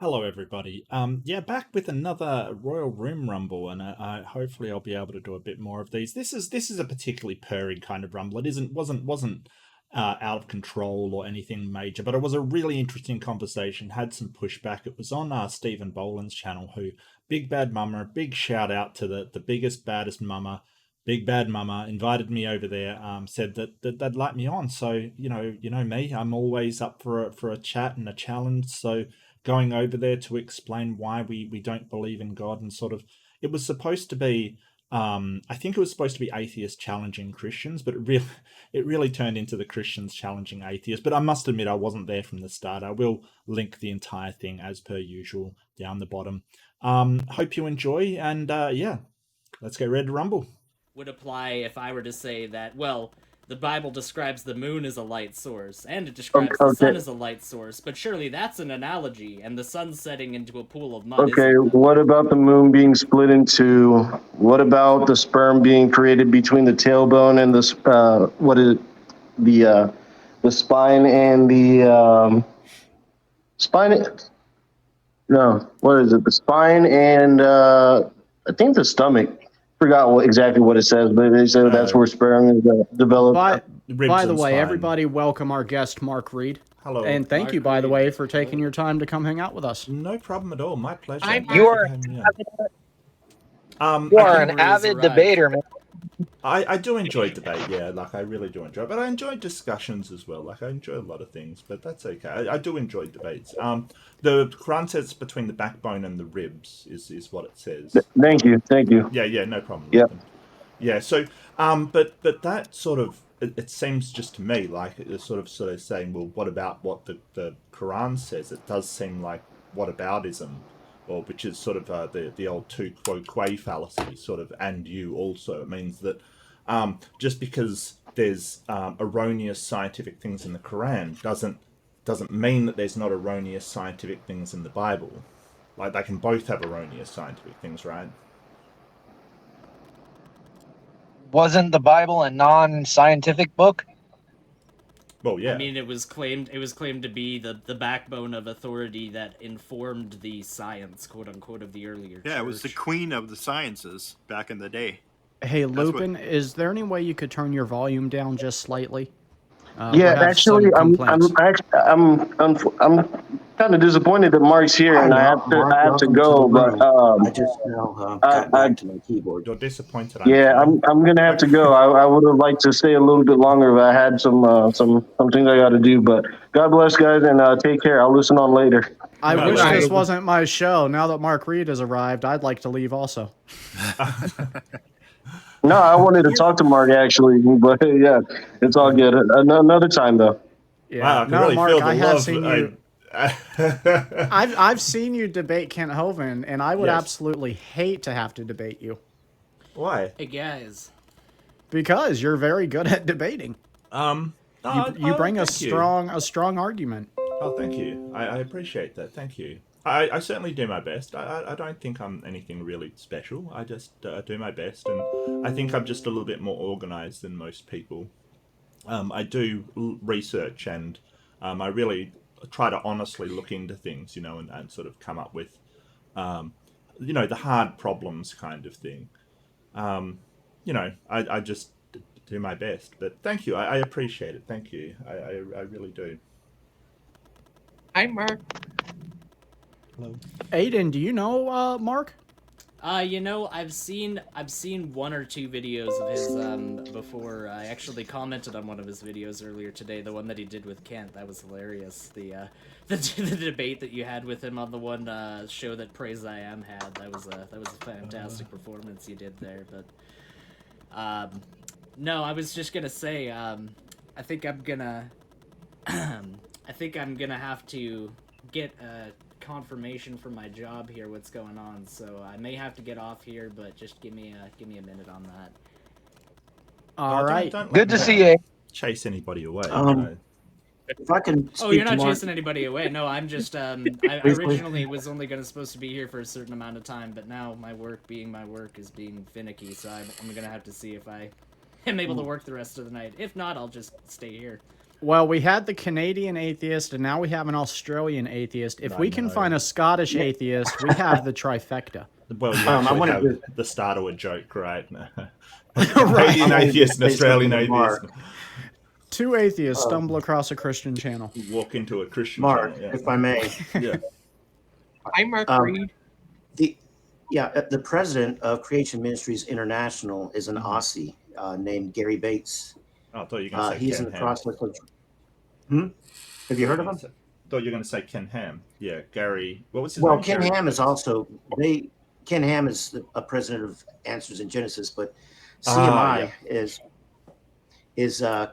Hello, everybody. Yeah, back with another Royal Room Rumble, and I hopefully I'll be able to do a bit more of these. This is a particularly purring kind of rumble. It wasn't out of control or anything major, but it was a really interesting conversation. Had some pushback. It was on Stephen Boland's channel. Who Big Bad Mama. Big shout out to the biggest baddest mama. Big Bad Mama invited me over there. Said that they'd like me on. So you know me. I'm always up for a chat and a challenge. So going over there to explain why we don't believe in God and sort of it was supposed to be I think it was supposed to be atheists challenging Christians, but it really turned into the Christians challenging atheists. But I must admit I wasn't there from the start. I will link the entire thing as per usual down the bottom. Hope you enjoy and yeah, let's get ready to rumble. Would apply if I were to say that, well, the Bible describes the moon as a light source, and it describes the sun as a light source, but surely that's an analogy, and the sun setting into a pool of mud Okay, isn't. what about the moon being split in two? What about the sperm being created between the tailbone and the spine and the spine? No, what is it? The spine and I think the stomach. Forgot exactly what it says, but they say that's where sperm is developed. By the way, everybody, welcome our guest, Mark Reid. Hello. And thank Mark you, by the Reid. way, for taking your time to come hang out with us. No problem at all. My pleasure. You are an avid debater, man. I do enjoy debate, yeah, like I really do enjoy it. But I enjoy discussions as well. Like I enjoy a lot of things, but that's okay. I do enjoy debates. The Quran says between the backbone and the ribs is what it says. Thank you. Yeah, no problem. Yeah. Yeah, so but that sort of it seems just to me like it's sort of saying, well, what about what the Quran says? It does seem like whataboutism, or which is sort of the old tu quo que fallacy, sort of, and you also. It means that just because there's erroneous scientific things in the Quran doesn't mean that there's not erroneous scientific things in the Bible. Like they can both have erroneous scientific things, right? Wasn't the Bible a non-scientific book? Well, yeah. I mean, it was claimed to be the backbone of authority that informed the science, quote unquote, of the earlier church. Yeah, it was the queen of the sciences back in the day. Hey, Lupin, is there any way you could turn your volume down just slightly? Yeah, actually, I'm kind of disappointed that Mark's here and I have to go, but I just now got back to my keyboard. You're disappointed. Yeah, I'm gonna have to go. I would have liked to stay a little bit longer, but I had some things I got to do. But God bless, guys, and take care. I'll listen on later. I wish this wasn't my show. Now that Mark Reid has arrived, I'd like to leave also. No, I wanted to talk to Mark actually, but yeah, it's all good. Another time though. Yeah, wow, I can no, really Mark, feel the I have love. seen you. I've seen you debate Kent Hovind, and I would absolutely hate to have to debate you. Why? Hey guys, because you're very good at debating. You bring a strong argument. Oh, thank you. I appreciate that. Thank you. I certainly do my best. I don't think I'm anything really special. I just do my best, and I think I'm just a little bit more organized than most people. I do research, and I really try to honestly look into things, and sort of come up with, the hard problems kind of thing. I just do my best. But thank you. I appreciate it. Thank you. I really do. Hi, Mark. Hello. Aiden, do you know Mark? I've seen one or two videos of his before. I actually commented on one of his videos earlier today, the one that he did with Kent. That was hilarious. The debate that you had with him on the one show that Praise I Am had. That was a fantastic performance you did there. But no, I was just gonna say, I think I'm gonna have to get a confirmation from my job here what's going on, so I may have to get off here, but just give me a minute on that. All right. Don't Good to see you. chase anybody away. If I can Oh, you're not chasing anybody away. No, I'm just I originally was only supposed to be here for a certain amount of time, but now my work is being finicky, so I'm gonna have to see if I am able to work the rest of the night. If not, I'll just stay here. Well, we had the Canadian atheist, and now we have an Australian atheist. If we can know. find a Scottish atheist, we have the trifecta. Well, you I actually wanted have to- the start of a joke, right? Right. Canadian atheist and Say something Australian to atheist Mark. Two atheists stumble across a Christian channel. walk into a Christian Mark, channel. if I may. Yeah. Hi, Mark Um, Reid. The president of Creation Ministries International is an Aussie named Gary Bates. Oh, I thought you were going to say He's Ken in the Ham. process of. Have you heard of him? Thought you were going to say Ken Ham. Yeah, Gary. What was his Well, name? Ken Gary? Ham is also Ken Ham is a president of Answers in Genesis, but CMI is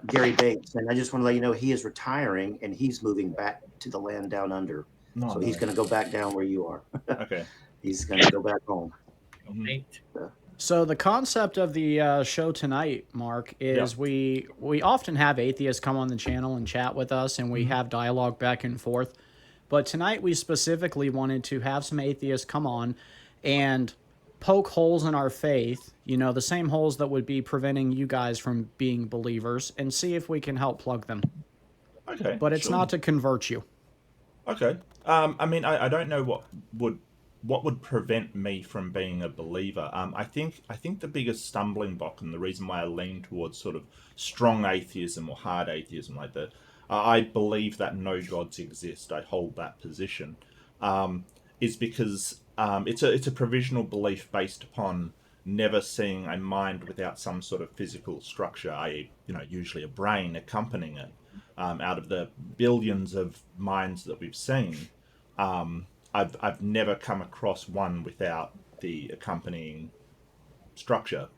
Gary Bates, and I just want to let you know he is retiring and he's moving back to the land down under. No, So he's going to go back down where you are. Okay. He's going to go back home. So the concept of the show tonight, Mark, is we often have atheists come on the channel and chat with us, and we have dialogue back and forth. But tonight we specifically wanted to have some atheists come on and poke holes in our faith, the same holes that would be preventing you guys from being believers, and see if we can help plug them. Okay. But it's sure. not to convert you. Okay. I mean, I don't know what would prevent me from being a believer. I think the biggest stumbling block, and the reason why I lean towards sort of strong atheism or hard atheism, like that, I believe that no gods exist. I hold that position, is because it's a provisional belief based upon never seeing a mind without some sort of physical structure, i.e., usually a brain accompanying it. Out of the billions of minds that we've seen, I've never come across one without the accompanying structure.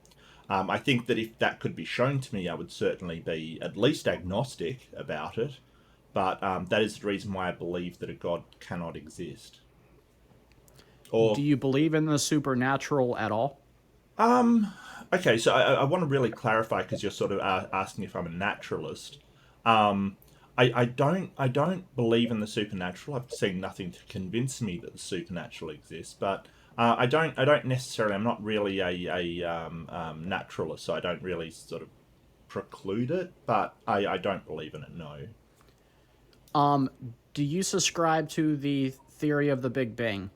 I think that if that could be shown to me, I would certainly be at least agnostic about it. But that is the reason why I believe that a God cannot exist. Or Do you believe in the supernatural at all? okay, so I want to really clarify, because you're sort of asking if I'm a naturalist. I don't believe in the supernatural. I've seen nothing to convince me that the supernatural exists, but I don't necessarily. I'm not really a naturalist, so I don't really sort of preclude it. But I don't believe in it. No. Do you subscribe to the theory of the Big Bang?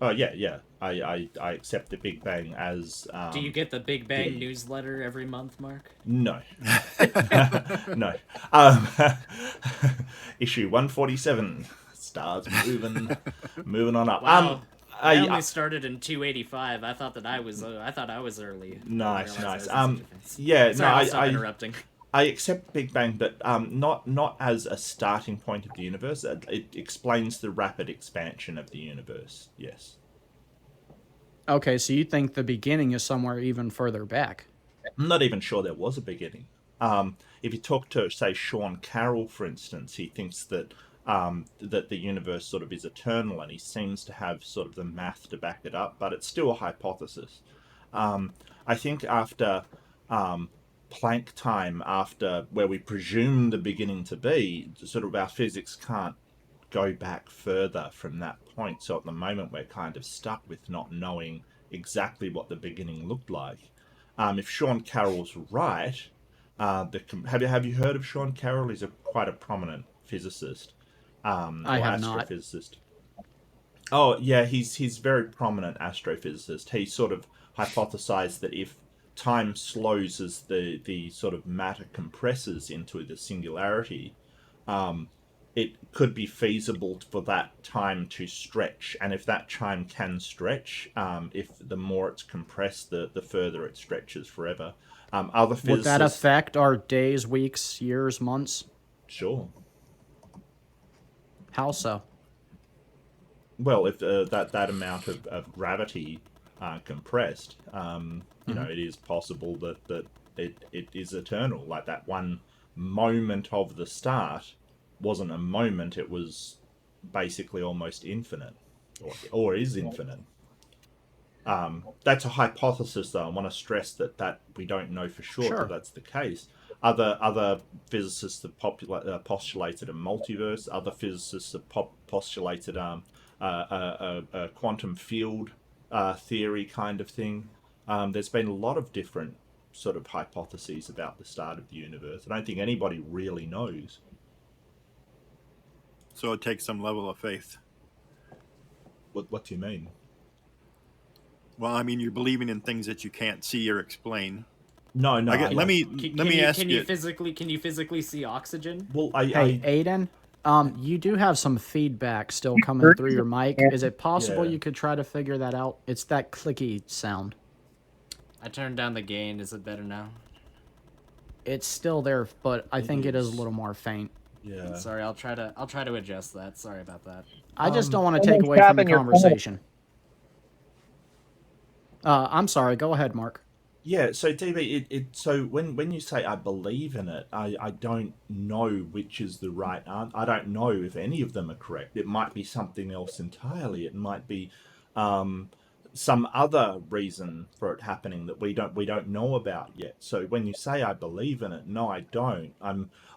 Oh yeah. I accept the Big Bang as. Do you get the Big Bang newsletter every month, Mark? No. No. Issue 147. Stars moving on up. Wow. I only started in 285. I thought I was early. Nice. Yeah. No, I'll stop interrupting. I accept Big Bang, but not as a starting point of the universe. It explains the rapid expansion of the universe. Yes. Okay, so you think the beginning is somewhere even further back? I'm not even sure there was a beginning. If you talk to, say, Sean Carroll, for instance, he thinks that that the universe sort of is eternal, and he seems to have sort of the math to back it up, but it's still a hypothesis. I think after Planck time, after where we presume the beginning to be, sort of our physics can't go back further from that point. So at the moment, we're kind of stuck with not knowing exactly what the beginning looked like. If Sean Carroll's right, have you heard of Sean Carroll? He's quite a prominent physicist. I have not. Astrophysicist. Oh yeah, he's very prominent astrophysicist. He sort of hypothesized that if time slows as the sort of matter compresses into the singularity, it could be feasible for that time to stretch. And if that time can stretch, if the more it's compressed, the further it stretches forever. Other physicists... Would that affect our days, weeks, years, months? Sure. How so? Well, if that amount of gravity compressed, you know, it is possible that it is eternal. Like that one moment of the start wasn't a moment; it was basically almost infinite, or is infinite. That's a hypothesis, though. I want to stress that we don't know for sure that that's the case. Other physicists have postulated a multiverse. Other physicists have postulated a quantum field theory kind of thing. There's been a lot of different sort of hypotheses about the start of the universe. I don't think anybody really knows. So it takes some level of faith. What do you mean? Well, I mean, you're believing in things that you can't see or explain. No. Let me ask can you. you physically see oxygen? Well, Hey, Aiden, you do have some feedback still coming through your mic. Is it possible you could try to figure that out? It's that clicky sound. I turned down the gain. Is it better now? It's still there, but I think it is a little more faint. Yeah. Sorry, I'll try to adjust that. Sorry about that. I just don't want to take away from the conversation. I'm sorry. Go ahead, Mark. Yeah, so DB, so when you say I believe in it, I don't know which is the right answer. I don't know if any of them are correct. It might be something else entirely. It might be some other reason for it happening that we don't know about yet. So when you say I believe in it, no, I don't.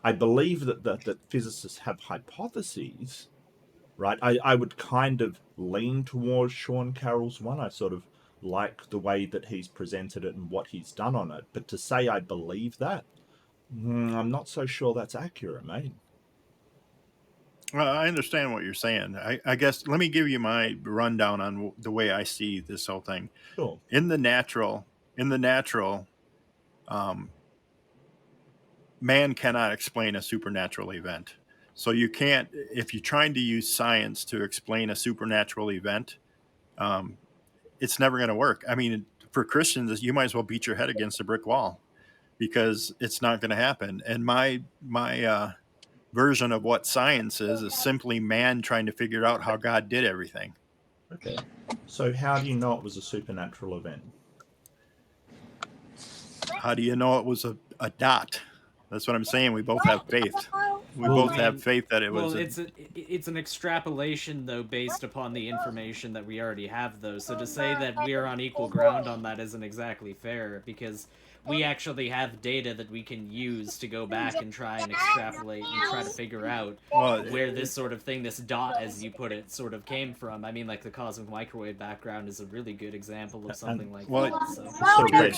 I believe that physicists have hypotheses, right? I would kind of lean towards Sean Carroll's one. I sort of like the way that he's presented it and what he's done on it. But to say I believe that, I'm not so sure that's accurate, mate. Well, I understand what you're saying. I guess let me give you my rundown on the way I see this whole thing. Sure. In the natural, man cannot explain a supernatural event. So you can't, if you're trying to use science to explain a supernatural event, it's never going to work. I mean, for Christians, you might as well beat your head against a brick wall because it's not going to happen. And my version of what science is simply man trying to figure out how God did everything. Okay. So how do you know it was a supernatural event? How do you know it was a dot? That's what I'm saying. We both have faith. We both have faith that it was. Well, it's an extrapolation though, based upon the information that we already have, though. So to say that we are on equal ground on that isn't exactly fair, because we actually have data that we can use to go back and try and extrapolate and try to figure out where this sort of thing, this dot, as you put it, sort of came from. I mean, like the cosmic microwave background is a really good example of something like that. So you're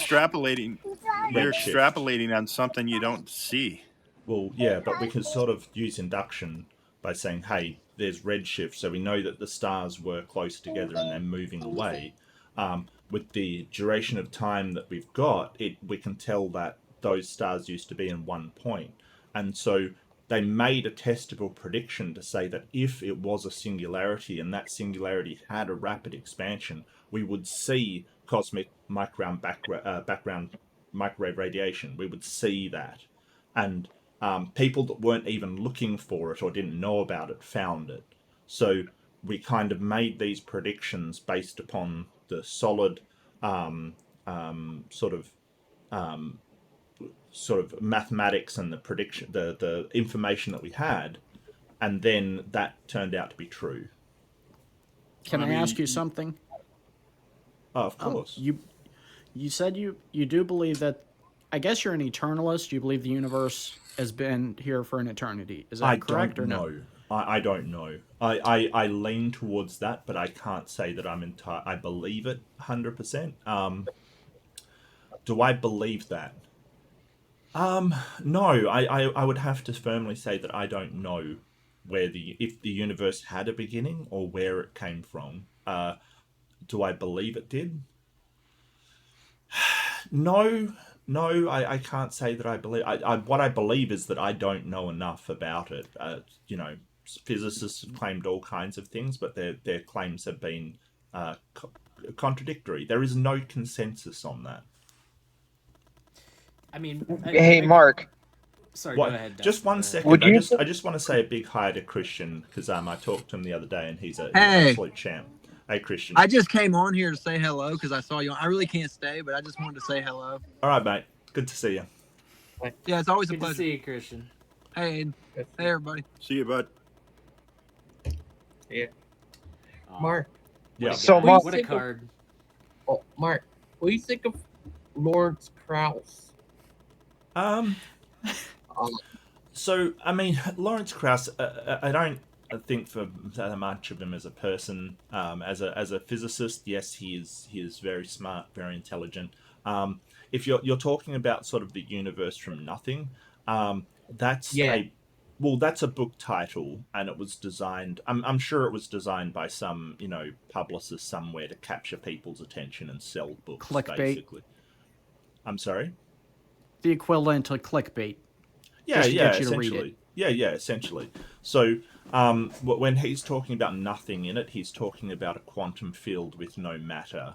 extrapolating on something you don't see. Well, yeah, but we can sort of use induction by saying, hey, there's redshift, so we know that the stars were close together and they're moving away. With the duration of time that we've got, we can tell that those stars used to be in one point. And so they made a testable prediction to say that if it was a singularity and that singularity had a rapid expansion, we would see cosmic background microwave radiation. We would see that. And people that weren't even looking for it or didn't know about it found it. So we kind of made these predictions based upon the solid sort of mathematics and the prediction, the information that we had, and then that turned out to be true. Can I ask you something? Oh, of course. You said you do believe that. I guess you're an eternalist. You believe the universe has been here for an eternity. Is that correct or no? I don't know. I lean towards that, but I can't say that I believe it 100%. Do I believe that? No. I would have to firmly say that I don't know if the universe had a beginning or where it came from. Do I believe it did? No, I can't say that I believe. What I believe is that I don't know enough about it. Physicists have claimed all kinds of things, but their claims have been contradictory. There is no consensus on that. I mean, hey, Mark. Sorry, go ahead. Just one second. I just want to say a big hi to Christian because I talked to him the other day and he's an absolute champ. Hey, Christian. I just came on here to say hello because I saw you. I really can't stay, but I just wanted to say hello. All right, mate. Good to see you. Yeah, it's always a Good pleasure. to see you, Christian. Hey, hey, everybody. See you, bud. Yeah. Aw, Mark. Yeah. So, what a card. Mark, what do you think of Lawrence Krauss? So I mean, Lawrence Krauss. I don't think for that much of him as a person. As a physicist, yes, he is very smart, very intelligent. If you're talking about sort of the universe from nothing, that's Yeah. that's a book title, and it was designed. I'm sure it was designed by some publicist somewhere to capture people's attention and sell books, Clickbait. basically. I'm sorry. The equivalent to clickbait. Yeah, just to yeah, get you to read it. essentially. Yeah, essentially. So, when he's talking about nothing in it, he's talking about a quantum field with no matter.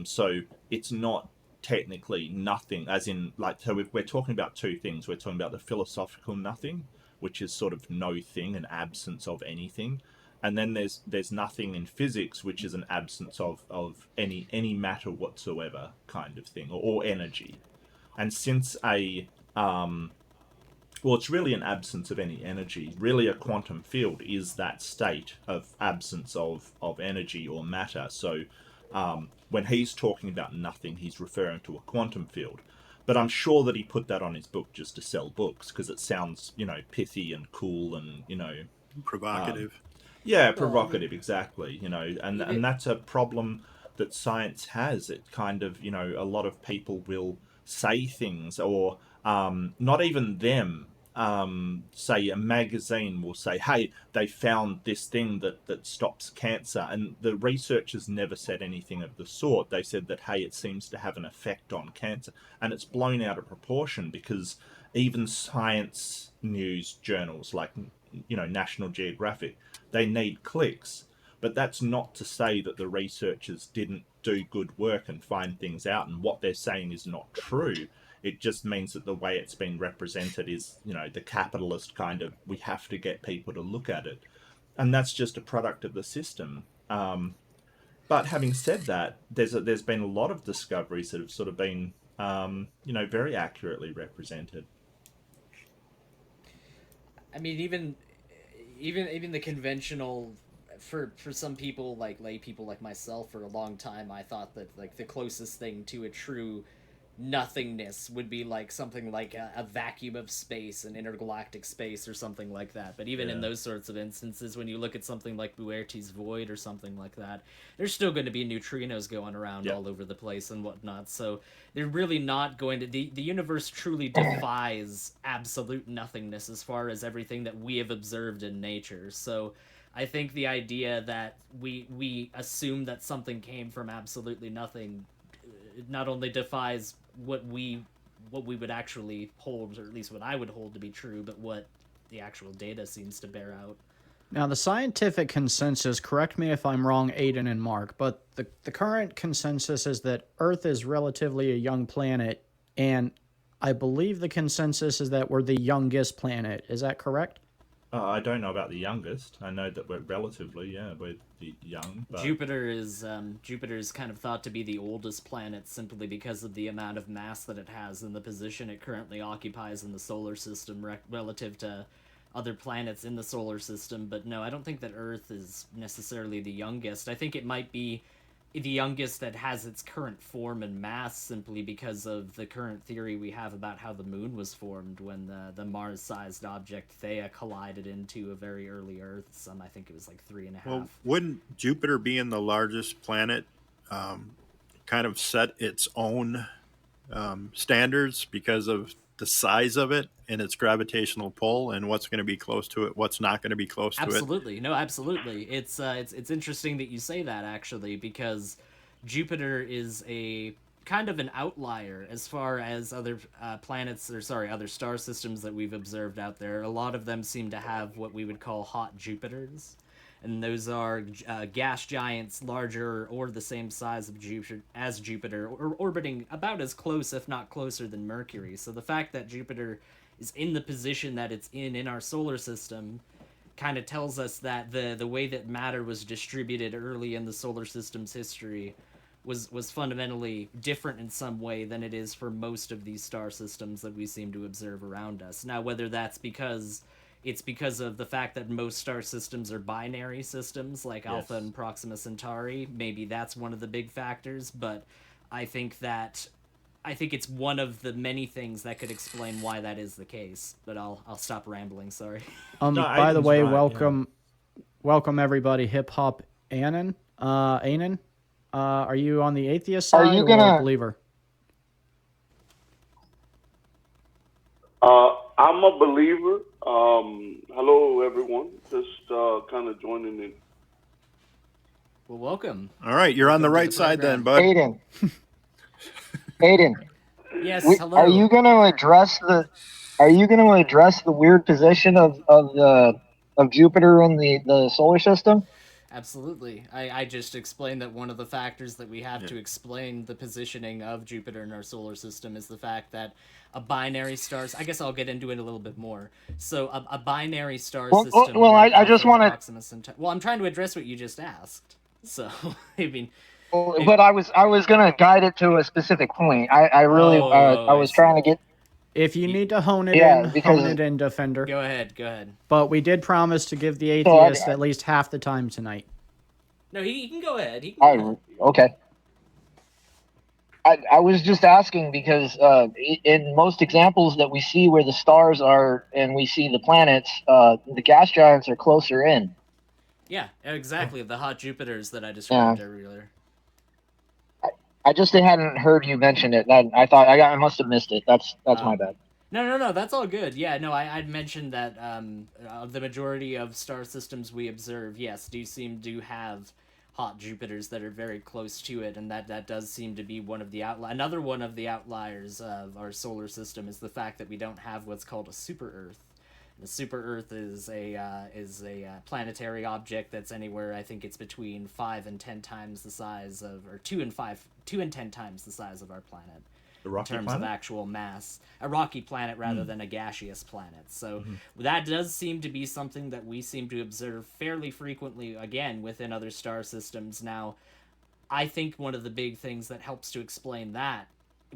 So it's not technically nothing, as in, like, so we're talking about two things. We're talking about the philosophical nothing, which is sort of no thing, an absence of anything, and then there's nothing in physics, which is an absence of any matter whatsoever, kind of thing, or energy. And since it's really an absence of any energy. Really, a quantum field is that state of absence of energy or matter. So when he's talking about nothing, he's referring to a quantum field. But I'm sure that he put that on his book just to sell books, because it sounds, pithy and cool and, Provocative. yeah, provocative, exactly. And It- that's a problem that science has. It kind of, a lot of people will say things, or not even them. Say a magazine will say, "Hey, they found this thing that stops cancer," and the researchers never said anything of the sort. They said that, "Hey, it seems to have an effect on cancer," and it's blown out of proportion because even science news journals like National Geographic, they need clicks. But that's not to say that the researchers didn't do good work and find things out, and what they're saying is not true. It just means that the way it's been represented is, the capitalist kind of, we have to get people to look at it. And that's just a product of the system. But having said that, there's been a lot of discoveries that have sort of been, very accurately represented. I mean, even the conventional, for some people, like lay people like myself, for a long time I thought that, like, the closest thing to a true nothingness would be like something like a vacuum of space, an intergalactic space, or something like that. But even in those sorts of instances, when you look at something like Buerti's void or something like that, there's still going to be neutrinos going around all over the place and whatnot. So they're really not going to, the universe truly defies absolute nothingness as far as everything that we have observed in nature. So I think the idea that we assume that something came from absolutely nothing, it not only defies what we would actually hold, or at least what I would hold to be true, but what the actual data seems to bear out. Now, the scientific consensus, correct me if I'm wrong, Aiden and Mark, but the current consensus is that Earth is relatively a young planet, and I believe the consensus is that we're the youngest planet. Is that correct? I don't know about the youngest. I know that we're relatively, we're the young. But... Jupiter is kind of thought to be the oldest planet simply because of the amount of mass that it has and the position it currently occupies in the solar system relative to other planets in the solar system. But no, I don't think that Earth is necessarily the youngest. I think it might be the youngest that has its current form and mass, simply because of the current theory we have about how the moon was formed when the Mars-sized object Theia collided into a very early Earth. I think it was like 3.5. Well, wouldn't Jupiter, being the largest planet, kind of set its own standards because of the size of it and its gravitational pull, and what's going to be close to it, what's not going to be close to it? Absolutely. No, absolutely. It's interesting that you say that, actually, because Jupiter is a kind of an outlier as far as other other star systems that we've observed out there. A lot of them seem to have what we would call hot Jupiters, and those are gas giants larger or the same size of Jupiter, or orbiting about as close, if not closer, than Mercury. So the fact that Jupiter is in the position that it's in our solar system kind of tells us that the way that matter was distributed early in the solar system's history was fundamentally different in some way than it is for most of these star systems that we seem to observe around us. Now, whether that's because of the fact that most star systems are binary systems, like Alpha and Proxima Centauri, maybe that's one of the big factors, but I think it's one of the many things that could explain why that is the case. But I'll stop rambling. Sorry. By the way, welcome everybody. Hip Hop Anon. Are you on the atheist side or believer? I'm a believer. Hello, everyone. Just kind of joining in. Well, welcome. All right, you're on the Welcome to right side then, program. bud. Aiden, Yes, hello. are you going to address the weird position of Jupiter in the solar system? Absolutely. I just explained that one of the factors that we have to explain the positioning of Jupiter in our solar system is the fact that a binary star. I guess I'll get into it a little bit more. So a binary star system. Well, like I just Alpha want to. Proxima Centauri. Well, I'm trying to address what you just asked. So I mean. But I was going to guide it to a specific point. I was trying to get. If you need to hone it in, Defender. Go ahead. But we did promise to give the atheist at least half the time tonight. No, he can go ahead. Okay. I was just asking because in most examples that we see where the stars are and we see the planets, the gas giants are closer in. Yeah, exactly. The hot Jupiters that I described earlier. I just hadn't heard you mention it. I thought I must have missed it. That's my bad. No, that's all good. Yeah, no, I'd mentioned that the majority of star systems we observe, yes, do seem to have hot Jupiters that are very close to it, and that does seem to be one of the another one of the outliers of our solar system is the fact that we don't have what's called a super Earth. The super Earth is a planetary object that's anywhere. I think it's between 5 and 10 times the size of, or 2 and 10 times the size of our planet. The rocky in terms planet? of actual mass, a rocky planet rather than a gaseous planet. So that does seem to be something that we seem to observe fairly frequently, again, within other star systems. Now, I think one of the big things that helps to explain that,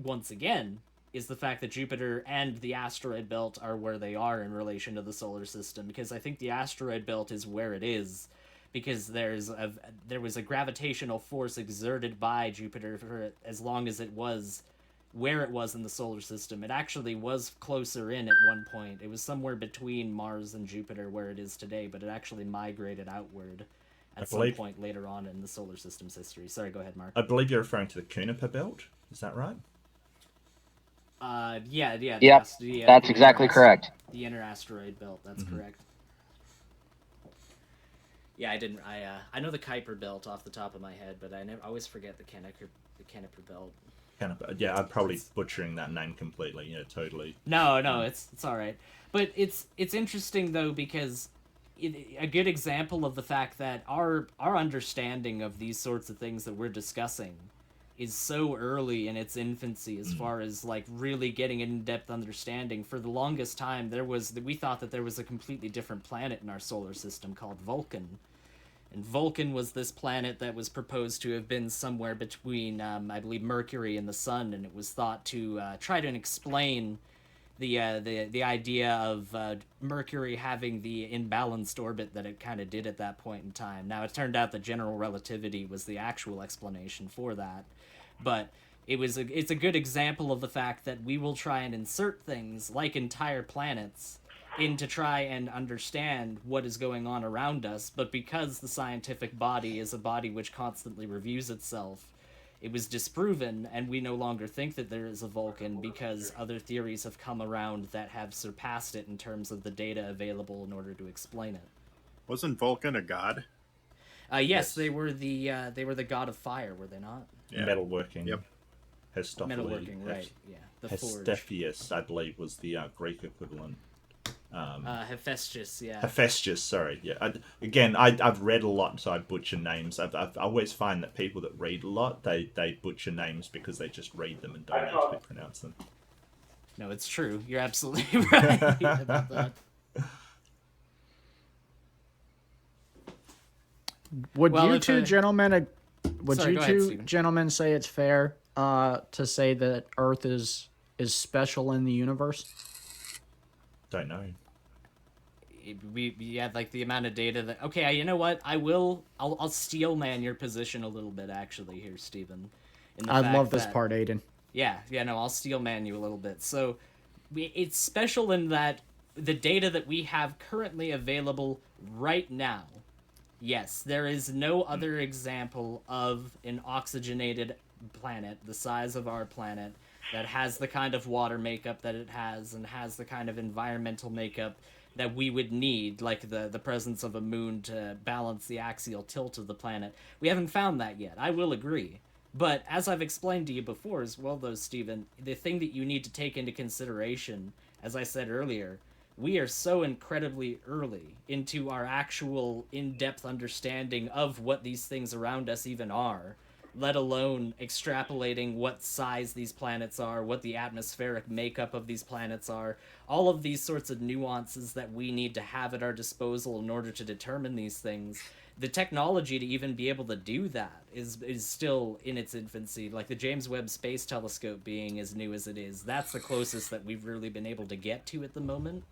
once again, is the fact that Jupiter and the asteroid belt are where they are in relation to the solar system, because I think the asteroid belt is where it is because there was a gravitational force exerted by Jupiter for as long as it was where it was in the solar system. It actually was closer in at one point. It was somewhere between Mars and Jupiter where it is today, but it actually migrated outward at some point later on in the solar system's history. Sorry, go ahead, Mark. I believe you're referring to the Kuiper belt. Is that right? Yeah. That's exactly correct. The inner asteroid belt. That's correct. Yeah, I know the Kuiper belt off the top of my head, but I always forget the Kuiper belt. Yeah, I'm probably butchering that name completely. Yeah, totally. No, it's all right. But it's interesting though because a good example of the fact that our understanding of these sorts of things that we're discussing is so early in its infancy as far as like really getting an in-depth understanding. For the longest time, we thought that there was a completely different planet in our solar system called Vulcan. And Vulcan was this planet that was proposed to have been somewhere between, I believe, Mercury and the Sun, and it was thought to try to explain the idea of Mercury having the imbalanced orbit that it kind of did at that point in time. Now, it turned out that general relativity was the actual explanation for that, but it's a good example of the fact that we will try and insert things like entire planets in to try and understand what is going on around us, but because the scientific body is a body which constantly reviews itself, it was disproven, and we no longer think that there is a Vulcan because other theories have come around that have surpassed it in terms of the data available in order to explain it. Wasn't Vulcan a god? Yes, they were the god of fire, were they not? Yeah. Metalworking. Yep. Metalworking, right? Yeah. The Hephaestus, I believe, was the Greek equivalent. Hephaestus, yeah. Hephaestus, sorry, yeah. I've read a lot, so I butcher names. I always find that people that read a lot, they butcher names because they just read them and don't actually pronounce them. No, it's true. You're absolutely right about that. Would you two gentlemen say it's fair to say that Earth is special in the universe? Don't know. We had like the amount of data that. Okay, you know what? I'll steel man your position a little bit actually here, Stephen. I love this part, Aiden. Yeah, no, I'll steel man you a little bit. So, it's special in that the data that we have currently available right now. Yes, there is no other example of an oxygenated planet the size of our planet that has the kind of water makeup that it has and has the kind of environmental makeup that we would need, like the presence of a moon to balance the axial tilt of the planet. We haven't found that yet. I will agree. But as I've explained to you before as well, though, Stephen, the thing that you need to take into consideration, as I said earlier, we are so incredibly early into our actual in-depth understanding of what these things around us even are, let alone extrapolating what size these planets are, what the atmospheric makeup of these planets are, all of these sorts of nuances that we need to have at our disposal in order to determine these things. The technology to even be able to do that is still in its infancy. Like the James Webb Space Telescope being as new as it is, that's the closest that we've really been able to get to at the moment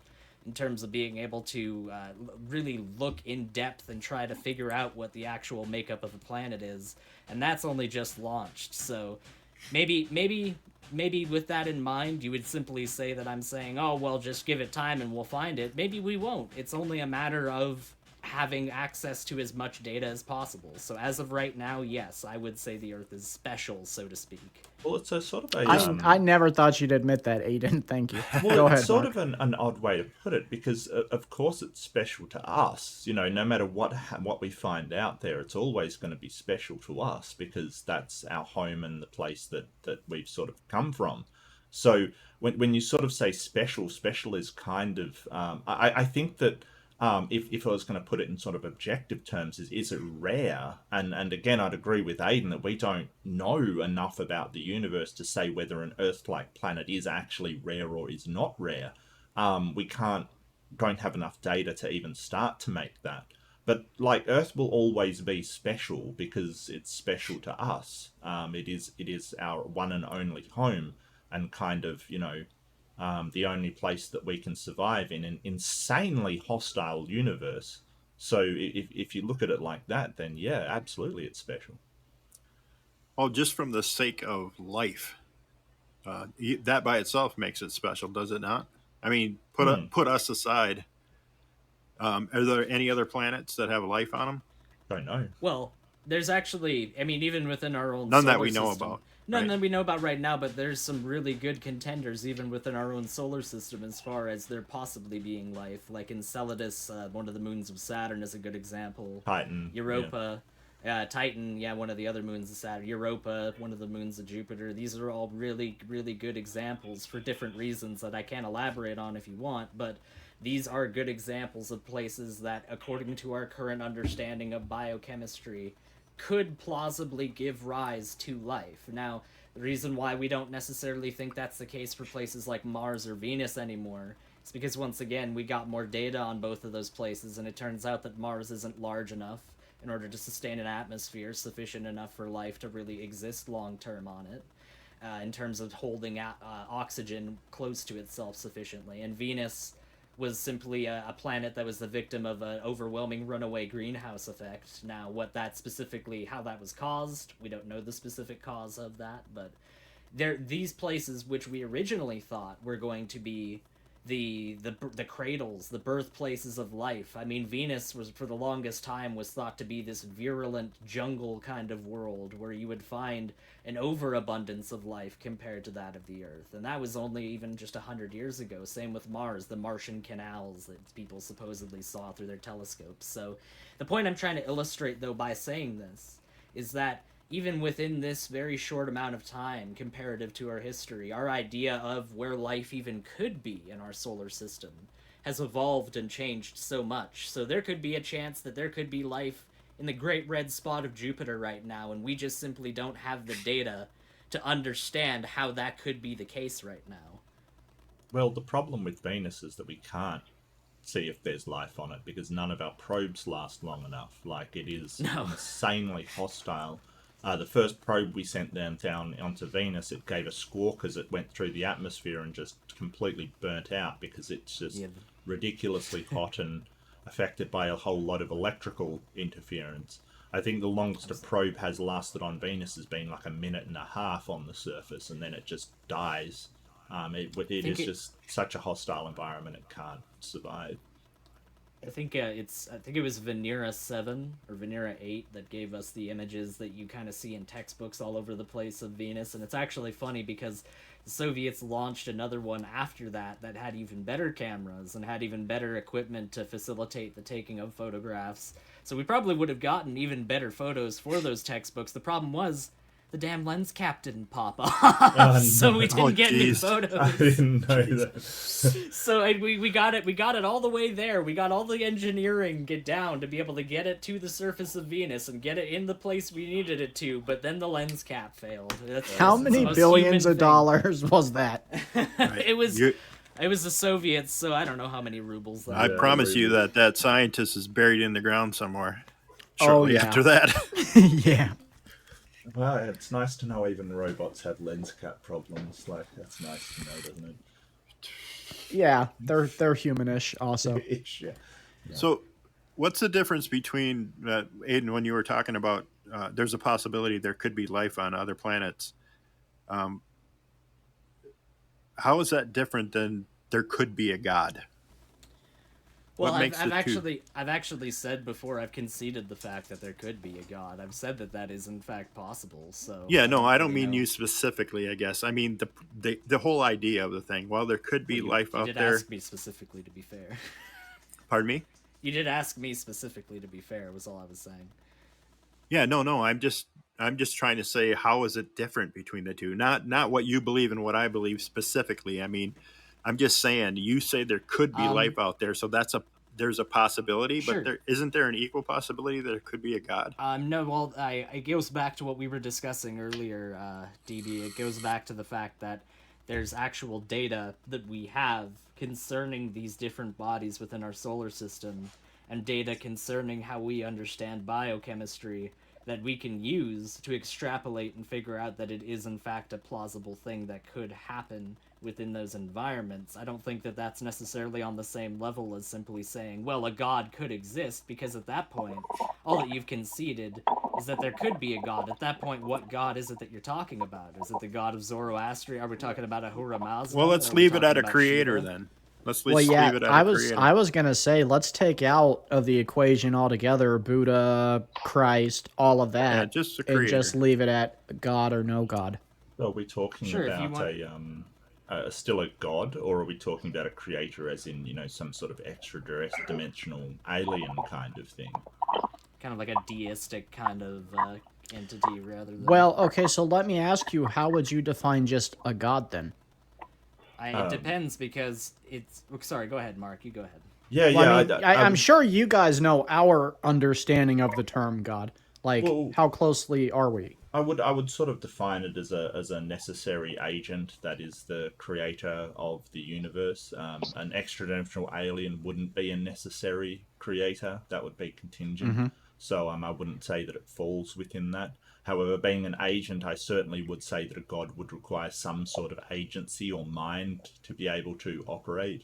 in terms of being able to really look in depth and try to figure out what the actual makeup of the planet is, and that's only just launched. So maybe with that in mind, you would simply say that I'm saying, oh well, just give it time and we'll find it. Maybe we won't. It's only a matter of having access to as much data as possible. So as of right now, yes, I would say the Earth is special, so to speak. Well, it's a sort of a. I never thought you'd admit that, Aiden. Thank you. Well, Go it's ahead, sort Mark. of an odd way to put it because, of course, it's special to us. You know, no matter what we find out there, it's always going to be special to us because that's our home and the place that we've sort of come from. So when you sort of say special, special is kind of. I think that. If I was going to put it in sort of objective terms, is it rare? And again, I'd agree with Aiden that we don't know enough about the universe to say whether an Earth-like planet is actually rare or is not rare. We don't have enough data to even start to make that. But like Earth will always be special because it's special to us. It is our one and only home, and kind of the only place that we can survive in an insanely hostile universe. So if you look at it like that, then yeah, absolutely, it's special. Well, just from the sake of life, that by itself makes it special, does it not? I mean, put us aside. Are there any other planets that have life on them? Don't know. Well, there's actually, I mean, even within our own None solar that we know system, about. none right? that we know about right now, but there's some really good contenders even within our own solar system as far as there possibly being life. Like Enceladus, one of the moons of Saturn, is a good example. Titan. Europa, Titan, one of the other moons of Saturn. Europa, one of the moons of Jupiter. These are all really, really good examples for different reasons that I can't elaborate on if you want, but these are good examples of places that, according to our current understanding of biochemistry, could plausibly give rise to life. Now, the reason why we don't necessarily think that's the case for places like Mars or Venus anymore is because, once again, we got more data on both of those places, and it turns out that Mars isn't large enough in order to sustain an atmosphere sufficient enough for life to really exist long term on it, in terms of holding oxygen close to itself sufficiently. And Venus was simply a planet that was the victim of an overwhelming runaway greenhouse effect. Now, what that specifically, how that was caused, we don't know the specific cause of that, but these places which we originally thought were going to be the cradles, the birthplaces of life. I mean, Venus was, for the longest time, was thought to be this virulent jungle kind of world where you would find an overabundance of life compared to that of the Earth. And that was only even just 100 years ago. Same with Mars, the Martian canals that people supposedly saw through their telescopes. So the point I'm trying to illustrate, though, by saying this, is that even within this very short amount of time comparative to our history, our idea of where life even could be in our solar system has evolved and changed so much. So there could be a chance that there could be life in the great red spot of Jupiter right now, and we just simply don't have the data to understand how that could be the case right now. Well, the problem with Venus is that we can't see if there's life on it because none of our probes last long enough. Like, it is insanely hostile. The first probe we sent down onto Venus, it gave a squawk as it went through the atmosphere and just completely burnt out because it's just ridiculously hot and affected by a whole lot of electrical interference. I think the longest a probe has lasted on Venus has been like 1.5 minutes on the surface, and then it just dies. It is just such a hostile environment, it can't survive. I think it was Venera 7 or Venera 8 that gave us the images that you kind of see in textbooks all over the place of Venus, and it's actually funny because the Soviets launched another one after that that had even better cameras and had even better equipment to facilitate the taking of photographs. So we probably would have gotten even better photos for those textbooks. The problem was the damn lens cap didn't pop off, so we didn't get any photos. I didn't know that. So we got it all the way there. We got all the engineering get down to be able to get it to the surface of Venus and get it in the place we needed it to, but then the lens cap failed. How many billions of dollars was that? It was the Soviets, so I don't know how many rubles that I promise you that scientist is buried in the ground somewhere shortly after that. Yeah. Well, it's nice to know even robots have lens cap problems. Like, that's nice to know, doesn't it? Yeah, they're humanish also. Yeah. So, what's the difference between Aiden, when you were talking about there's a possibility there could be life on other planets? How is that different than there could be a God? Well, I've actually said before, I've conceded the fact that there could be a God. I've said that is in fact possible. So yeah, no, I don't mean you specifically. I guess I mean the whole idea of the thing. Well, there could be life out there. You did ask me specifically, to be fair. Pardon me? You did ask me specifically, to be fair. Was all I was saying. Yeah, no. I'm just trying to say, how is it different between the two? Not what you believe and what I believe specifically. I mean, I'm just saying, you say there could be life out there, so there's a possibility, sure. But isn't there an equal possibility that there could be a God? No, well, it goes back to what we were discussing earlier, DB. It goes back to the fact that there's actual data that we have concerning these different bodies within our solar system, and data concerning how we understand biochemistry that we can use to extrapolate and figure out that it is in fact a plausible thing that could happen within those environments. I don't think that that's necessarily on the same level as simply saying, well, a god could exist, because at that point, all that you've conceded is that there could be a god. At that point, what god is it that you're talking about? Is it the god of Zoroaster? Are we talking about Ahura Mazda? Well, let's leave it at a creator then. Let's leave it at a creator. I was gonna say, let's take out of the equation altogether Buddha, Christ, all of that, yeah, just a creator. And just leave it at God or no God. Are we talking about still a god, or are we talking about a creator as in, some sort of extra-dimensional alien kind of thing? Kind of like a deistic kind of entity rather than... Well, okay, so let me ask you, how would you define just a god then? It depends, because it's... Sorry, go ahead, Mark. You go ahead. Yeah, well, I'm sure you guys know our understanding of the term God. Like, how closely are we? I would sort of define it as a necessary agent that is the creator of the universe. An extra-dimensional alien wouldn't be a necessary creator. That would be contingent. Mm-hmm. So I wouldn't say that it falls within that. However, being an agent, I certainly would say that a god would require some sort of agency or mind to be able to operate.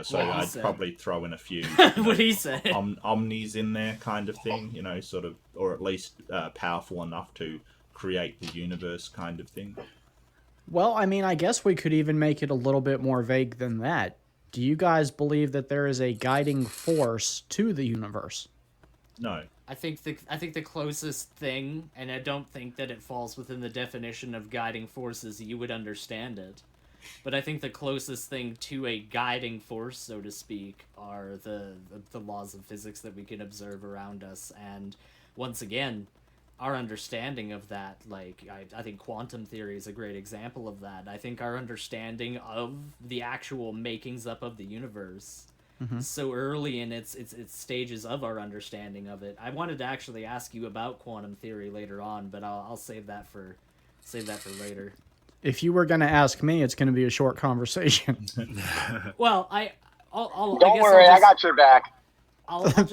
So I'd probably throw in a few what he said. Omnis in there, kind of thing, sort of, or at least powerful enough to create the universe, kind of thing. Well, I mean, I guess we could even make it a little bit more vague than that. Do you guys believe that there is a guiding force to the universe? No. I think the closest thing, and I don't think that it falls within the definition of guiding forces, you would understand it. But I think the closest thing to a guiding force, so to speak, are the laws of physics that we can observe around us. And once again, our understanding of that, like, I think quantum theory is a great example of that. I think our understanding of the actual makings up of the universe, so early in its stages of our understanding of it. I wanted to actually ask you about quantum theory later on, but I'll save that for later. If you were going to ask me, it's going to be a short conversation. Well, Don't worry, I got your back.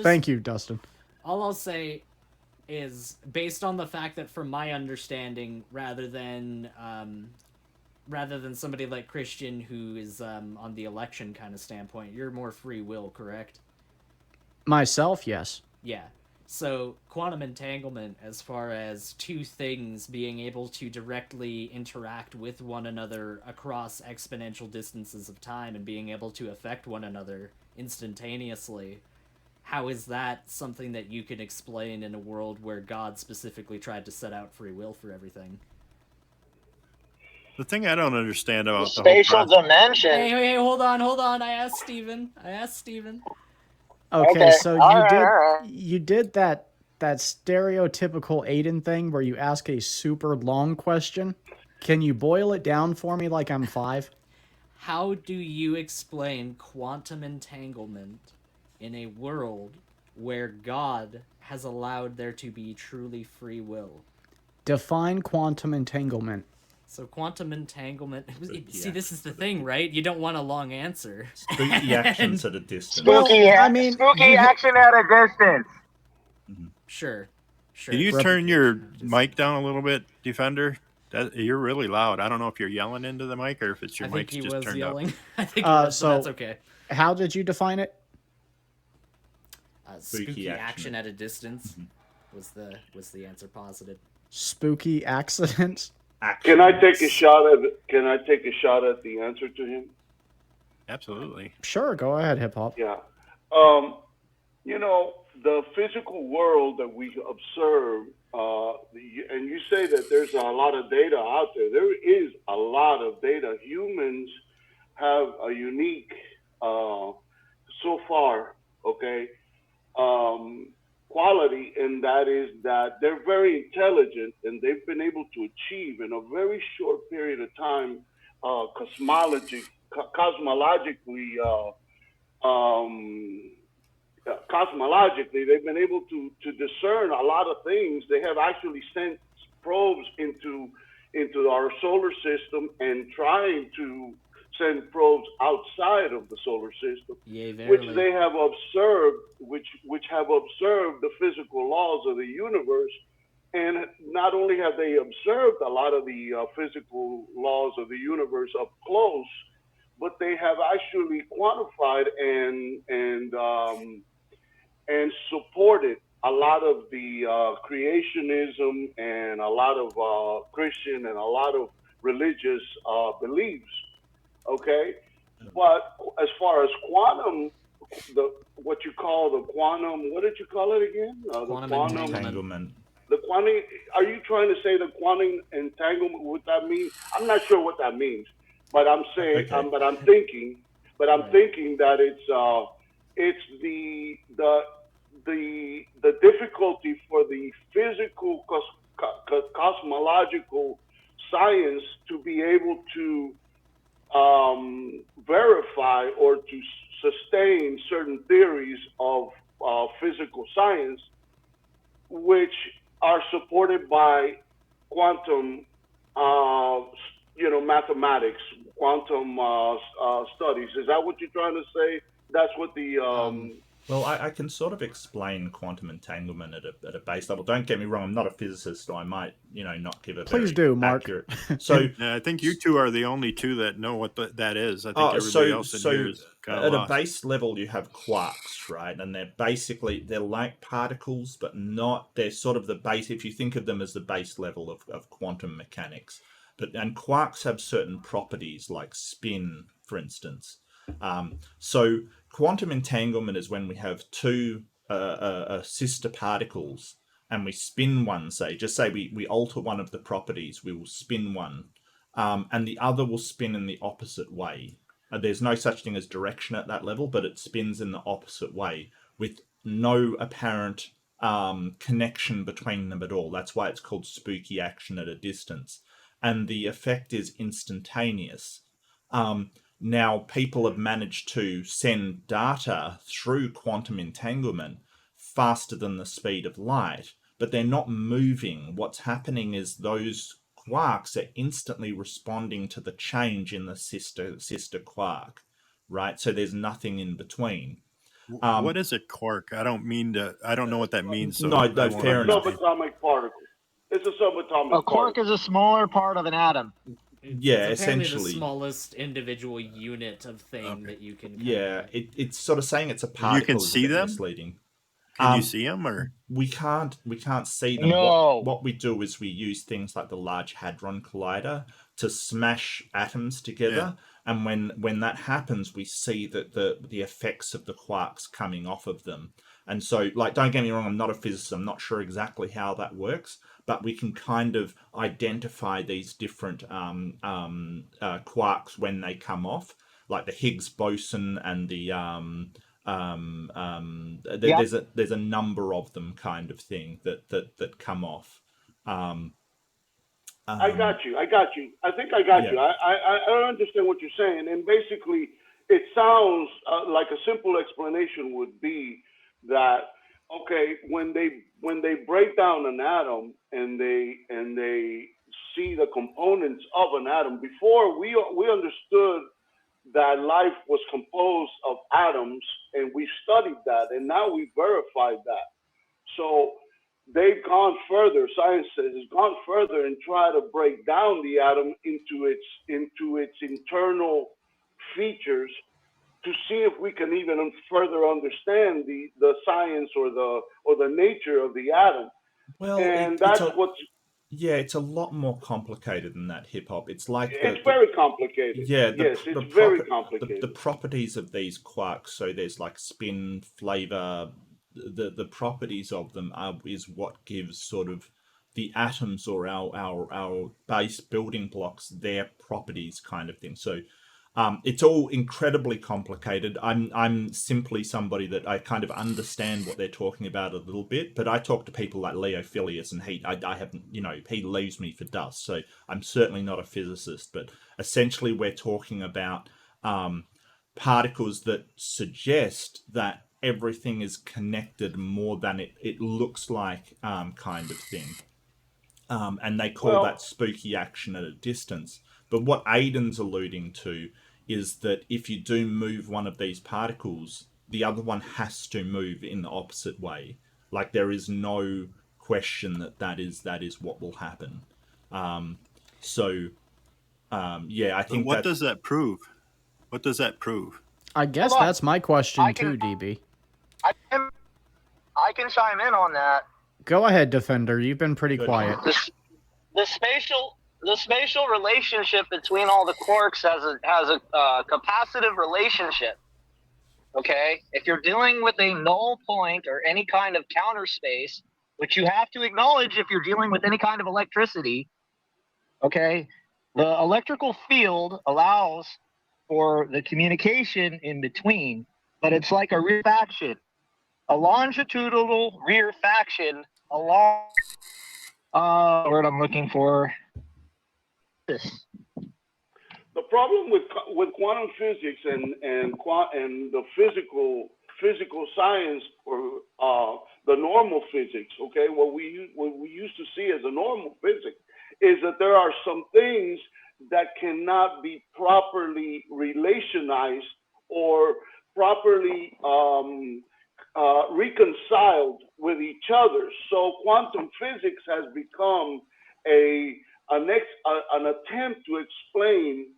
Thank you, Dustin. All I'll say is, based on the fact that, from my understanding, rather than somebody like Christian, who is on the election kind of standpoint, you're more free will, correct? Myself, yes. Yeah. So quantum entanglement, as far as two things being able to directly interact with one another across exponential distances of time and being able to affect one another instantaneously, how is that something that you can explain in a world where God specifically tried to set out free will for everything? The thing I don't understand about the spatial dimension. Hey, hold on. I asked Steven. Okay, so all you right. did that stereotypical Aiden thing where you ask a super long question. Can you boil it down for me like I'm 5? How do you explain quantum entanglement in a world where God has allowed there to be truly free will? Define quantum entanglement. So quantum entanglement... See, this is the thing, right? You don't want a long answer. Spooky actions at a distance. Spooky action at a distance. Sure. Can you turn your mic down a little bit, Defender? You're really loud. I don't know if you're yelling into the mic or if it's your mic just turned yelling. up. I think he was, so but that's okay. How did you define it? Spooky action at a distance was the answer posited. Spooky accidents. Can I take a shot at the answer to him? Absolutely. Sure, go ahead, Hip Hop. Yeah. You know, the physical world that we observe, and you say that there's a lot of data out there. There is a lot of data. Humans have a unique, so far, okay, quality, and that is that they're very intelligent, and they've been able to achieve in a very short period of time, cosmologically, they've been able to discern a lot of things. They have actually sent probes into our solar system and trying to send probes outside of the solar system, which they have observed, which have observed the physical laws of the universe. And not only have they observed a lot of the physical laws of the universe up close, but they have actually quantified and supported a lot of the creationism and a lot of Christian and a lot of religious beliefs. Okay, but as far as quantum, what you call the quantum, what did you call it again? Quantum entanglement. The quantum. Are you trying to say the quantum entanglement? What that means? I'm not sure what that means, but I'm saying, but I'm thinking that it's the difficulty for the physical cosmological science to be able to verify or to sustain certain theories of physical science, which are supported by quantum, mathematics, quantum studies. Is that what you're trying to say? That's what the well, I can sort of explain quantum entanglement at a base level. Don't get me wrong; I'm not a physicist, so I might, not give a Please very do, Mark. accurate. So I think you two are the only two that know what that is. I think everybody else in here is kind of at lost. a base level, you have quarks, right? And they're like particles, but not. They're sort of the base. If you think of them as the base level of quantum mechanics, and quarks have certain properties like spin, for instance. So quantum entanglement is when we have two sister particles and we spin one, say we alter one of the properties, we will spin one, and the other will spin in the opposite way. There's no such thing as direction at that level, but it spins in the opposite way with no apparent connection between them at all. That's why it's called spooky action at a distance. And the effect is instantaneous. Now, people have managed to send data through quantum entanglement faster than the speed of light, but they're not moving. What's happening is those quarks are instantly responding to the change in the sister quark, right? So there's nothing in between. What is a quark? I don't know what that means. So no, fair enough. Subatomic particle. It's a subatomic. A quark is a smaller part of an atom. Yeah, it's essentially the smallest individual unit of thing that you can. It's sort of saying it's a particle. You can see them. Misleading. Can you see them, or we can't see them. No. What we do is we use things like the Large Hadron Collider to smash atoms together, and when that happens, we see that the effects of the quarks coming off of them. And so, like, don't get me wrong, I'm not a physicist. I'm not sure exactly how that works, but we can kind of identify these different quarks when they come off, like the Higgs boson and the there's a number of them, kind of thing, that come off. I got you. I think I got you. I don't understand what you're saying. And basically, it sounds like a simple explanation would be that, okay, when they break down an atom and they see the components of an atom, before we understood that life was composed of atoms, and we studied that, and now we verified that. So they've gone further. Science has gone further and try to break down the atom into its internal features to see if we can even further understand the science or the nature of the atom. Well, and that's what's. Yeah, it's a lot more complicated than that, hip hop. It's like it's very complicated. Yeah, yes, it's very complicated. The properties of these quarks. So there's like spin, flavor. The properties of them is what gives sort of the atoms or our base building blocks their properties, kind of thing. So it's all incredibly complicated. I'm simply somebody that I kind of understand what they're talking about a little bit, but I talk to people like Leo Phileas, and I haven't, he leaves me for dust. So I'm certainly not a physicist, but essentially we're talking about particles that suggest that everything is connected more than it looks like, kind of thing. And they call that spooky action at a distance. But what Aiden's alluding to is that if you do move one of these particles, the other one has to move in the opposite way. Like, there is no question that is what will happen. I think. What does that prove? What does that prove? I guess that's my question too, DB. I can chime in on that. Go ahead, Defender. You've been pretty quiet. The spatial relationship between all the quarks has a capacitive relationship. Okay, if you're dealing with a null point or any kind of counter space, which you have to acknowledge if you're dealing with any kind of electricity, okay, the electrical field allows for the communication in between, but it's like a refaction, a longitudinal refaction along. Word I'm looking for. This. The problem with quantum physics and the physical science, or the normal physics, okay, what we used to see as a normal physics, is that there are some things that cannot be properly relationized or properly reconciled with each other. So quantum physics has become an attempt to explain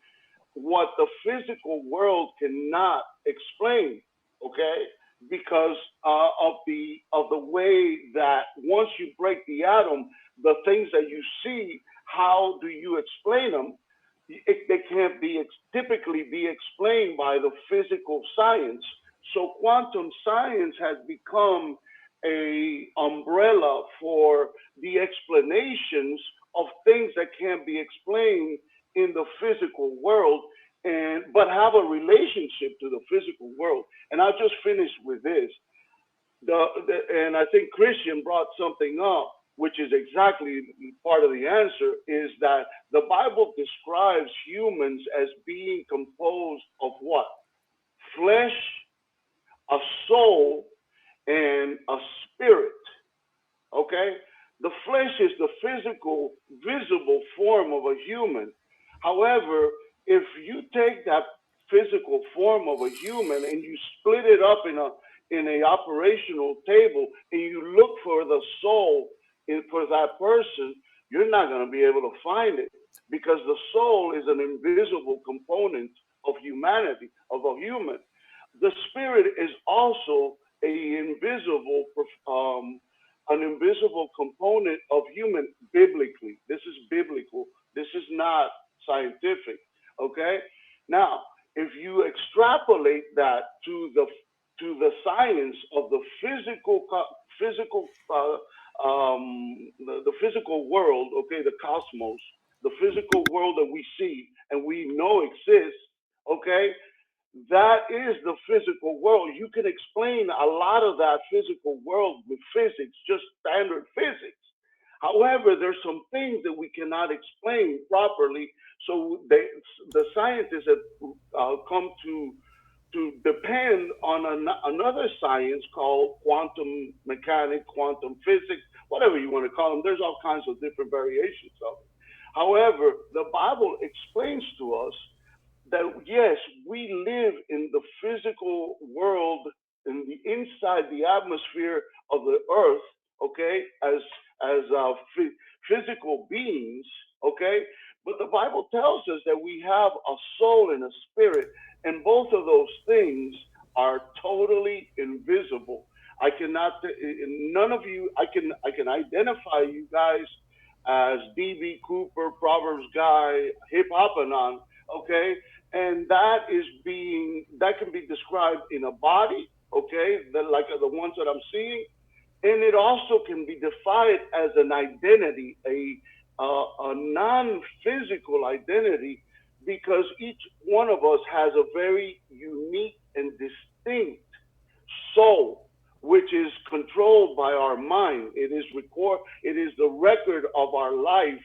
what the physical world cannot explain, okay? Because of the way that once you break the atom, the things that you see, how do you explain them? They can't typically be explained by the physical science. So quantum science has become a umbrella for the explanations of things that can't be explained in the physical world, but have a relationship to the physical world. And I'll just finish with this. And I think Christian brought something up, which is exactly part of the answer, is that the Bible describes humans as being composed of what? Flesh, a soul, and a spirit, okay? The flesh is the physical, visible form of a human. However, if you take that physical form of a human and you split it up in a operational table, and you look for the soul for that person, you're not going to be able to find it, because the soul is an invisible component of humanity, of a human. The spirit is also an invisible component of human biblically. This is biblical. This is not scientific. Okay. Now, if you extrapolate that to the science of the the physical world, okay, the cosmos, the physical world that we see and we know exists, okay, that is the physical world. You can explain a lot of that physical world with physics, just standard physics. However, there's some things that we cannot explain properly. So the scientists have come to depend on another science called quantum mechanics, quantum physics, whatever you want to call them. There's all kinds of different variations of it. However, the Bible explains to us that yes, we live in the physical world, in the inside the atmosphere of the earth, okay, as physical beings, okay. But the Bible tells us that we have a soul and a spirit, and both of those things are totally invisible. I cannot, none of you, I can identify you guys as D.B. Cooper, Proverbs guy, hip hop anon, okay, and that can be described in a body, okay, like the ones that I'm seeing, and it also can be defined as an identity, a non-physical identity, because each one of us has a very unique and distinct soul, which is controlled by our mind. It is the record of our life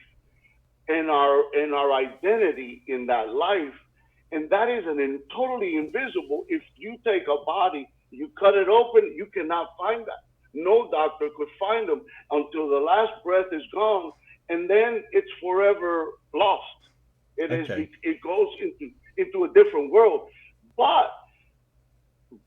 and our identity in that life, and that is totally invisible. If you take a body, you cut it open, you cannot find that. No doctor could find them until the last breath is gone, and then it's forever lost. It goes into a different world, but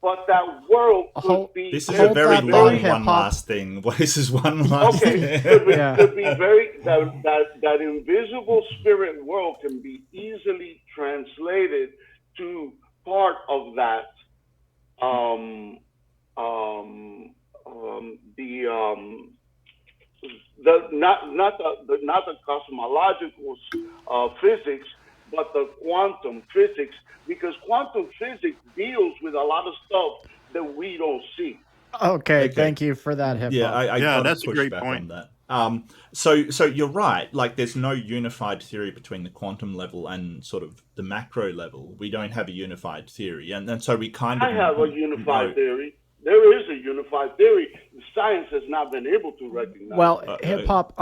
that world could be. This is a very long one last thing. This is one last thing. Could be very that invisible spirit world can be easily translated to part of that not the cosmological physics, but the quantum physics, because quantum physics deals with a lot of stuff that we don't see. Okay. Thank you for that, Hip Hop. Yeah, that's a great back point. on that. So you're right. Like, there's no unified theory between the quantum level and sort of the macro level. We don't have a unified theory, and so we kind of. I have a unified theory. There is a unified theory. Science has not been able to recognize. Well, Hip Hop,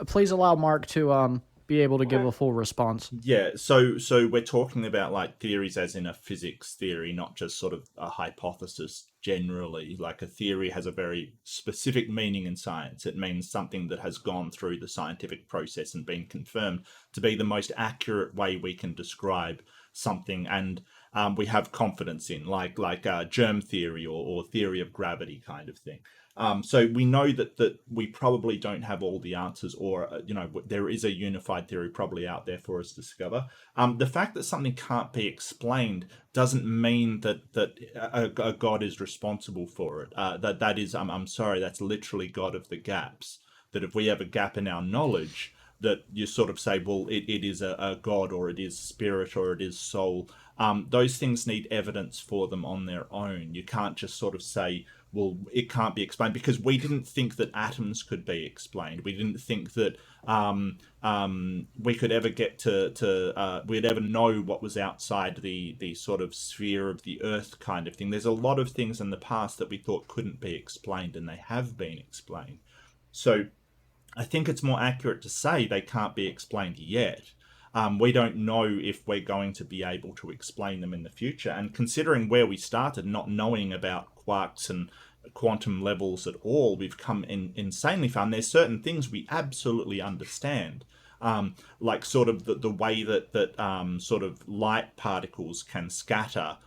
please allow Mark to be able to give a full response. Yeah, so we're talking about like theories as in a physics theory, not just sort of a hypothesis generally. Like, a theory has a very specific meaning in science. It means something that has gone through the scientific process and been confirmed to be the most accurate way we can describe something, and we have confidence in, like germ theory or theory of gravity kind of thing. So we know that we probably don't have all the answers, or there is a unified theory probably out there for us to discover. The fact that something can't be explained doesn't mean that a God is responsible for it. That is, I'm sorry, that's literally God of the gaps. That if we have a gap in our knowledge, that you sort of say, well, it is a God, or it is spirit, or it is soul. Those things need evidence for them on their own. You can't just sort of say, well, it can't be explained, because we didn't think that atoms could be explained. We didn't think that we could ever get to we'd ever know what was outside the sort of sphere of the Earth kind of thing. There's a lot of things in the past that we thought couldn't be explained, and they have been explained. So I think it's more accurate to say they can't be explained yet. We don't know if we're going to be able to explain them in the future. And considering where we started, not knowing about quarks and quantum levels at all, we've come insanely far. And there's certain things we absolutely understand, like sort of the way that sort of light particles can scatter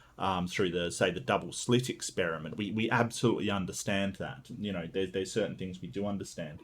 through the double slit experiment. We absolutely understand that. There's certain things we do understand.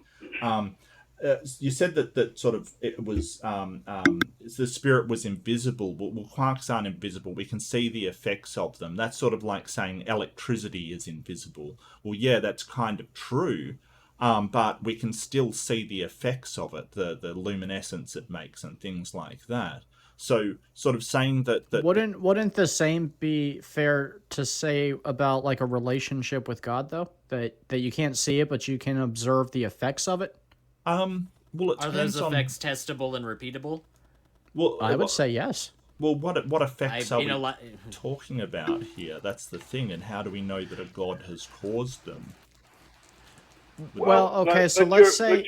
You said that sort of it was the spirit was invisible. Well, quarks aren't invisible. We can see the effects of them. That's sort of like saying electricity is invisible. Well, yeah, that's kind of true. but we can still see the effects of it, the luminescence it makes and things like that. So, sort of saying that wouldn't the same be fair to say about like a relationship with God, though? That you can't see it, but you can observe the effects of it. Well, it Are those depends on. effects testable and repeatable? Well, I would say yes. Well, what effects are we lot... talking about here? That's the thing, and how do we know that a god has caused them? Well, okay, so let's say.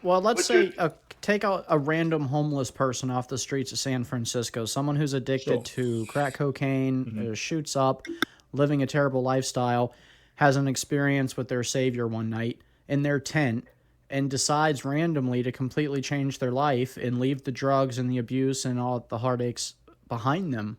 Well, let's say take a random homeless person off the streets of San Francisco, someone who's addicted to crack cocaine, shoots up, living a terrible lifestyle, has an experience with their savior one night in their tent, and decides randomly to completely change their life and leave the drugs and the abuse and all the heartaches behind them.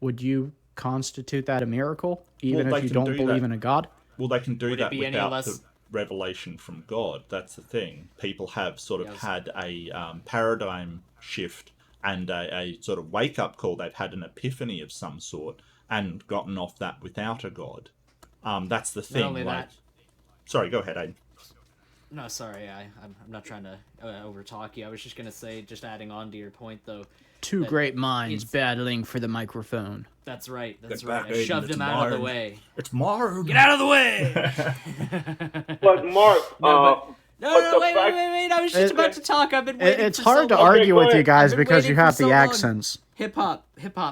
Would you constitute that a miracle, even if you don't believe in a god? Well, they can do that without the revelation from God. That's the thing. People have sort of had a paradigm shift and a sort of wake-up call. They've had an epiphany of some sort and gotten off that without a god. That's the thing. Not only that. Sorry, go ahead, Aiden. No, sorry, I'm not trying to overtalk you. I was just going to say, just adding on to your point, though. Two great minds battling for the microphone. That's right, that's right. I shoved him out of the way. It's Mark! Get out of the way! But Mark, No, wait, I was just about to talk. I've been waiting It's for hard so to long. argue with you guys because you have the accents. Hip-hop,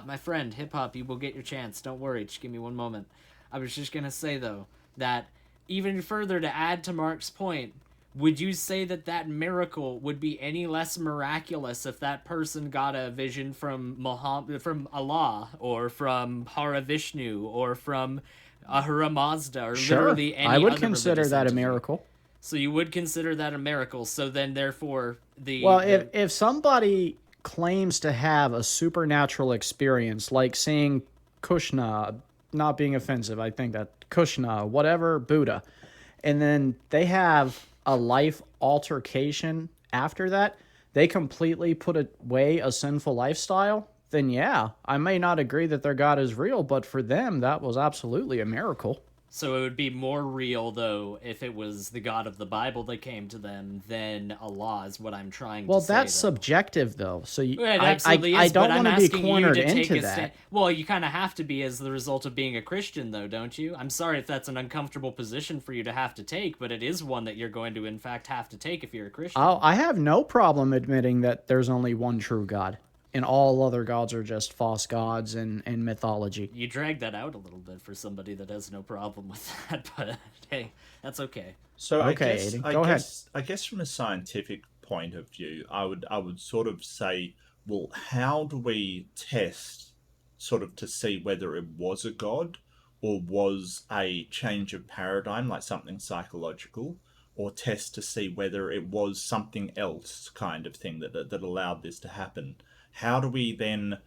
my friend, hip-hop, you will get your chance. Don't worry, just give me one moment. I was just going to say, though, that even further to add to Mark's point, would you say that miracle would be any less miraculous if that person got a vision from Muhammad, from Allah, or from Hara Vishnu, or from Ahura Mazda, or literally any other I would consider that a entity? miracle. So you would consider that a miracle. So then, therefore, if somebody claims to have a supernatural experience, like seeing Krishna, not being offensive, I think that Krishna, whatever, Buddha, and then they have a life altercation after that, they completely put away a sinful lifestyle, then yeah, I may not agree that their God is real, but for them, that was absolutely a miracle. So it would be more real, though, if it was the God of the Bible that came to them than Allah, is what I'm trying to say. Well, that's subjective, though. So it absolutely I is, don't but want to be cornered into that. Well, you kind of have to be as the result of being a Christian, though, don't you? I'm sorry if that's an uncomfortable position for you to have to take, but it is one that you're going to, in fact, have to take if you're a Christian. I have no problem admitting that there's only one true God, and all other gods are just false gods and mythology. You drag that out a little bit for somebody that has no problem with that, but hey, that's okay. So okay, Aiden, go ahead. I guess from a scientific point of view, I would sort of say, well, how do we test sort of to see whether it was a god or was a change of paradigm, like something psychological, or test to see whether it was something else kind of thing that allowed this to happen? How do we then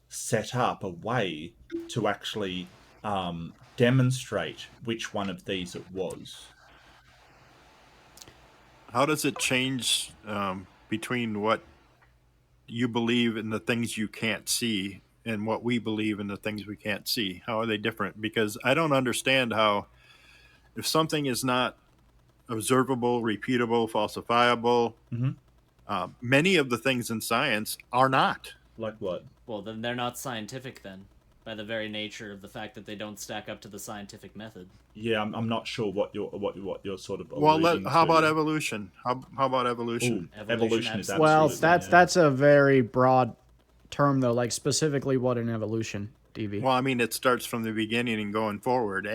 set up a way to actually demonstrate which one of these it was? How does it change between what you believe in the things you can't see and what we believe in the things we can't see? How are they different? Because I don't understand how, if something is not observable, repeatable, falsifiable, many of the things in science are not. Like what? Well, then they're not scientific then, by the very nature of the fact that they don't stack up to the scientific method. Yeah, I'm not sure what you're sort of. How about evolution? How about evolution? Ooh, evolution is well, that's a very broad term though. Like specifically, what in evolution, DB? Well, I mean, it starts from the beginning and going forward.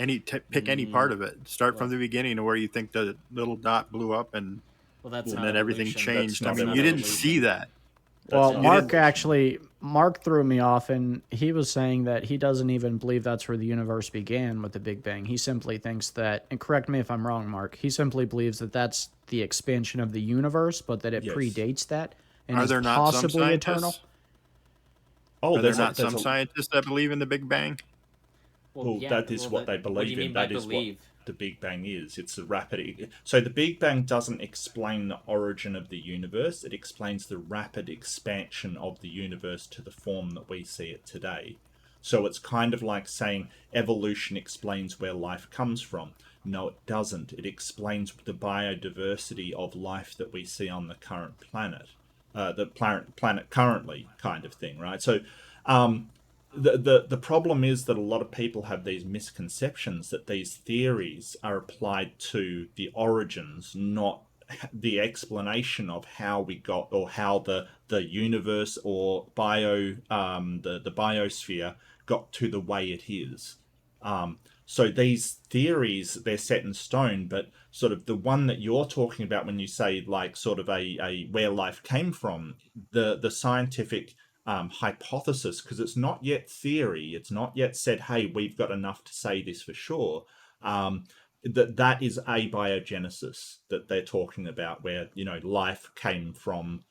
Pick any part of it. Start from the beginning of where you think the little dot blew up and then everything changed. I mean, you didn't see that. Well, Mark threw me off, and he was saying that he doesn't even believe that's where the universe began with the Big Bang. He simply thinks that, and correct me if I'm wrong, Mark, he simply believes that that's the expansion of the universe, but that it predates that and is possibly eternal. Are there not some scientists that believe in the Big Bang? Well, that is what they believe in. That is what the Big Bang is. It's a rapid. So the Big Bang doesn't explain the origin of the universe. It explains the rapid expansion of the universe to the form that we see it today. So it's kind of like saying evolution explains where life comes from. No, it doesn't. It explains the biodiversity of life that we see on the current planet, the planet currently, kind of thing, right? So, the problem is that a lot of people have these misconceptions that these theories are applied to the origins, not the explanation of how we got, or how the universe or the biosphere got to the way it is. So these theories, they're set in stone, but sort of the one that you're talking about when you say like sort of a where life came from, the scientific hypothesis, because it's not yet theory, it's not yet said, hey, we've got enough to say this for sure. That is abiogenesis that they're talking about, where life came from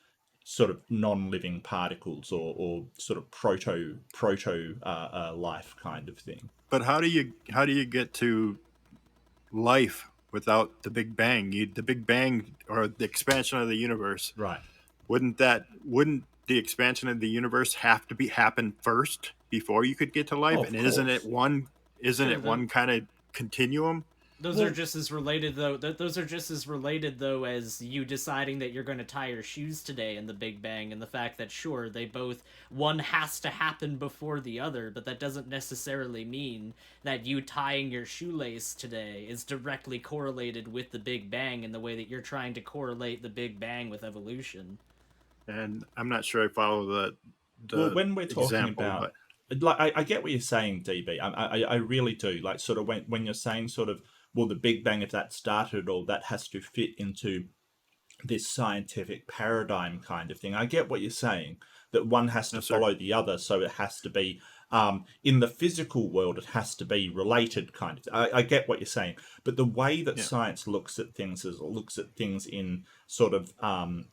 sort of non-living particles, or sort of proto life kind of thing. But how do you get to life without the Big Bang? The Big Bang, or the expansion of the universe, right? Wouldn't the expansion of the universe have to happen first before you could get to life? Oh, and isn't it one kind of continuum? Those are just as related, though. Those are just as related, though, as you deciding that you're going to tie your shoes today in the Big Bang, and the fact that, sure, one has to happen before the other, but that doesn't necessarily mean that you tying your shoelace today is directly correlated with the Big Bang in the way that you're trying to correlate the Big Bang with evolution. And I'm not sure I follow the well, when we're talking example, about, like, I get what you're saying, DB. I really do. Like, sort of when you're saying sort of, well, the Big Bang, if that started, or that has to fit into this scientific paradigm kind of thing. I get what you're saying, that one has to follow the other, so it has to be in the physical world, it has to be related kind of. I get what you're saying, but the way that science looks at things is it looks at things in sort of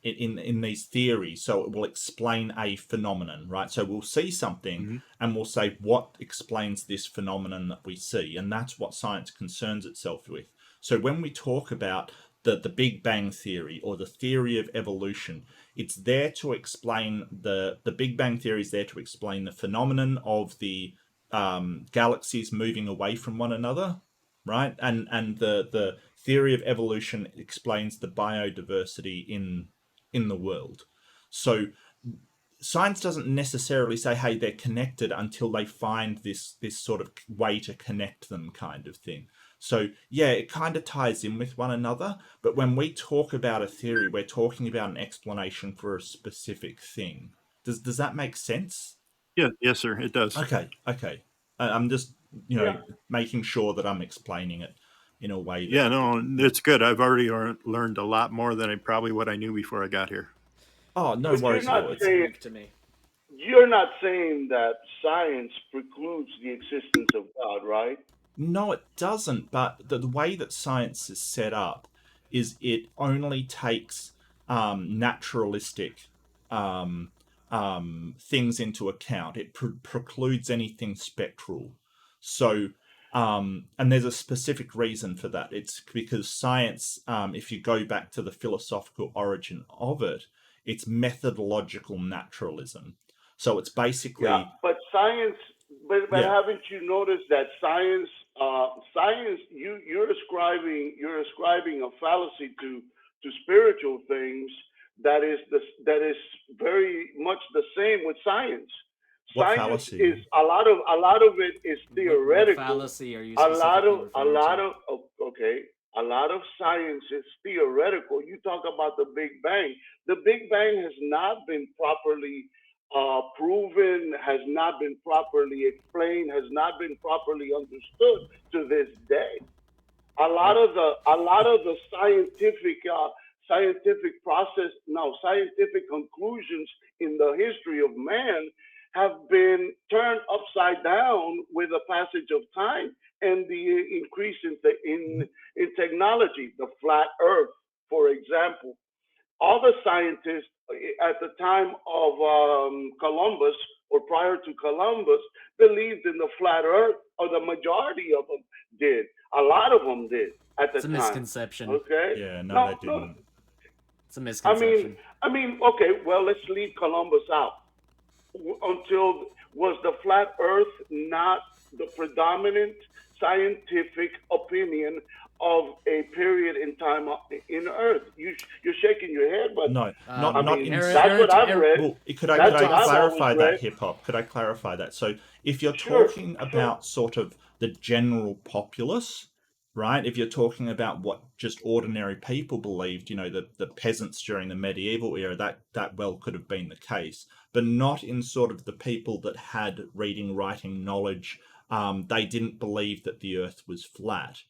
in these theories. So it will explain a phenomenon, right? So we'll see something and we'll say, what explains this phenomenon that we see? And that's what science concerns itself with. So when we talk about the Big Bang theory, or the theory of evolution, it's there to explain the Big Bang theory is there to explain the phenomenon of the galaxies moving away from one another, right? And the theory of evolution explains the biodiversity in the world. So science doesn't necessarily say, hey, they're connected, until they find this sort of way to connect them, kind of thing. So yeah, it kind of ties in with one another, but when we talk about a theory, we're talking about an explanation for a specific thing. Does that make sense? Yeah, yes, sir, it does. Okay. I'm just making sure that I'm explaining it in a way that... Yeah, no, it's good. I've already learned a lot more than what I knew before I got here. Oh, no worries at all. To me. You're not saying that science precludes the existence of God, right? No, it doesn't. But the way that science is set up is it only takes naturalistic things into account. It precludes anything spectral. So, and there's a specific reason for that. It's because science, if you go back to the philosophical origin of it, it's methodological naturalism. So it's basically... Yeah, but science... But haven't you noticed that science, you're ascribing a fallacy to spiritual things that is very much the same with science. What Science fallacy? is a lot of it is theoretical. What fallacy are you a lot of science is theoretical. You talk about the Big Bang. The Big Bang has not been properly proven, has not been properly explained, has not been properly understood to this day. A lot of the scientific conclusions in the history of man have been turned upside down with the passage of time and the increase in technology. The flat Earth, for example. All the scientists at the time of Columbus, or prior to Columbus, believed in the flat Earth, or the majority of them did. A lot of them did at the time. It's a misconception. Okay. Yeah, no, they didn't. No. It's a misconception. I mean, okay. Well, let's leave Columbus out. Was the flat Earth not the predominant scientific opinion of a period in time in Earth. You're shaking your head, but No, I not mean in. that's what I've read. Well, could I That's what I've always clarify read. that, hip hop? Could I clarify that? So, if you're Sure, talking sure. about sort of the general populace, right? If you're talking about what just ordinary people believed, the peasants during the medieval era, that well could have been the case, but not in sort of the people that had reading, writing knowledge. They didn't believe that the Earth was flat.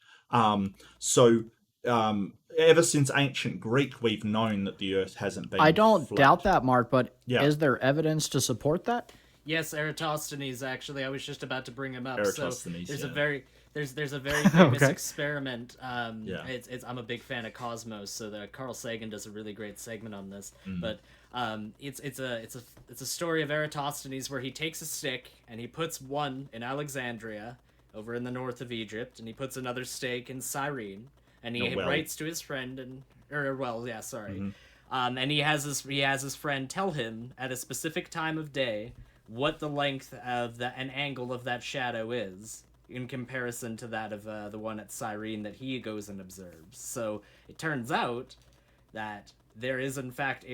So ever since ancient Greek, we've known that the Earth hasn't been. I don't flat. doubt that, Mark, but Yeah. is there evidence to support that? Yes, Eratosthenes. Actually, I was just about to bring him up. Eratosthenes, So there's yeah. there's a very famous Okay. experiment. Yeah. I'm a big fan of Cosmos, so Carl Sagan does a really great segment on this. Mm. But it's a story of Eratosthenes where he takes a stick and he puts one in Alexandria, over in the north of Egypt, and he puts another stake in Cyrene, and he writes to his friend Mm-hmm. And he has his friend tell him at a specific time of day what the length of an angle of that shadow is in comparison to that of the one at Cyrene that he goes and observes. So it turns out that there is in fact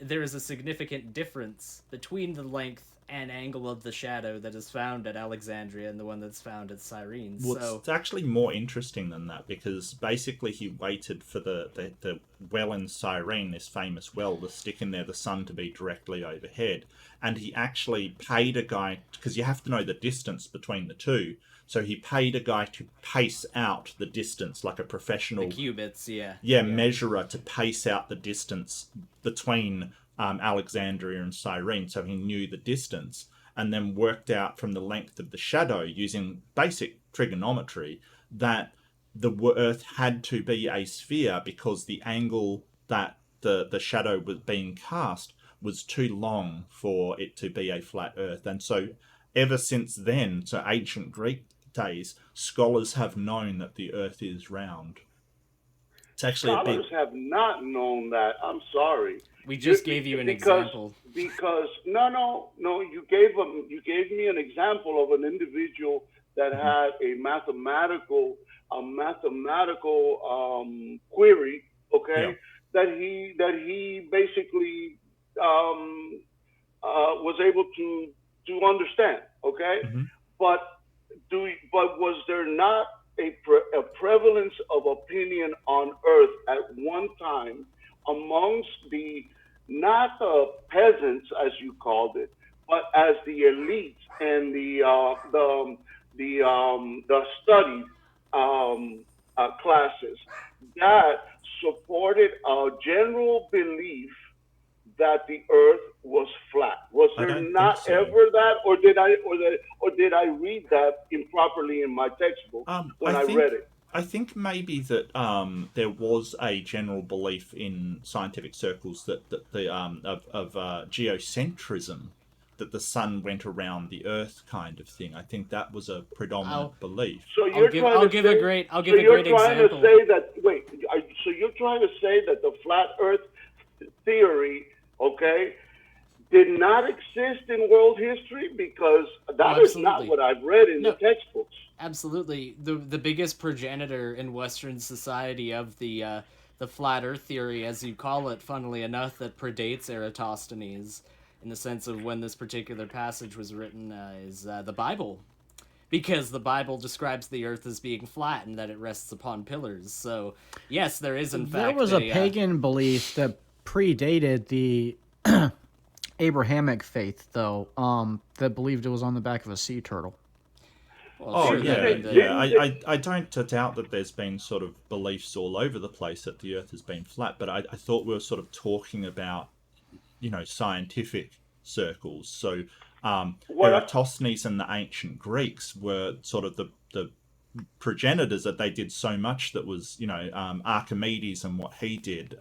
there is a significant difference between the length and angle of the shadow that is found at Alexandria and the one that's found at Cyrene. Well, So it's actually more interesting than that, because basically he waited for the well in Cyrene, this famous well, the stick in there, the sun to be directly overhead, and he actually paid a guy, because you have to know the distance between the two, so he paid a guy to pace out the distance, like a professional the cubits, measurer, to pace out the distance between Alexandria and Cyrene, so he knew the distance, and then worked out from the length of the shadow using basic trigonometry that the Earth had to be a sphere because the angle that the shadow was being cast was too long for it to be a flat Earth. And so ever since then, so ancient Greek days, scholars have known that the Earth is round. It's actually Scholars have not known that. I'm sorry. We just gave you an example. Because no, you gave me an example of an individual that had a mathematical query, okay, that he basically was able to understand, okay, but was there not a prevalence of opinion on Earth at one time amongst not the peasants, as you called it, but as the elites and the studied classes that supported a general belief that the Earth was flat? Was there not ever that, or did I read that improperly in my textbook when I read it? I think maybe that there was a general belief in scientific circles that the of geocentrism, that the sun went around the Earth, kind of thing. I think that was a predominant belief. So you're I'll give a great example. To say that so you're trying to say that the flat Earth theory, okay, did not exist in world history? Because that is not what I've read in the textbooks. Absolutely. The biggest progenitor in Western society of the flat Earth theory, as you call it, funnily enough, that predates Eratosthenes in the sense of when this particular passage was written, is the Bible. Because the Bible describes the Earth as being flat and that it rests upon pillars. So, yes, there is in fact there was a pagan belief that predated the Abrahamic faith, though, that believed it was on the back of a sea turtle. Well, I don't doubt that there's been sort of beliefs all over the place that the Earth has been flat, but I thought we were sort of talking about, scientific circles. So Eratosthenes and the ancient Greeks were sort of the progenitors, that they did so much that was, Archimedes and what he did.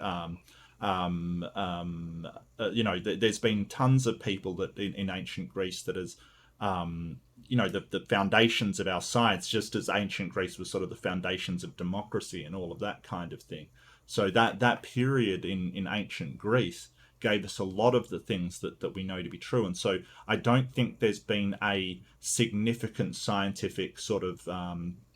There's been tons of people that in ancient Greece that has, the foundations of our science, just as ancient Greece was sort of the foundations of democracy and all of that kind of thing. So that period in ancient Greece gave us a lot of the things that we know to be true. And so I don't think there's been a significant scientific sort of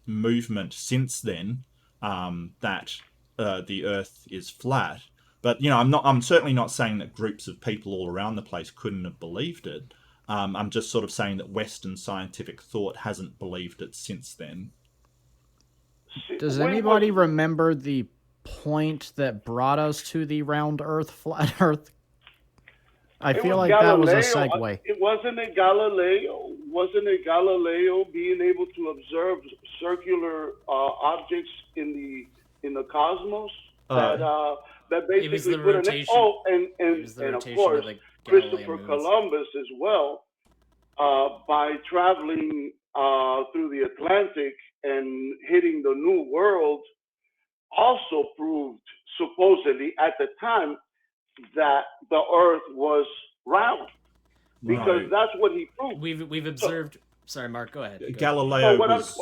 movement since then that the Earth is flat. But I'm certainly not saying that groups of people all around the place couldn't have believed it. I'm just sort of saying that Western scientific thought hasn't believed it since then. Does anybody remember the point that brought us to the round Earth, flat Earth? I feel like that was a segue. It wasn't a Galileo. Wasn't it Galileo being able to observe circular objects in the cosmos that basically put an and of course Christopher Columbus as well by traveling through the Atlantic and hitting the New World also proved supposedly at the time that the Earth was round, because that's what he proved. We've observed. Sorry, Mark. Go ahead. Galileo was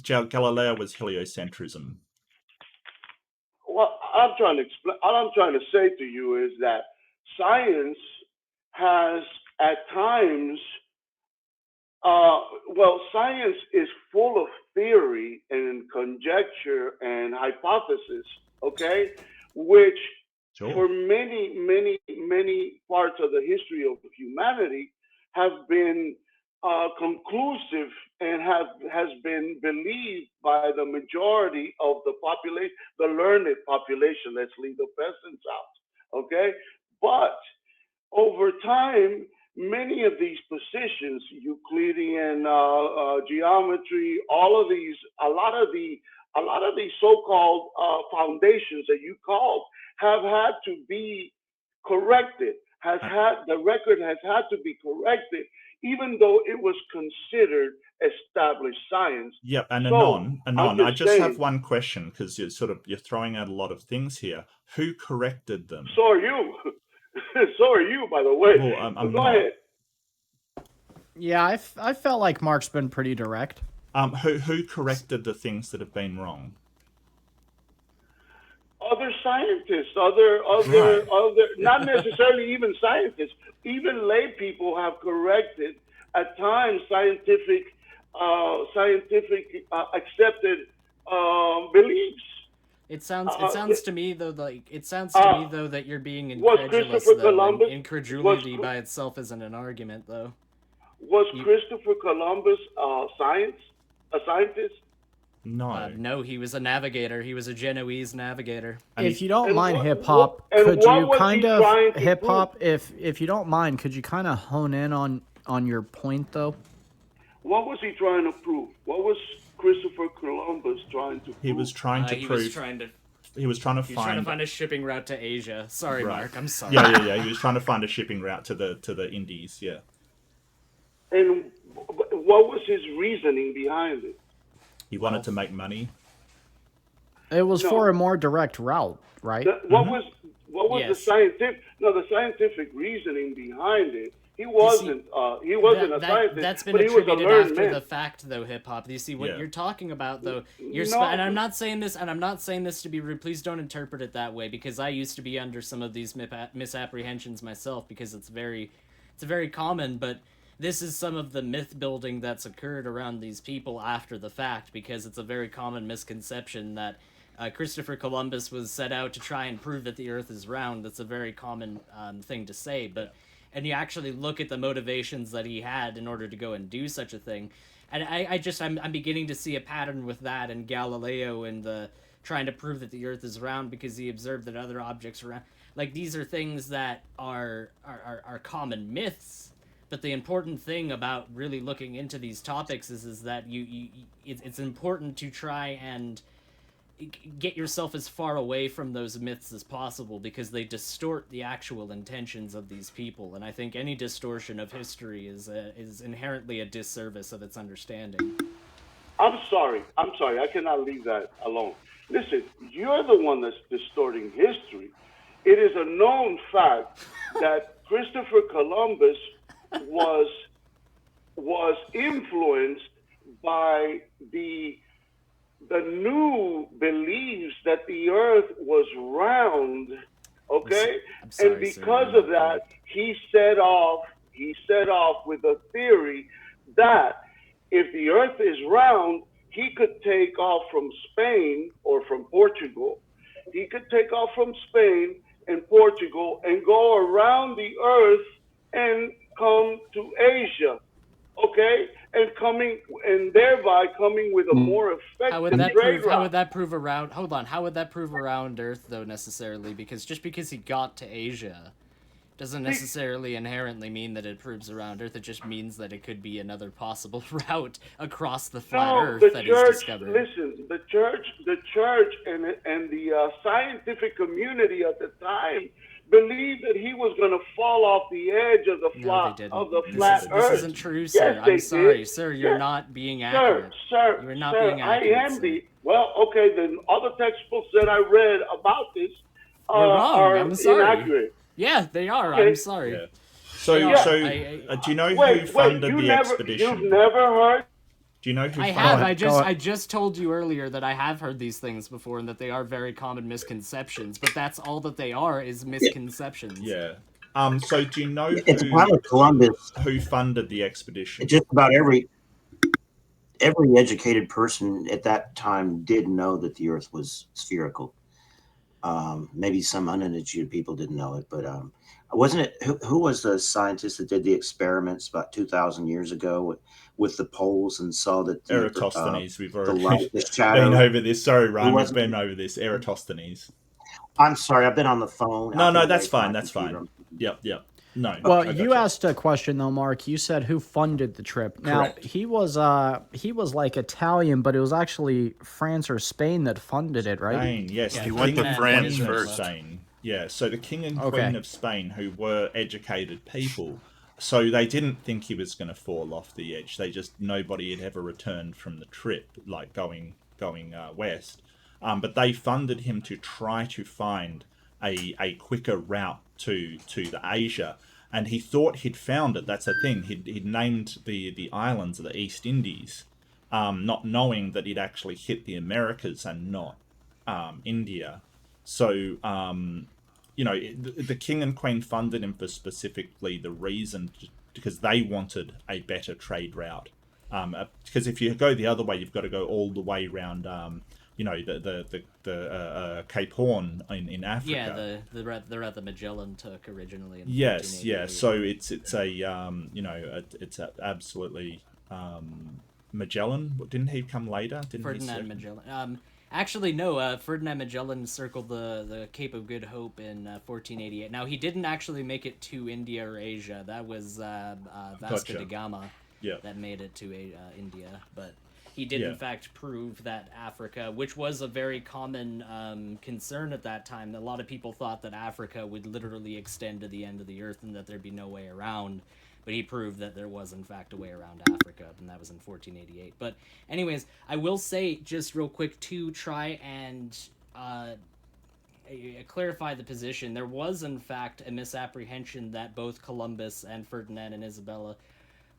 heliocentrism. What I'm trying to explain, all I'm trying to say to you is that science has at times, science is full of theory and conjecture and hypothesis, okay, which for many, many, many parts of the history of humanity have been conclusive and has been believed by the majority of the population, the learned population. Let's leave the peasants out, okay? But over time, many of these positions, Euclidean geometry, a lot of these so-called foundations that you called have had to be corrected. The record has had to be corrected, even though it was considered established science. Yep, and Anon, I just have one question, because you're throwing out a lot of things here. Who corrected them? So are you. So are you, by the way. Well, I'm go not. ahead. Yeah, I felt like Mark's been pretty direct. Who corrected the things that have been wrong? Other scientists, not necessarily even scientists, even lay people have corrected at times scientific accepted beliefs. It sounds to me though that you're being incredulous. Incredulity by itself isn't an argument, though. Was Christopher Columbus a scientist? No. No, he was a navigator. He was a Genoese navigator. If you don't mind hip hop, could you kind of hip hop? If you don't mind, could you kind of hone in on your point though? What was he trying to prove? What was Christopher Columbus trying to prove? He was trying to prove. He was trying to find a shipping route to Asia. Sorry, right. Mark. I'm sorry. Yeah. He was trying to find a shipping route to the Indies. Yeah. And what was his reasoning behind it? He wanted to make money. It was for a more direct route, right? What was the scientific reasoning behind it? He wasn't a scientist. That's been attributed after the fact, though. Hip hop. You see what you're talking about, though. And I'm not saying this, to be rude. Please don't interpret it that way, because I used to be under some of these misapprehensions myself, because it's very common, but. This is some of the myth building that's occurred around these people after the fact, because it's a very common misconception that Christopher Columbus was set out to try and prove that the Earth is round. That's a very common thing to say, and you actually look at the motivations that he had in order to go and do such a thing, and I'm beginning to see a pattern with that and Galileo and the trying to prove that the Earth is round because he observed that other objects around. Like, these are things that are common myths. But the important thing about really looking into these topics is that it's important to try and get yourself as far away from those myths as possible, because they distort the actual intentions of these people. And I think any distortion of history is inherently a disservice of its understanding. I'm sorry. I cannot leave that alone. Listen, you're the one that's distorting history. It is a known fact that Christopher Columbus was influenced by the new beliefs that the Earth was round, okay? And because of that, he set off with a theory that if the Earth is round, he could take off from Spain or from Portugal. He could take off from Spain and Portugal and go around the earth and come to Asia. Okay, and thereby coming with a more effective How would that trade prove? How route. would that prove around? Hold on. How would that prove around Earth though necessarily? Because just because he got to Asia doesn't necessarily inherently mean that it proves around Earth. It just means that it could be another possible route across the flat Earth the that church, he's discovered. listen, the church, and the scientific community at the time believed that he was going to fall off the edge of the flat Earth. This isn't true, sir. Yes, I'm sorry, did. sir. You're not being accurate. You're not being accurate. I am well. Okay, then other textbooks that I read about this You're wrong. are I'm sorry. inaccurate. Yeah, they are. Okay. I'm sorry. Yeah. So, do you know who funded the expedition? You've never heard? Do you know who? I have. I just told you earlier that I have heard these things before and that they are very common misconceptions. But that's all that they are is misconceptions. Yeah. So do you know It's about Columbus who funded the expedition? Just about every educated person at that time did know that the Earth was spherical. Maybe some uneducated people didn't know it, but wasn't it? Who was the scientist that did the experiments about 2,000 years ago with the poles and saw that Eratosthenes? We've already the shadow. been over this. Sorry, Ryan, we've been over this. Eratosthenes. I'm sorry, I've been on the phone. No, that's fine. That's fine. Yep. No. Well, you asked a question though, Mark. You said who funded the trip. Now Correct. he was like Italian, but it was actually France or Spain that funded it, right? Spain, yes. He went to France first. Spain. Yeah, so the king and queen of Spain, who were educated people, so they didn't think he was going to fall off the edge. Nobody had ever returned from the trip, like going west. But they funded him to try to find a quicker route to the Asia, and he thought he'd found it. That's the thing. He'd named the islands of the East Indies, not knowing that he'd actually hit the Americas and not India. So the king and queen funded him for specifically the reason because they wanted a better trade route. Because if you go the other way, you've got to go all the way around. The Cape Horn in Africa. Yeah, the route that Magellan took originally. In yes, yeah. So it's absolutely Magellan. Didn't he come later? Ferdinand Magellan. Actually, no. Ferdinand Magellan circled the Cape of Good Hope in 1488. Now he didn't actually make it to India or Asia. That was Vasco da Gama that made it to India, but. He did, in fact, prove that Africa, which was a very common concern at that time, that a lot of people thought that Africa would literally extend to the end of the earth and that there'd be no way around. But he proved that there was, in fact, a way around Africa, and that was in 1488. But anyways, I will say, just real quick, to try and clarify the position, there was, in fact, a misapprehension that both Columbus and Ferdinand and Isabella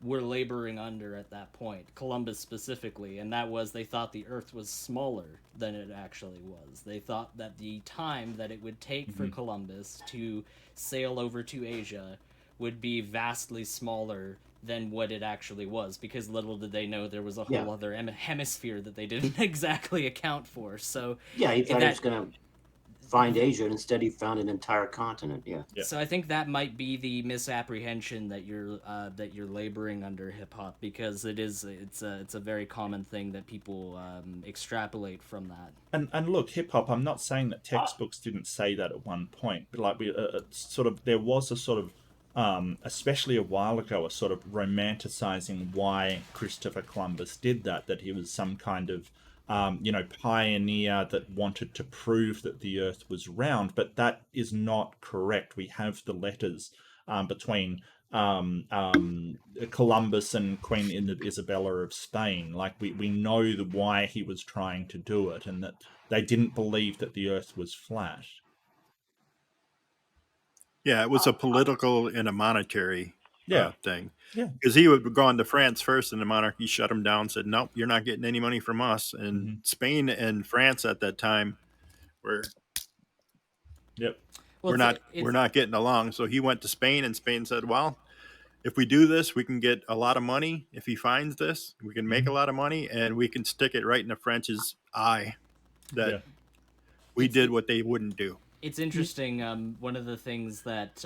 were laboring under at that point, Columbus specifically, and that was they thought the Earth was smaller than it actually was. They thought that the time that it would take for Columbus to sail over to Asia would be vastly smaller than what it actually was, because little did they know there was a whole other hemisphere that they didn't exactly account for. So he thought he was going to find Asia, and instead he found an entire continent. So I think that might be the misapprehension that you're laboring under, hip hop, because it's a very common thing that people extrapolate from that. And look, hip hop. I'm not saying that textbooks didn't say that at one point, but like there was a sort of especially a while ago, a sort of romanticizing why Christopher Columbus did that he was some kind of pioneer that wanted to prove that the earth was round, but that is not correct. We have the letters between Columbus and Queen Isabella of Spain. Like we know why he was trying to do it, and that they didn't believe that the earth was flat. Yeah, it was a political and a monetary thing. Yeah, because he would have gone to France first, and the monarchy shut him down. Said, "Nope, you're not getting any money from us." And Spain and France at that time were, we're not getting along. So he went to Spain, and Spain said, "Well, if we do this, we can get a lot of money. If he finds this, we can make a lot of money, and we can stick it right in the French's eye that we did what they wouldn't do. It's interesting. One of the things that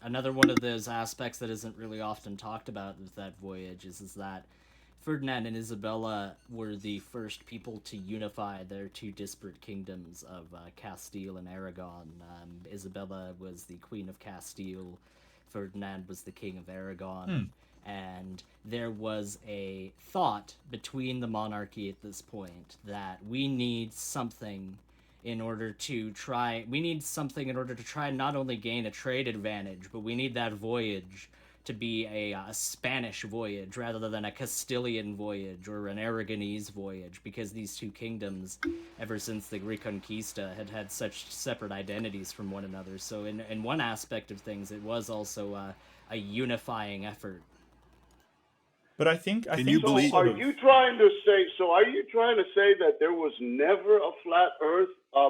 another one of those aspects that isn't really often talked about with that voyage is that Ferdinand and Isabella were the first people to unify their two disparate kingdoms of Castile and Aragon. Isabella was the Queen of Castile. Ferdinand was the King of Aragon. And there was a thought between the monarchy at this point that we need something in order to try not only gain a trade advantage, but we need that voyage to be a Spanish voyage rather than a Castilian voyage or an Aragonese voyage, because these two kingdoms, ever since the Reconquista, had had such separate identities from one another. So in one aspect of things, it was also a unifying effort. But I think Are you trying to say that there was never a flat Earth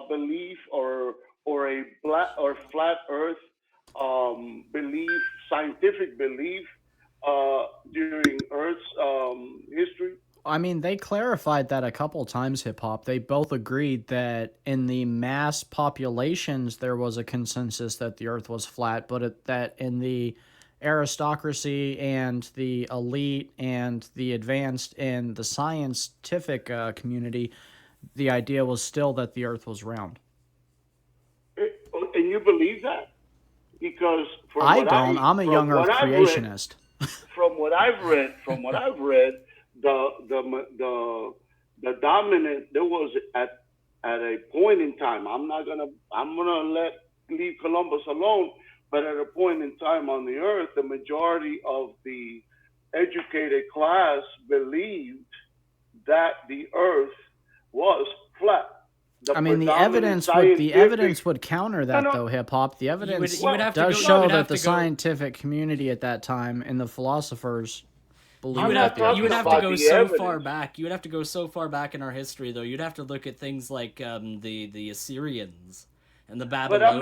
belief or a flat Earth belief, scientific belief during Earth's history? I mean, they clarified that a couple times, Hip Hop. They both agreed that in the mass populations, there was a consensus that the Earth was flat, but that in the aristocracy and the elite and the advanced and the scientific community, the idea was still that the Earth was round. And you believe that? Because I'm a young Earth creationist. From what I've read, the dominant, there was at a point in time, I'm gonna leave Columbus alone, but at a point in time on the Earth, the majority of the educated class believed that the Earth was flat. The evidence would counter that, though, Hip Hop. The evidence does show that the scientific community at that time and the philosophers believed that the Earth was flat. You would have to go so far back. You would have to go so far back in our history, though. You'd have to look at things like the Assyrians and the Babylonians. But I'm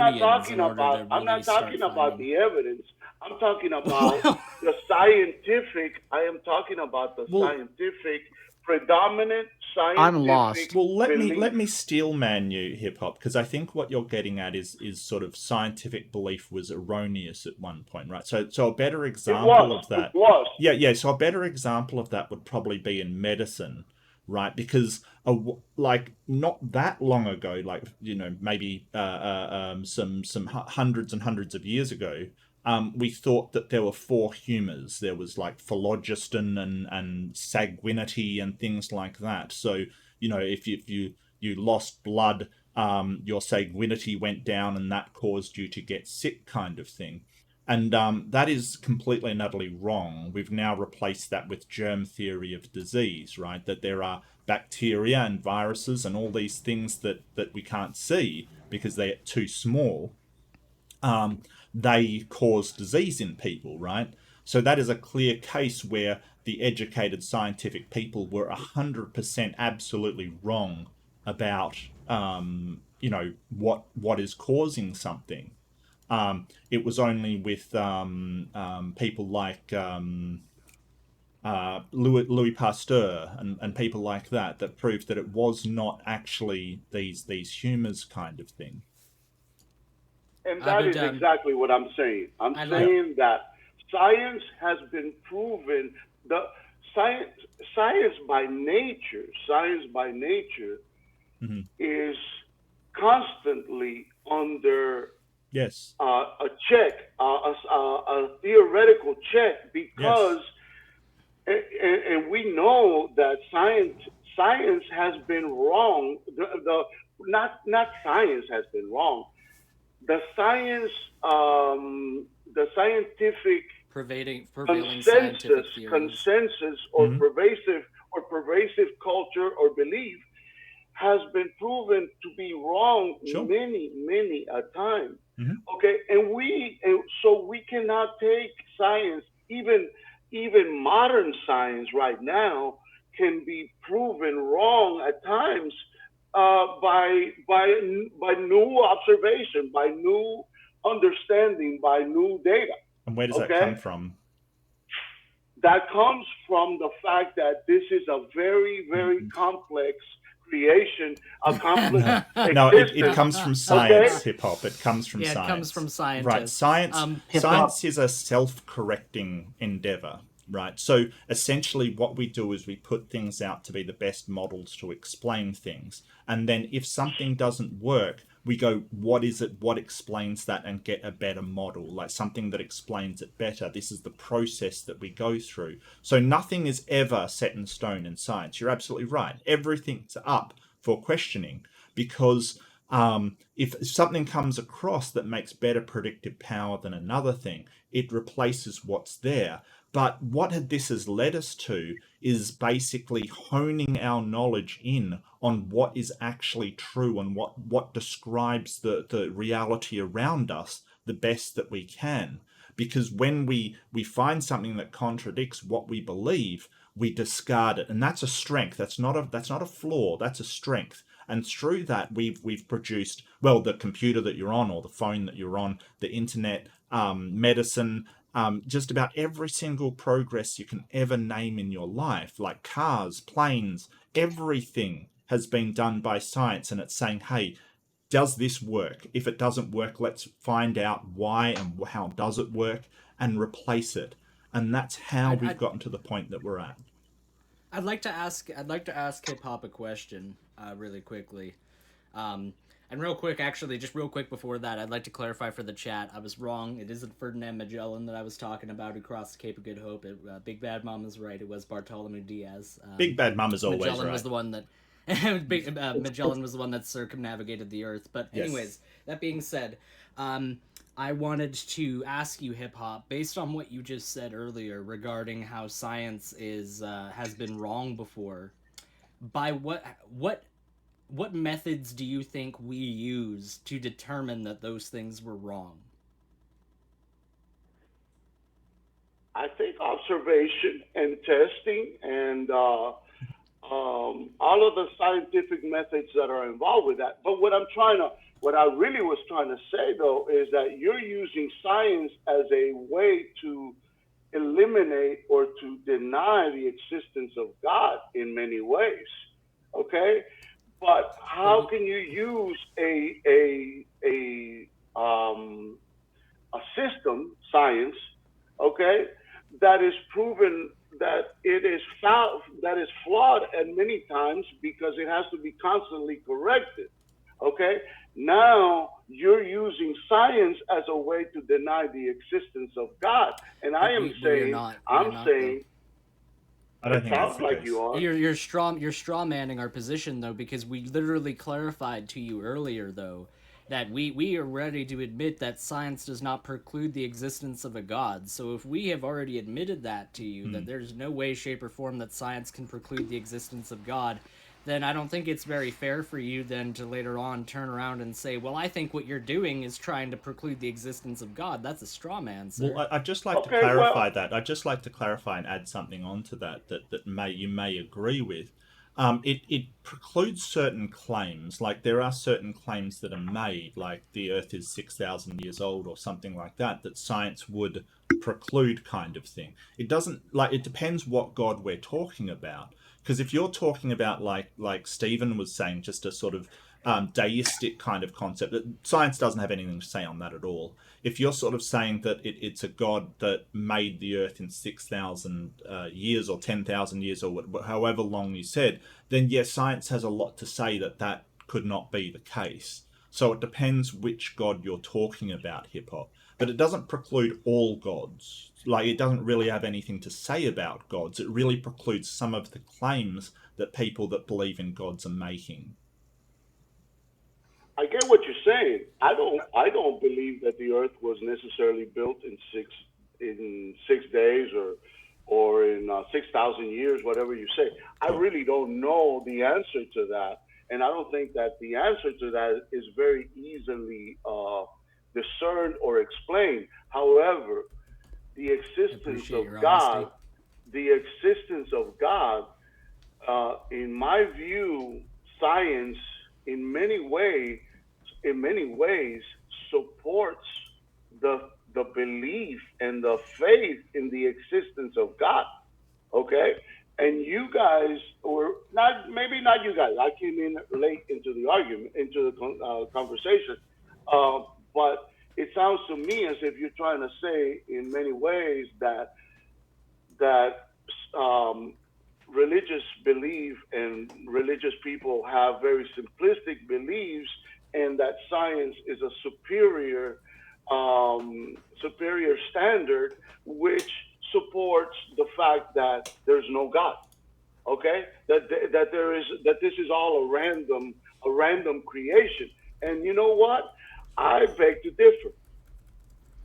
not talking about the evidence. I'm talking about the scientific. I am talking about the scientific, predominant scientific. I'm lost. Well, let me steel man you, Hip Hop, because I think what you're getting at is sort of scientific belief was erroneous at one point, right? So a better example of that. It was. Yeah. So a better example of that would probably be in medicine. Right, because like not that long ago, like maybe some hundreds and hundreds of years ago, we thought that there were four humours. There was like phlogiston and sanguinity and things like that. So if you lost blood, your sanguinity went down, and that caused you to get sick, kind of thing. And that is completely and utterly wrong. We've now replaced that with germ theory of disease, right? That there are bacteria and viruses and all these things that we can't see because they're too small. They cause disease in people, right? So that is a clear case where the educated scientific people were 100% absolutely wrong about, what is causing something. It was only with people like Louis Pasteur and people like that proved that it was not actually these humours kind of thing. And that is exactly what I'm saying. I'm saying that science has been proven. The science by nature is constantly under a check, a theoretical check, because and we know that science has been wrong. Not science has been wrong. The scientific prevailing consensus or pervasive culture or belief has been proven to be wrong many a time. Okay, so we cannot take science, even modern science right now can be proven wrong at times by new observation, by new understanding, by new data. And where does that come from? that comes from the fact that this is a very, very complex creation, a complex No, it existence. comes from Okay? science, hip hop. It comes from Yeah, science. it comes from Right, scientists. science is a self-correcting endeavor, right? So essentially what we do is we put things out to be the best models to explain things. And then if something doesn't work, we go, what is it? What explains that? And get a better model, like something that explains it better. This is the process that we go through. So nothing is ever set in stone in science. You're absolutely right. Everything's up for questioning, because if something comes across that makes better predictive power than another thing, it replaces what's there. But what this has led us to is basically honing our knowledge in on what is actually true and what describes the reality around us the best that we can. Because when we find something that contradicts what we believe, we discard it, and that's a strength. That's not a flaw. That's a strength. And through that, we've produced, well, the computer that you're on, or the phone that you're on, the internet, medicine, just about every single progress you can ever name in your life, like cars, planes, everything has been done by science, and it's saying, hey, does this work? If it doesn't work, let's find out why and how does it work and replace it. And that's how we've gotten to the point that we're at. I'd like to ask Hip Hop a question, really quickly. And real quick, actually, just real quick before that, I'd like to clarify for the chat. I was wrong. It isn't Ferdinand Magellan that I was talking about who crossed the Cape of Good Hope. Big Bad Mom is right. It was Bartholomew Diaz. Big Bad Mom is always Magellan right. was the one that Magellan was the one that circumnavigated the Earth. But anyways, that being said, I wanted to ask you, Hip Hop, based on what you just said earlier regarding how science has been wrong before. By what methods do you think we use to determine that those things were wrong? I think observation and testing and all of the scientific methods that are involved with that. But what I really was trying to say, though, is that you're using science as a way to eliminate or to deny the existence of God in many ways. Okay? But how can you use a system, science, okay, that is proven that it is flawed at many times because it has to be constantly corrected, okay? Now you're using science as a way to deny the existence of God, and I am saying, I don't think that's the like case. you are. You're straw manning our position, though, because we literally clarified to you earlier, though, that we are ready to admit that science does not preclude the existence of a God. So if we have already admitted that to you, that there's no way, shape, or form that science can preclude the existence of God, then I don't think it's very fair for you then to later on turn around and say, well, I think what you're doing is trying to preclude the existence of God. That's a straw man, sir. Well, I'd just like to clarify that. I'd just like to clarify and add something onto that you may agree with. It precludes certain claims. Like there are certain claims that are made, like the Earth is 6,000 years old or something like that science would preclude, kind of thing. It doesn't, like, it depends what God we're talking about. Because if you're talking about like Stephen was saying, just a sort of deistic kind of concept, that science doesn't have anything to say on that at all. If you're sort of saying that it's a God that made the Earth in 6,000 years or 10,000 years or however long you said, then yes, science has a lot to say that could not be the case. So it depends which God you're talking about, hip hop. But it doesn't preclude all gods. Like, it doesn't really have anything to say about gods. It really precludes some of the claims that people that believe in gods are making. I get what you're saying. I don't believe that the Earth was necessarily built in 6 days or in 6,000 years, whatever you say. I really don't know the answer to that, and I don't think that the answer to that is very easily discerned or explained. However, the existence of God, in my view, science in many ways supports the belief and the faith in the existence of God. Okay, and you guys, or not, maybe not you guys. I came in late into the argument, into the conversation, but it sounds to me as if you're trying to say, in many ways, that religious belief and religious people have very simplistic beliefs, and that science is a superior standard, which supports the fact that there's no God. Okay, that this is all a random creation. And you know what? I beg to differ.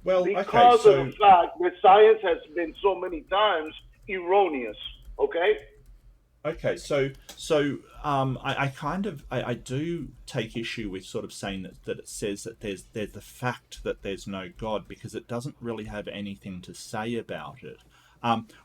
Well, because of the fact that science has been so many times erroneous. Okay. Okay, so I do take issue with sort of saying that it says that there's the fact that there's no God, because it doesn't really have anything to say about it.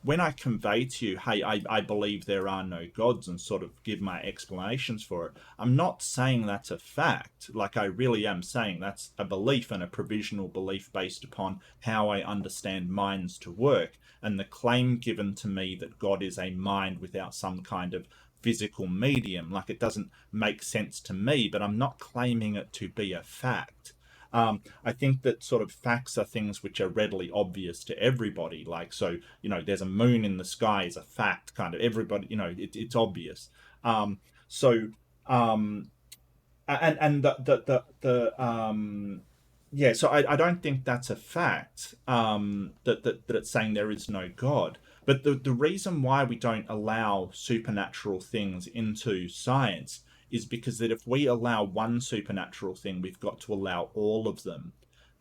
When I convey to you, hey, I believe there are no gods, and sort of give my explanations for it, I'm not saying that's a fact. Like, I really am saying that's a belief, and a provisional belief based upon how I understand minds to work. And the claim given to me that God is a mind without some kind of physical medium, like, it doesn't make sense to me, but I'm not claiming it to be a fact. I think that sort of facts are things which are readily obvious to everybody. Like, so, there's a moon in the sky is a fact, kind of everybody, it's obvious. And yeah, so I don't think that's a fact, that it's saying there is no God. But the reason why we don't allow supernatural things into science is because that if we allow one supernatural thing, we've got to allow all of them.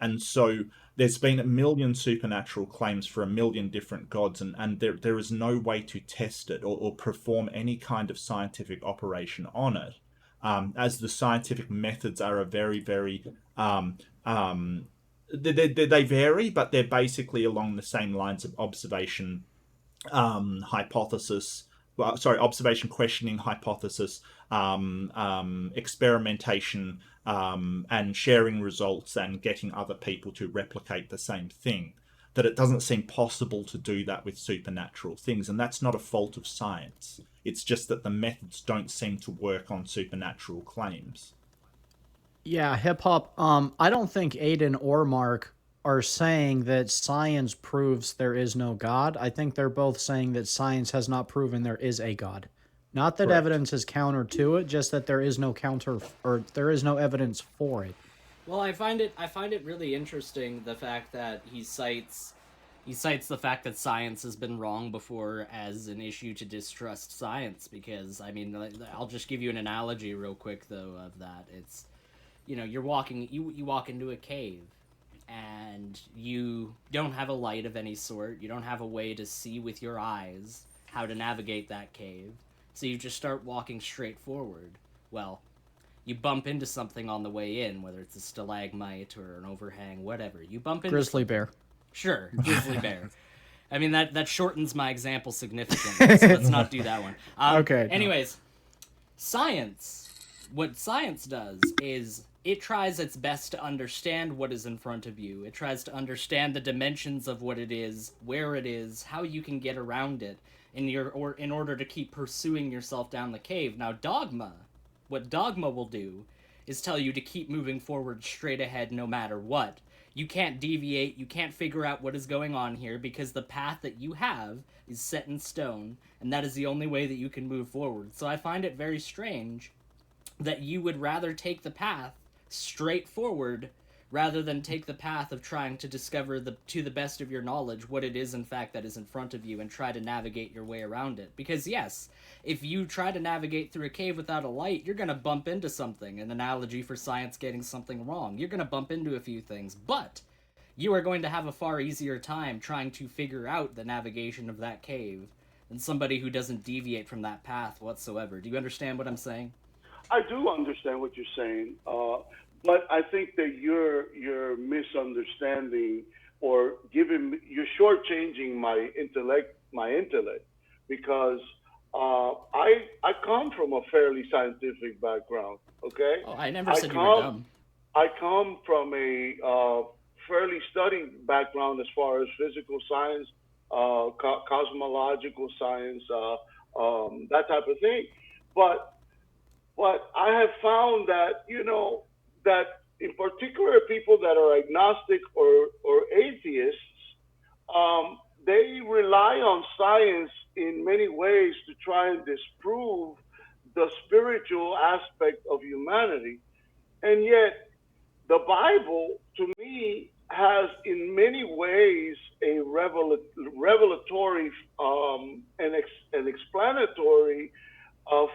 And so there's been a million supernatural claims for a million different gods, and there is no way to test it or perform any kind of scientific operation on it, as the scientific methods are a very, very... they vary, but they're basically along the same lines of observation, hypothesis, observation, questioning, hypothesis, experimentation, and sharing results and getting other people to replicate the same thing. That it doesn't seem possible to do that with supernatural things, and that's not a fault of science. It's just that the methods don't seem to work on supernatural claims. Yeah, hip hop. I don't think Aiden or Mark are saying that science proves there is no God. I think they're both saying that science has not proven there is a God. Not that evidence is counter to it, just that there is no there is no evidence for it. Well, I find it really interesting, the fact that he cites the fact that science has been wrong before as an issue to distrust science, because I mean, I'll just give you an analogy real quick though of that. It's, you walk into a cave, and you don't have a light of any sort. You don't have a way to see with your eyes how to navigate that cave. So you just start walking straight forward. Well, you bump into something on the way in, whether it's a stalagmite or an overhang, whatever. You bump into grizzly bear. Sure, grizzly bear. I mean, that shortens my example significantly, so let's not do that one. Okay. Anyways, what science does is it tries its best to understand what is in front of you. It tries to understand the dimensions of what it is, where it is, how you can get around it, in order to keep pursuing yourself down the cave. Now, what dogma will do is tell you to keep moving forward straight ahead no matter what. You can't deviate, you can't figure out what is going on here, because the path that you have is set in stone, and that is the only way that you can move forward. So I find it very strange that you would rather take the path straight forward rather than take the path of trying to discover, to the best of your knowledge, what it is in fact that is in front of you, and try to navigate your way around it. Because yes, if you try to navigate through a cave without a light, you're going to bump into something. An analogy for science getting something wrong. You're going to bump into a few things, but you are going to have a far easier time trying to figure out the navigation of that cave than somebody who doesn't deviate from that path whatsoever. Do you understand what I'm saying? I do understand what you're saying, but I think that you're misunderstanding, or you're shortchanging my intellect, because I come from a fairly scientific background. Okay. Oh, I never said you were dumb. I come from a fairly studied background as far as physical science, cosmological science, that type of thing. But I have found that that in particular people that are agnostic or atheists, they rely on science in many ways to try and disprove the spiritual aspect of humanity. And yet, the Bible, to me, has in many ways a revelatory and explanatory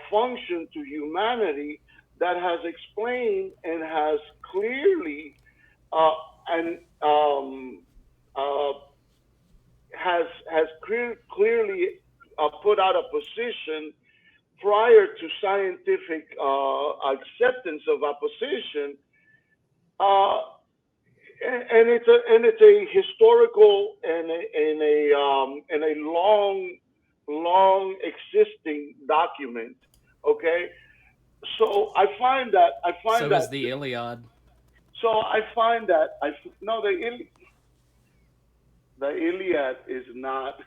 function to humanity that has explained and has clearly and uh, has clearly put out a position prior to scientific acceptance of opposition, uh, and it's a historical and a long existing document. Okay, so So is the Iliad. So I find that no the Iliad is not.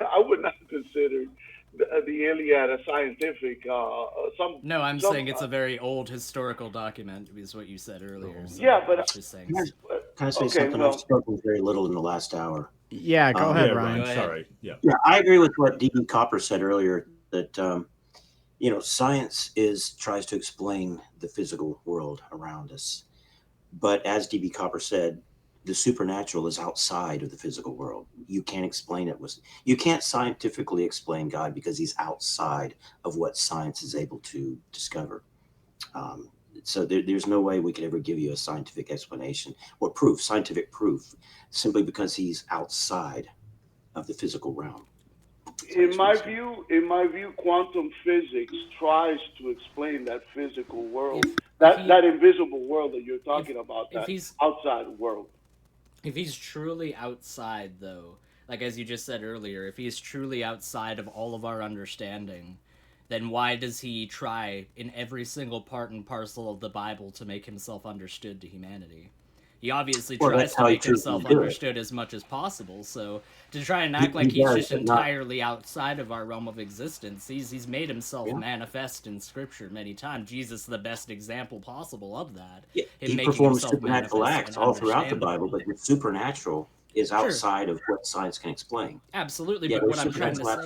I would not consider the Iliad a scientific. No, I'm saying it's a very old historical document, is what you said earlier. So yeah, but I was just saying. Can I say something? I've spoken very little in the last hour. Yeah, go ahead, Ryan. Go ahead. Sorry. Yeah, I agree with what D.B. Copper said earlier, that science tries to explain the physical world around us, but as D.B. Copper said, the supernatural is outside of the physical world. You can't explain it. You can't scientifically explain God because he's outside of what science is able to discover. So there's no way we could ever give you a scientific explanation or scientific proof, simply because he's outside of the physical realm. In my view, quantum physics tries to explain that physical world, that invisible world that you're talking about, that outside world. If he's truly outside, though, like as you just said earlier, if he's truly outside of all of our understanding, then why does he try in every single part and parcel of the Bible to make himself understood to humanity? He obviously tries to make himself understood as much as possible, so to try and act like he's just entirely outside of our realm of existence, he's made himself manifest in Scripture many times. Jesus is the best example possible of that. Yeah, he performs supernatural acts all throughout the Bible, but the supernatural is outside of what science can explain. Absolutely, but what I'm trying to say...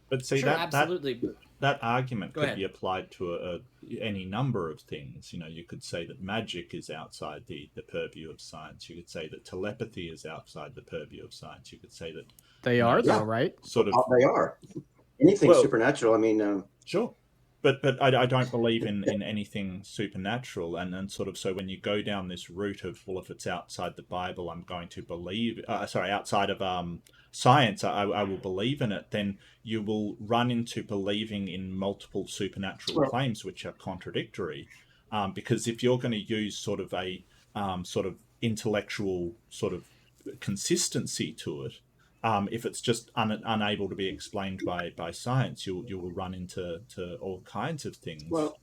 But see, that argument could be applied to any number of things. You could say that magic is outside the purview of science. You could say that telepathy is outside the purview of science. You could say that they are, though, right? Sort of, they are. Anything supernatural. I mean, sure. But I don't believe in anything supernatural, and sort of, so when you go down this route of, well, if it's outside the Bible, I'm going to believe, outside of science, I will believe in it, then you will run into believing in multiple supernatural claims which are contradictory, because if you're going to use sort of a sort of intellectual sort of consistency to it, if it's just unable to be explained by science, you will run into all kinds of things. Well,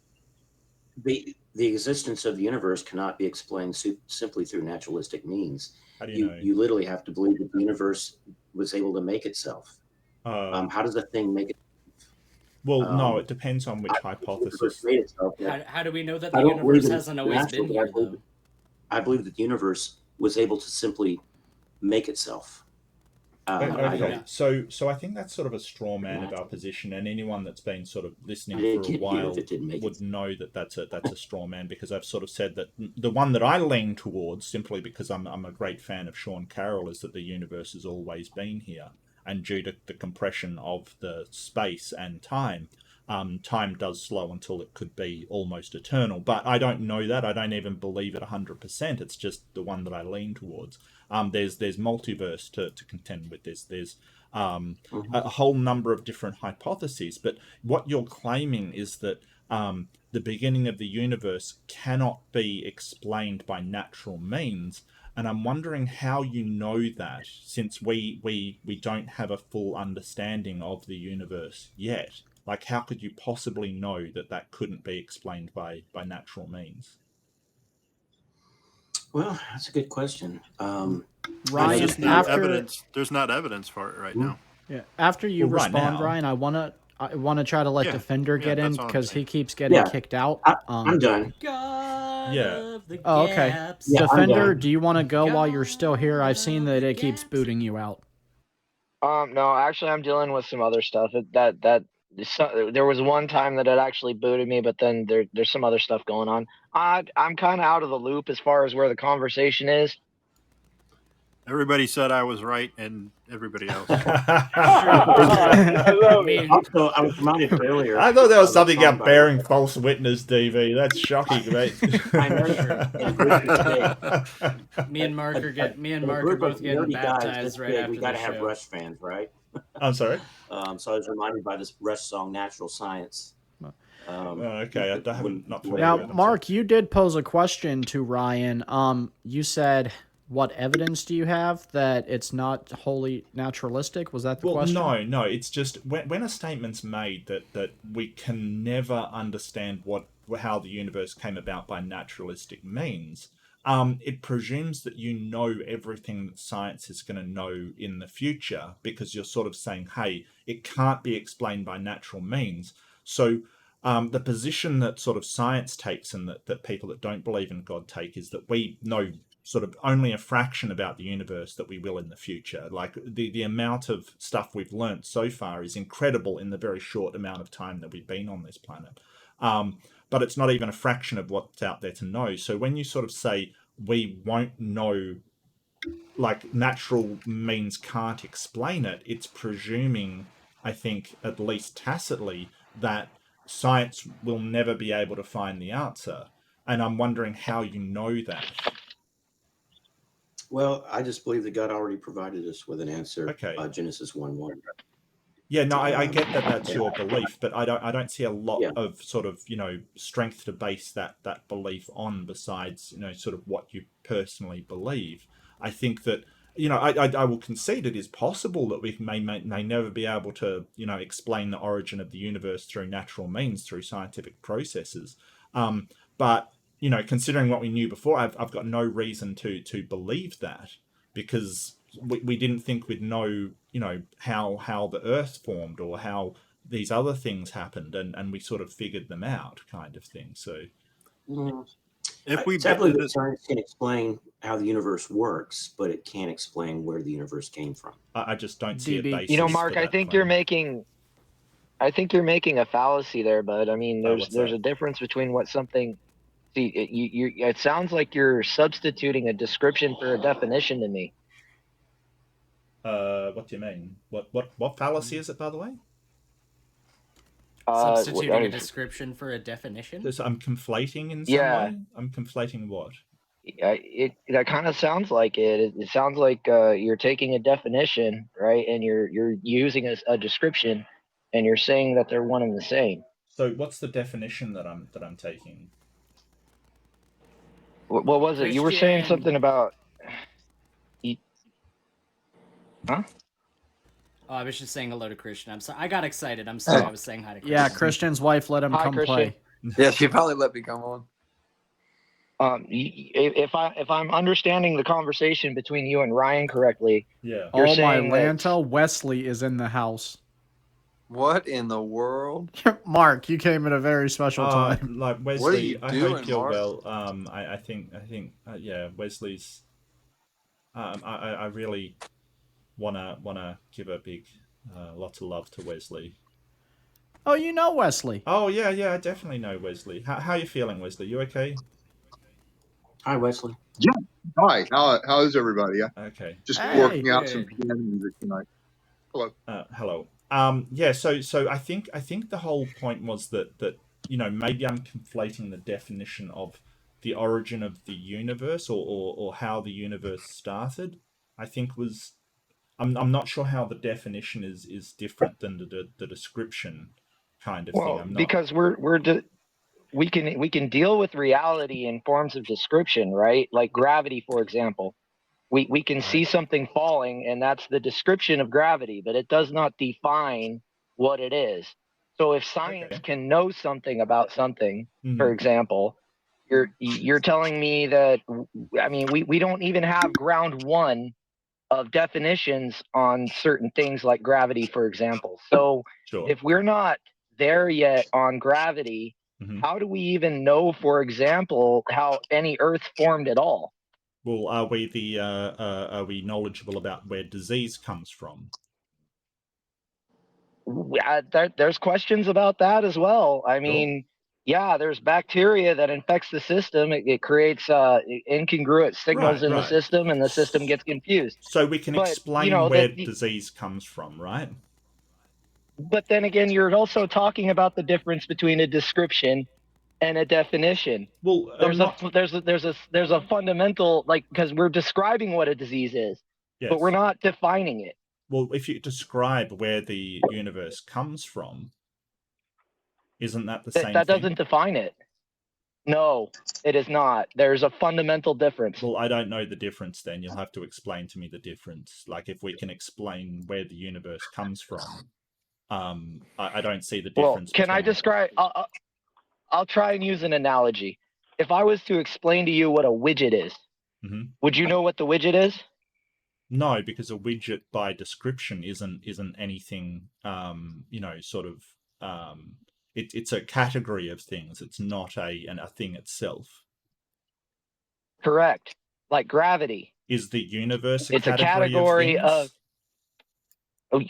the existence of the universe cannot be explained simply through naturalistic means. How do you know? You literally have to believe that the universe was able to make itself. How does a thing make it? Well, no, it depends on which hypothesis. How do we know that the universe hasn't always been here, though? I believe that the universe was able to simply make itself. Okay, so I think that's sort of a straw man of our position, and anyone that's been sort of listening for a while would know that that's a straw man, because I've sort of said that the one that I lean towards, simply because I'm a great fan of Sean Carroll, is that the universe has always been here, and due to the compression of the space and time, time does slow until it could be almost eternal. But I don't know that. I don't even believe it 100%. It's just the one that I lean towards. There's multiverse to contend with this. There's a whole number of different hypotheses. But what you're claiming is that the beginning of the universe cannot be explained by natural means. And I'm wondering how you know that, since we don't have a full understanding of the universe yet. Like, how could you possibly know that couldn't be explained by natural means? Well, that's a good question. Ryan, There's not evidence. There's not evidence for it right now. Yeah. After you Well, right respond, now. Ryan, I wanna try to let Yeah, Defender yeah, get in that's all I'm because saying. he keeps getting Yeah. kicked out. I'm done. God Yeah. of the Oh, okay. gaps. Yeah, I'm Defender, done. do you want to go while you're still here? I've seen that it keeps booting you out. No, actually, I'm dealing with some other stuff. There was one time that it actually booted me, but then there's some other stuff going on. I'm kind of out of the loop as far as where the conversation is. Everybody said I was right, and everybody else. I love it. Also, I was reminded earlier. I thought there was of a something song about by- bearing false witness, DV. That's shocking, mate. I know. In a group of today, Me and Mark are in a both group of getting nerdy guys baptized this right big, after we got to the have show. Rush fans, right? I'm sorry. So I was reminded by this Rush song, "Natural Science." Okay, I haven't not familiar Now, with them, Mark, you did pose a question to Ryan. You said, "What evidence do you have that it's not wholly naturalistic?" Was that the question? No. It's just when a statement's made that we can never understand how the universe came about by naturalistic means. It presumes that you know everything that science is going to know in the future because you're sort of saying, hey, it can't be explained by natural means. So the position that sort of science takes and that people that don't believe in God take is that we know sort of only a fraction about the universe that we will in the future. Like the amount of stuff we've learnt so far is incredible in the very short amount of time that we've been on this planet. But it's not even a fraction of what's out there to know. So when you sort of say we won't know, like natural means can't explain it, it's presuming, I think, at least tacitly, that science will never be able to find the answer. And I'm wondering how you know that. Well, I just believe that God already provided us with an answer. Okay. Genesis 1:1. Yeah, no, I get that that's your belief, but I don't see a lot Yeah. of sort of, strength to base that belief on besides, sort of what you personally believe. I think that, I will concede it is possible that we may never be able to, explain the origin of the universe through natural means, through scientific processes. But, considering what we knew before, I've got no reason to believe that because we didn't think we'd know, how the Earth formed or how these other things happened, and we sort of figured them out, kind of thing. So, If we I believe that science can explain how the universe works, but it can't explain where the universe came from. I just don't see a DB. basis. Mark, for I that think claim. you're making a fallacy there, bud. I mean, what's there's that? a difference between what something. See, it sounds like you're substituting a description for a definition to me. What do you mean? What fallacy is it, by the way? Substituting a description for a definition? I'm conflating in some way. I'm conflating what? That kind of sounds like it. It sounds like you're taking a definition, right, and you're using a description, and you're saying that they're one and the same. So, what's the definition that I'm taking? What was it? You were saying something about. Huh? Oh, I was just saying hello to Christian. I'm sorry. I got excited. I'm sorry. I was saying hi to Christian. Yeah, Christian's wife let him Hi, come Christian. play. Yeah, she probably let me come on. If I'm understanding the conversation between you and Ryan correctly, yeah, you're Oh my saying Lanta, Wesley is in the house. What in the world? Mark, you came at a very special time. Like Wesley, What are you I doing, hope you're Mark? well. I think, yeah, Wesley's. I really wanna give a big, lots of love to Wesley. Oh, you know Wesley. Oh yeah, I definitely know Wesley. How are you feeling, Wesley? You okay? Hi, Wesley. Yeah. Hi. How is everybody? Okay. Just Hey. working out some Good. piano music tonight. Hello. Hello. Yeah. So I think the whole point was that maybe I'm conflating the definition of the origin of the universe or how the universe started. I think was I'm not sure how the definition is different than the description kind of thing. I'm not, because we can deal with reality in forms of description, right? Like gravity, for example. We can see something falling, and that's the description of gravity, but it does not define what it is. So if science can know something about something, for example, you're telling me that, I mean, we don't even have ground one of definitions on certain things like gravity, for example. So Sure. if we're not there yet on gravity, how do we even know, for example, how any Earth formed at all? Well, are we knowledgeable about where disease comes from? There's questions about that as well. I mean, yeah, there's bacteria that infects the system. It creates incongruent signals in the system, and the system gets confused. So we can explain where disease comes from, right? But then again, you're also talking about the difference between a description and a definition. Well, there's a fundamental, like, because we're describing what a disease is, but we're not defining it. Well, if you describe where the universe comes from, isn't that the same thing? That doesn't define it. No, it is not. There's a fundamental difference. Well, I don't know the difference then. You'll have to explain to me the difference. Like, if we can explain where the universe comes from, I don't see the difference. Well, can I describe? I'll try and use an analogy. If I was to explain to you what a widget is, would you know what the widget is? No, because a widget by description isn't anything, sort of, it's a category of things. It's not a thing itself. Correct. Like gravity. Is the universe a category of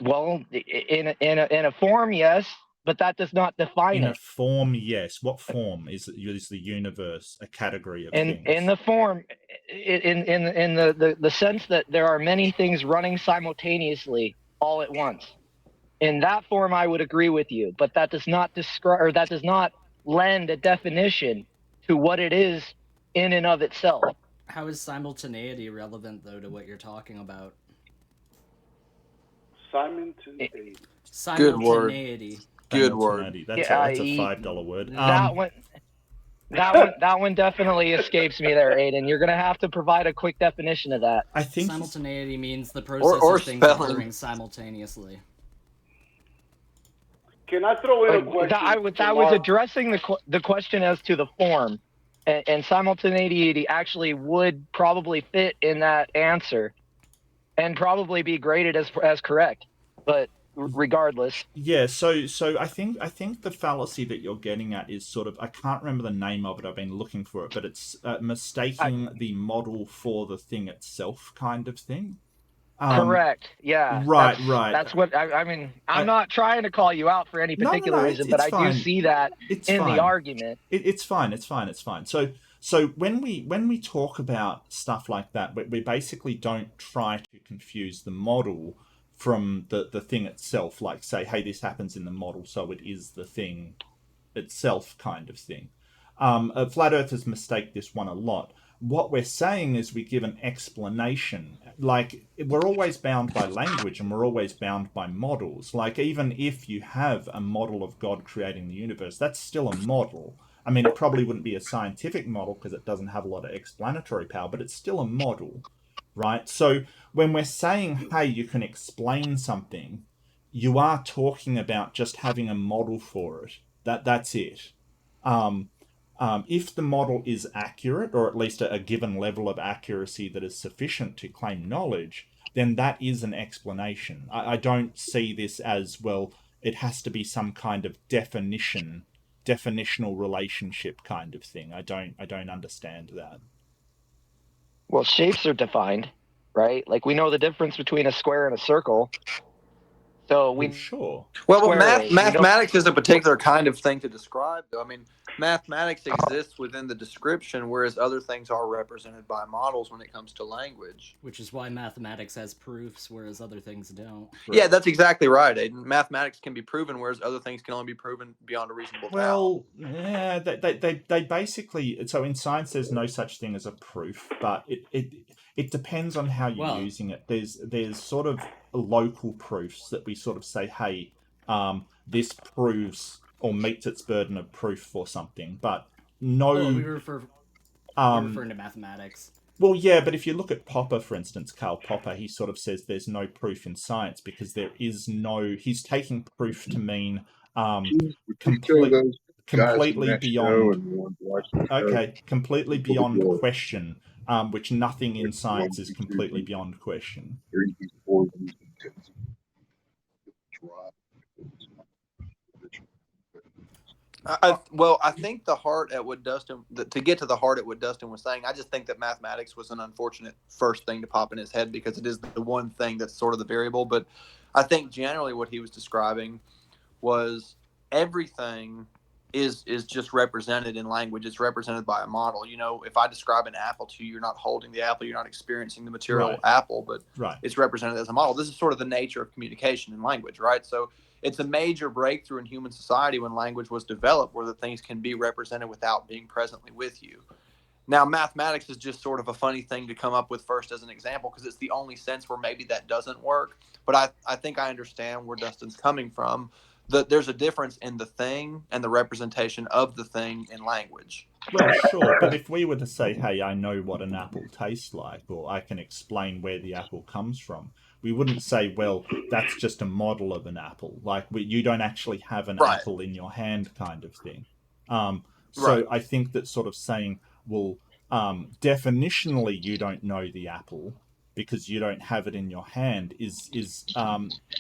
well, in a form, yes, but that does not define it. In a form, yes. What form is the universe a category of things? In the form, in the sense that there are many things running simultaneously all at once. In that form, I would agree with you, but that does not describe, or that does not lend a definition to what it is in and of itself. How is simultaneity relevant, though, to what you're talking about? Simultaneity. Good word. Good word. That's a $5 word. That one definitely escapes me there, Aiden. You're gonna have to provide a quick definition of that. I think simultaneity means the process of things occurring simultaneously. Can I throw in a question? I was addressing the question as to the form, and simultaneity actually would probably fit in that answer, and probably be graded as correct. But regardless, yeah. So I think the fallacy that you're getting at is sort of, I can't remember the name of it. I've been looking for it, but it's mistaking the model for the thing itself, kind of thing. Correct. Yeah. Right. That's what I mean. I'm not trying to call you out for any particular reason, but I do see that in the argument. It's fine. So when we talk about stuff like that, we basically don't try to confuse the model from the thing itself. Like, say, hey, this happens in the model, so it is the thing itself, kind of thing. Flat Earthers mistake this one a lot. What we're saying is we give an explanation. Like, we're always bound by language, and we're always bound by models. Like, even if you have a model of God creating the universe, that's still a model. I mean, it probably wouldn't be a scientific model because it doesn't have a lot of explanatory power, but it's still a model, right? So when we're saying, hey, you can explain something, you are talking about just having a model for it. That's it. If the model is accurate, or at least a given level of accuracy that is sufficient to claim knowledge, then that is an explanation. I don't see this as, well, it has to be some kind of definitional relationship kind of thing. I don't understand that. Well, shapes are defined, right? Like, we know the difference between a square and a circle. So sure. Well, mathematics is a particular kind of thing to describe, though. I mean, mathematics exists within the description, whereas other things are represented by models when it comes to language. Which is why mathematics has proofs, whereas other things don't. Yeah, that's exactly right, Aiden. Mathematics can be proven, whereas other things can only be proven beyond a reasonable doubt. Well, yeah, they basically, so in science there's no such thing as a proof, but it depends on how you're using it. There's sort of local proofs that we sort of say, hey, this proves or meets its burden of proof for something, but no. Well, we're referring to mathematics. Well, yeah, but if you look at Popper, for instance, Karl Popper, he sort of says there's no proof in science because there is no. He's taking proof to mean complete. completely beyond. and the ones watching the show. Okay, completely People beyond enjoy it. question, which nothing in Like, science is you completely choose beyond question. these poisons and tendencies to drive. Well, I think the heart at what Dustin, to get to the heart at what Dustin was saying, I just think that mathematics was an unfortunate first thing to pop in his head because it is the one thing that's sort of the variable. But I think generally what he was describing was everything is just represented in language. It's represented by a model. You know, if I describe an apple to you, you're not holding the apple, you're not experiencing the material Right. apple, but Right. it's represented as a model. This is sort of the nature of communication in language, right? So it's a major breakthrough in human society when language was developed, where the things can be represented without being presently with you. Now, mathematics is just sort of a funny thing to come up with first as an example because it's the only sense where maybe that doesn't work. But I think I understand where Dustin's coming from. There's a difference in the thing and the representation of the thing in language. Well, sure, but if we were to say, hey, I know what an apple tastes like, or I can explain where the apple comes from, we wouldn't say, well, that's just a model of an apple. Like, you don't actually have an Right. apple in your hand kind of thing. Right. So I think that sort of saying, well, definitionally you don't know the apple because you don't have it in your hand is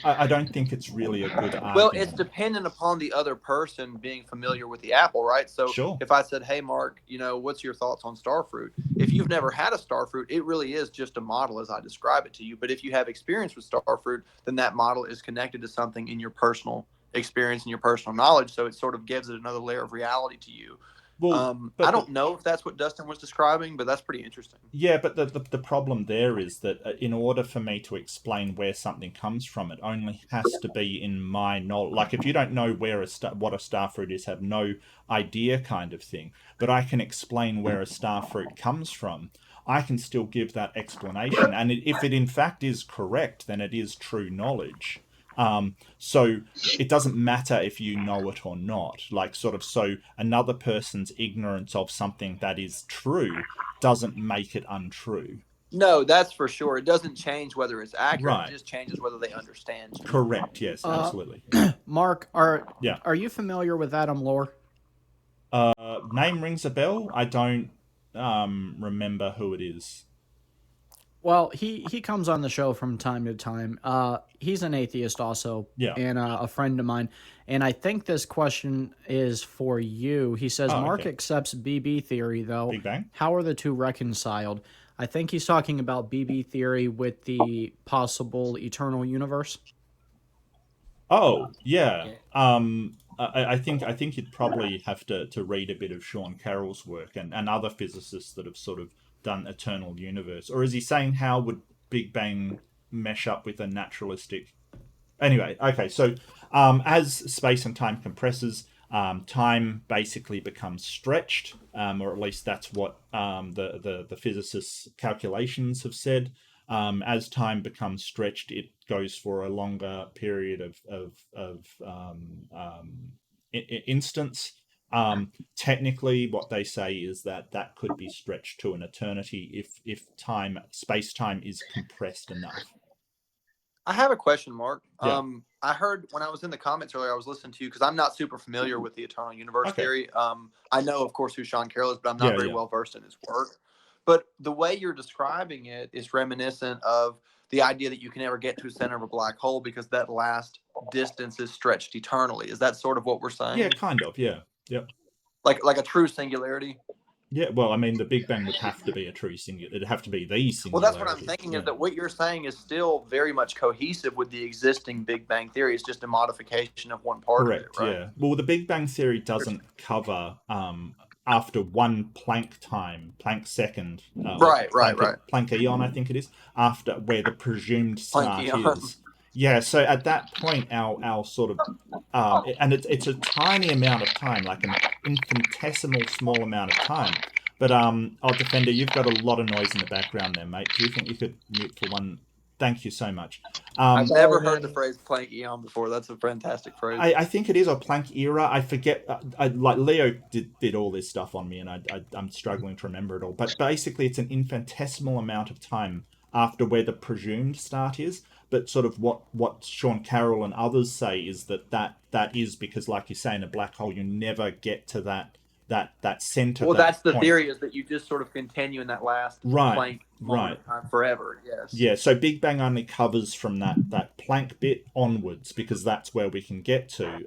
I don't think it's really a good argument. Well, it's dependent upon the other person being familiar with the apple, right? So Sure. if I said, hey, Mark, you know, what's your thoughts on starfruit? If you've never had a starfruit, it really is just a model as I describe it to you. But if you have experience with starfruit, then that model is connected to something in your personal experience and your personal knowledge. So it sort of gives it another layer of reality to you. Well, I don't know if that's what Dustin was describing, but that's pretty interesting. Yeah, but the problem there is that in order for me to explain where something comes from, it only has to be in my knowledge. Like, if you don't know what a starfruit is, have no idea kind of thing, but I can explain where a starfruit comes from, I can still give that explanation. And if it in fact is correct, then it is true knowledge. So it doesn't matter if you know it or not. Like, sort of, so another person's ignorance of something that is true doesn't make it untrue. No, that's for sure. It doesn't change whether it's accurate. Right. It just changes whether they understand you. Correct. Yes, absolutely. Mark, are you familiar with Adam Lohr? Name rings a bell. I don't remember who it is. Well, he comes on the show from time to time. He's an atheist also, and a friend of mine. And I think this question is for you. He says, Mark accepts BB theory, though. Big Bang? How are the two reconciled? I think he's talking about BB theory with the possible eternal universe. Oh, yeah. I think you'd probably have to read a bit of Sean Carroll's work and other physicists that have sort of done eternal universe. Or is he saying how would Big Bang mesh up with a naturalistic... Anyway, okay, so as space and time compresses, time basically becomes stretched, or at least that's what the physicists' calculations have said. As time becomes stretched, it goes for a longer period of instance. Technically, what they say is that could be stretched to an eternity if space-time is compressed enough. I have a question, Mark. Yeah. I heard when I was in the comments earlier, I was listening to you because I'm not super familiar with the eternal universe theory. I know, of course, who Sean Carroll is, but I'm not very well versed in his work. But the way you're describing it is reminiscent of the idea that you can never get to the center of a black hole because that last distance is stretched eternally. Is that sort of what we're saying? Yeah, kind of. Yeah. Yep. Like a true singularity. Yeah, well, I mean, the Big Bang would have to be a true singularity. It'd have to be the singularity. Well, that's what I'm thinking is that what you're saying is still very much cohesive with the existing Big Bang theory. It's just a modification of one part Correct, of it, right? Yeah. Well, the Big Bang theory doesn't cover after one Planck second. Right. Planck eon, I think it is, after where the presumed start is. Yeah, so at that point, our sort of, and it's a tiny amount of time, like an infinitesimal small amount of time. But Defender, you've got a lot of noise in the background there, mate. Do you think you could mute for one? Thank you so much. I've never heard the phrase Planck eon before. That's a fantastic phrase. I think it is, or Planck era. I forget. Like Leo did all this stuff on me, and I'm struggling to remember it all. But basically, it's an infinitesimal amount of time after where the presumed start is. but sort of what Sean Carroll and others say is that is because, like you say, in a black hole, you never get to that center. Well, that's the point. theory, is that you just sort of continue in that last Planck moment of time forever. Yes. Yeah. So Big Bang only covers from that Planck bit onwards, because that's where we can get to.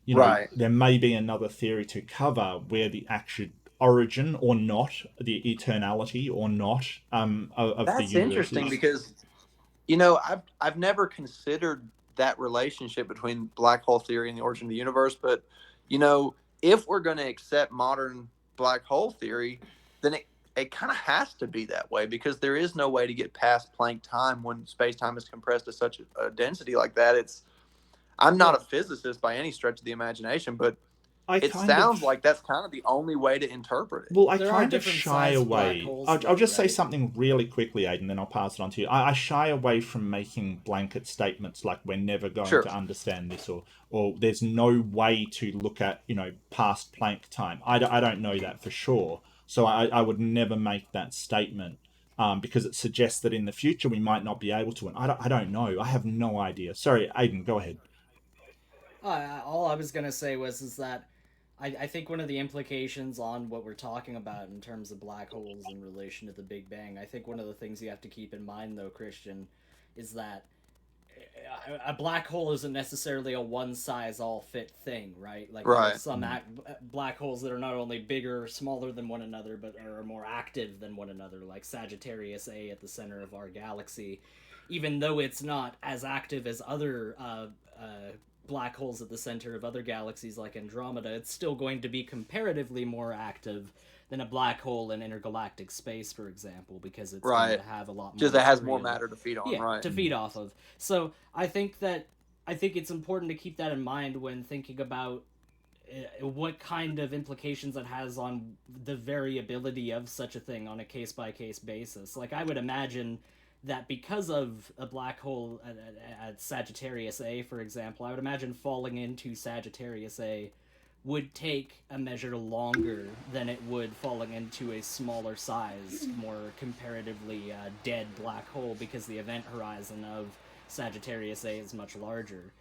You know, there may be another theory to cover where the actual origin or not, the eternality or not, of that's the universe. That's interesting, because, you know, I've never considered that relationship between black hole theory and the origin of the universe. But, you know, if we're going to accept modern black hole theory, then it kind of has to be that way, because there is no way to get past Planck time when space-time is compressed to such a density like that. I'm not a physicist by any stretch of the imagination, but it sounds like that's kind of the only way to interpret it. Well, I kind of shy away. I'll just say something really quickly, Aidan, then I'll pass it on to you. I shy away from making blanket statements like we're never going to understand this, or there's no way to look at, you know, past Planck time. I don't know that for sure. So I would never make that statement, because it suggests that in the future we might not be able to. And I don't know. I have no idea. Sorry, Aidan, go ahead. All I was going to say is that I think one of the implications on what we're talking about in terms of black holes in relation to the Big Bang, I think one of the things you have to keep in mind, though, Christian, is that a black hole isn't necessarily a one-size-all-fit thing, right? Like, there's some black holes that are not only bigger or smaller than one another, but are more active than one another, like Sagittarius A at the center of our galaxy. Even though it's not as active as other black holes at the center of other galaxies like Andromeda, it's still going to be comparatively more active than a black hole in intergalactic space, for example, because it's going to have a lot more. Because it has more matter to feed on, to feed off of. So I think it's important to keep that in mind when thinking about what kind of implications it has on the variability of such a thing on a case-by-case basis. Like, I would imagine that because of a black hole at Sagittarius A, for example, I would imagine falling into Sagittarius A would take a measure longer than it would falling into a smaller size, more comparatively dead black hole, because the event horizon of Sagittarius A is much larger.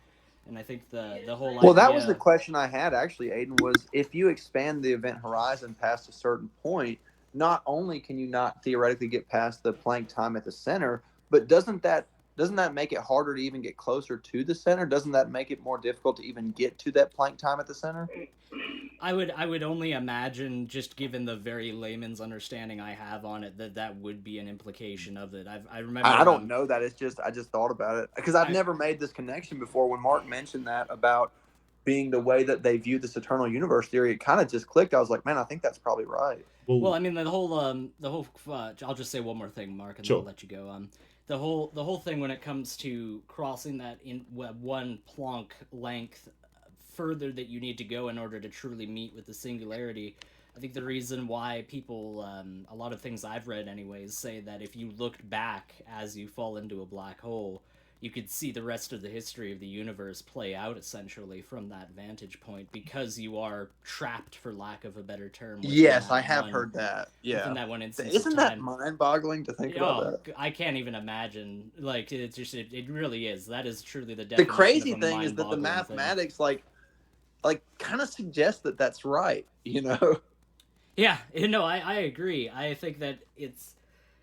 And I think the whole idea... Well, that was the question I had, actually, Aidan, was if you expand the event horizon past a certain point, not only can you not theoretically get past the Planck time at the center, but doesn't that make it harder to even get closer to the center? Doesn't that make it more difficult to even get to that Planck time at the center? I would only imagine, just given the very layman's understanding I have on it, that would be an implication of it. I remember. I don't know that. I just thought about it, because I've never made this connection before. When Mark mentioned that about being the way that they view this eternal universe theory, it kind of just clicked. I was like, man, I think that's probably right. Well, I mean, the whole I'll just say one more thing, Mark, and then I'll let you go. The whole thing when it comes to crossing that in one Planck length further that you need to go in order to truly meet with the singularity, I think the reason why people, a lot of things I've read anyways, say that if you looked back as you fall into a black hole, you could see the rest of the history of the universe play out essentially from that vantage point, because you are trapped, for lack of a better term. Yes, I have heard that. Yeah. That one instance Isn't that mind-boggling to think about that? I can't even imagine. Like, it's just, it really is. That is truly the definition. The crazy thing is that the mathematics, like kind of suggest that that's right, you know? Yeah, no, I agree. I think that it's,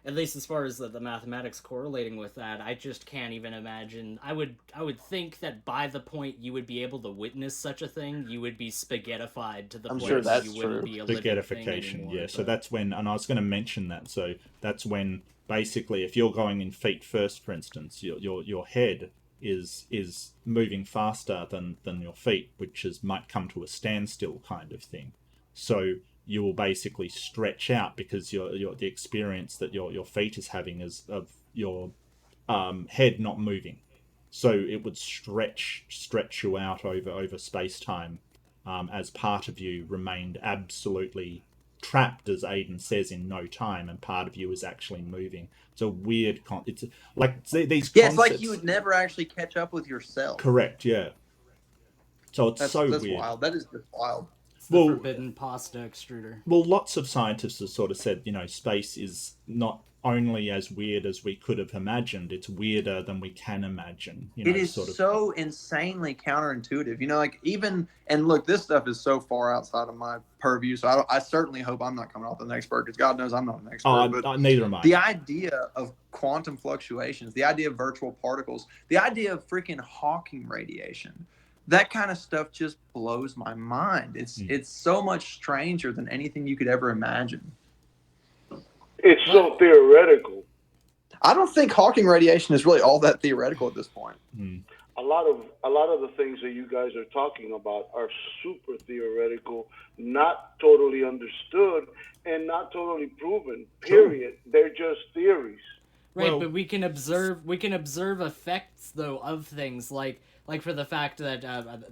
at least as far as the mathematics correlating with that, I just can't even imagine. I would think that by the point you would be able to witness such a thing, you would be spaghettified to the point sure that you wouldn't be a living thing anymore. Yeah. So that's when, and I was going to mention that. So that's when, basically, if you're going in feet first, for instance, your head is moving faster than your feet, which might come to a standstill kind of thing. So you will basically stretch out, because the experience that your feet is having is of your head not moving. So it would stretch you out over space-time, as part of you remained absolutely trapped, as Aidan says, in no time, and part of you is actually moving. It's a weird it's like these concepts. It's like you would never actually catch up with yourself. Correct, yeah. So that's so weird. Wild. That is just wild. It's the forbidden pasta extruder. Well, lots of scientists have sort of said, space is not only as weird as we could have imagined, it's weirder than we can imagine. It is so insanely counterintuitive. And look, this stuff is so far outside of my purview, so I certainly hope I'm not coming off the expert, because God knows I'm not an expert. But neither am I. The idea of quantum fluctuations, the idea of virtual particles, the idea of freaking Hawking radiation, that kind of stuff just blows my mind. It's so much stranger than anything you could ever imagine. It's so theoretical. I don't think Hawking radiation is really all that theoretical at this point. A lot of the things that you guys are talking about are super theoretical, not totally understood, and not totally proven. Period. They're just theories. Right, but we can observe effects though of things like for the fact that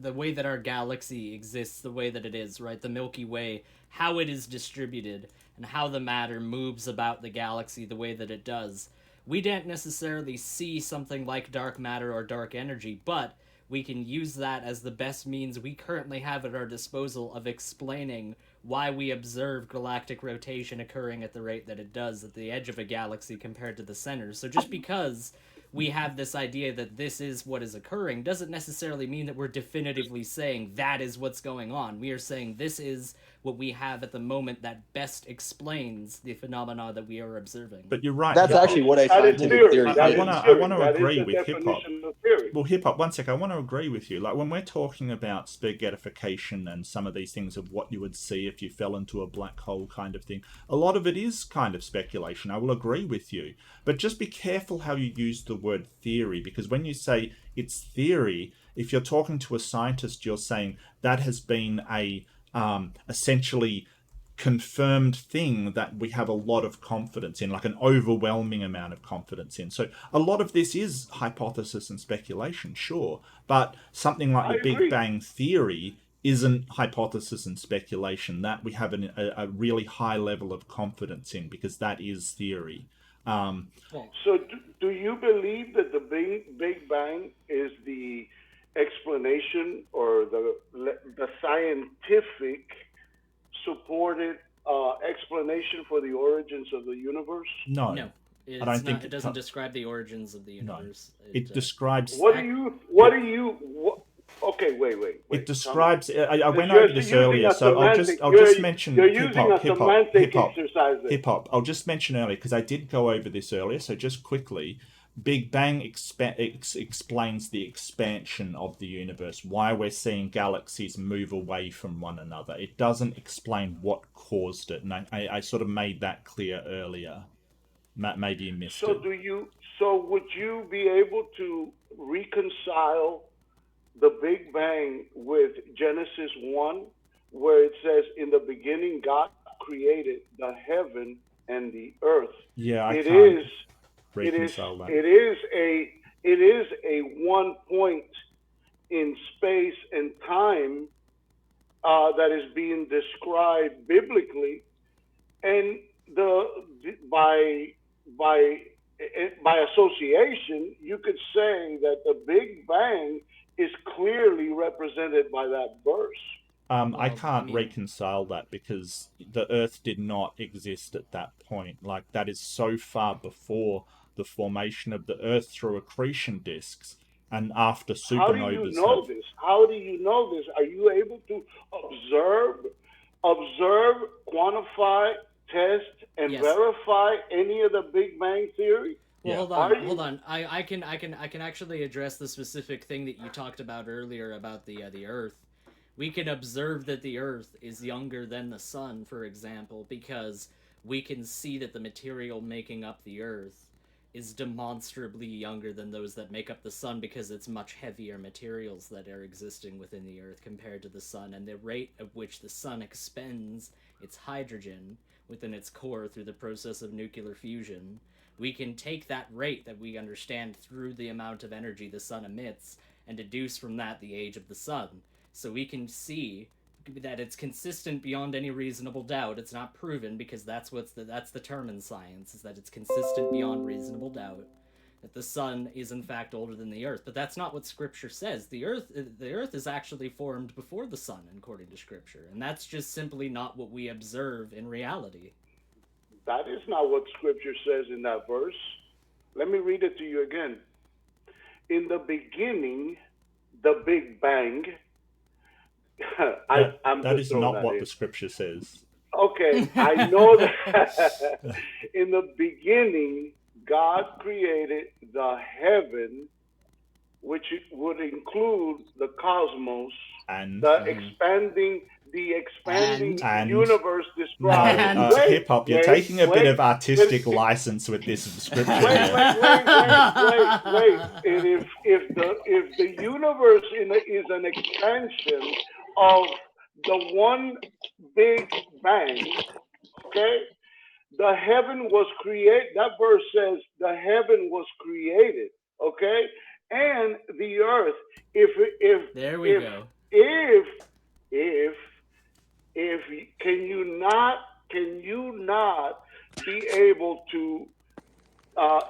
the way that our galaxy exists, the way that it is, right, the Milky Way, how it is distributed, and how the matter moves about the galaxy the way that it does. We didn't necessarily see something like dark matter or dark energy, but we can use that as the best means we currently have at our disposal of explaining why we observe galactic rotation occurring at the rate that it does at the edge of a galaxy compared to the center. So just because we have this idea that this is what is occurring doesn't necessarily mean that we're definitively saying that is what's going on. We are saying this is what we have at the moment that best explains the phenomena that we are observing. But you're right. That's actually what a scientific theory is. I want to agree with hip hop. Well, hip hop. One sec. I want to agree with you. Like when we're talking about spaghettification and some of these things of what you would see if you fell into a black hole kind of thing, a lot of it is kind of speculation. I will agree with you, but just be careful how you use the word theory, because when you say it's theory, if you're talking to a scientist, you're saying that has been a essentially confirmed thing that we have a lot of confidence in, like an overwhelming amount of confidence in. So a lot of this is hypothesis and speculation, sure, but something like the Big Bang Theory isn't hypothesis and speculation. That we have a really high level of confidence in, because that is theory. So do you believe that the Big Bang is the explanation or the scientific supported explanation for the origins of the universe? No. I don't think it doesn't describe the origins of the universe. No. It describes. Okay, wait. It describes. I went over this earlier, so I'll just mention hip hop. I'll just mention earlier because I did go over this earlier. So just quickly, Big Bang explains the expansion of the universe, why we're seeing galaxies move away from one another. It doesn't explain what caused it, and I sort of made that clear earlier. Maybe you missed it. So would you be able to reconcile the Big Bang with Genesis 1, where it says, "In the beginning, God created the heaven and the earth"? Yeah, It is a one point in space and time that is being described biblically, and by association, you could say that the Big Bang is clearly represented by that verse. I can't reconcile that because the Earth did not exist at that point. Like, that is so far before the formation of the Earth through accretion disks and after supernovas. How do you know this? How do you know this? Are you able to observe, quantify, test, and verify any of the Big Bang Theory? Well, hold on. I can actually address the specific thing that you talked about earlier about the Earth. We can observe that the Earth is younger than the Sun, for example, because we can see that the material making up the Earth is demonstrably younger than those that make up the Sun, because it's much heavier materials that are existing within the Earth compared to the Sun, and the rate at which the Sun expends its hydrogen within its core through the process of nuclear fusion. We can take that rate that we understand through the amount of energy the Sun emits and deduce from that the age of the Sun. So we can see that it's consistent beyond any reasonable doubt. It's not proven, because that's the term in science, is that it's consistent beyond reasonable doubt. that the sun is in fact older than the earth. But that's not what Scripture says. The earth is actually formed before the sun, according to Scripture, and that's just simply not what we observe in reality. That is not what Scripture says in that verse. Let me read it to you again. In the beginning, the Big Bang. That is not what the Scripture says. Okay, I know that. In the beginning, God created the heaven, which would include the cosmos, and the expanding universe described. Hip hop, you're taking a bit of artistic license with this Scripture. Wait. If the universe is an expansion of the one Big Bang, okay? The heaven was created. That verse says the heaven was created, okay? And the earth. There we go. Can you not be able to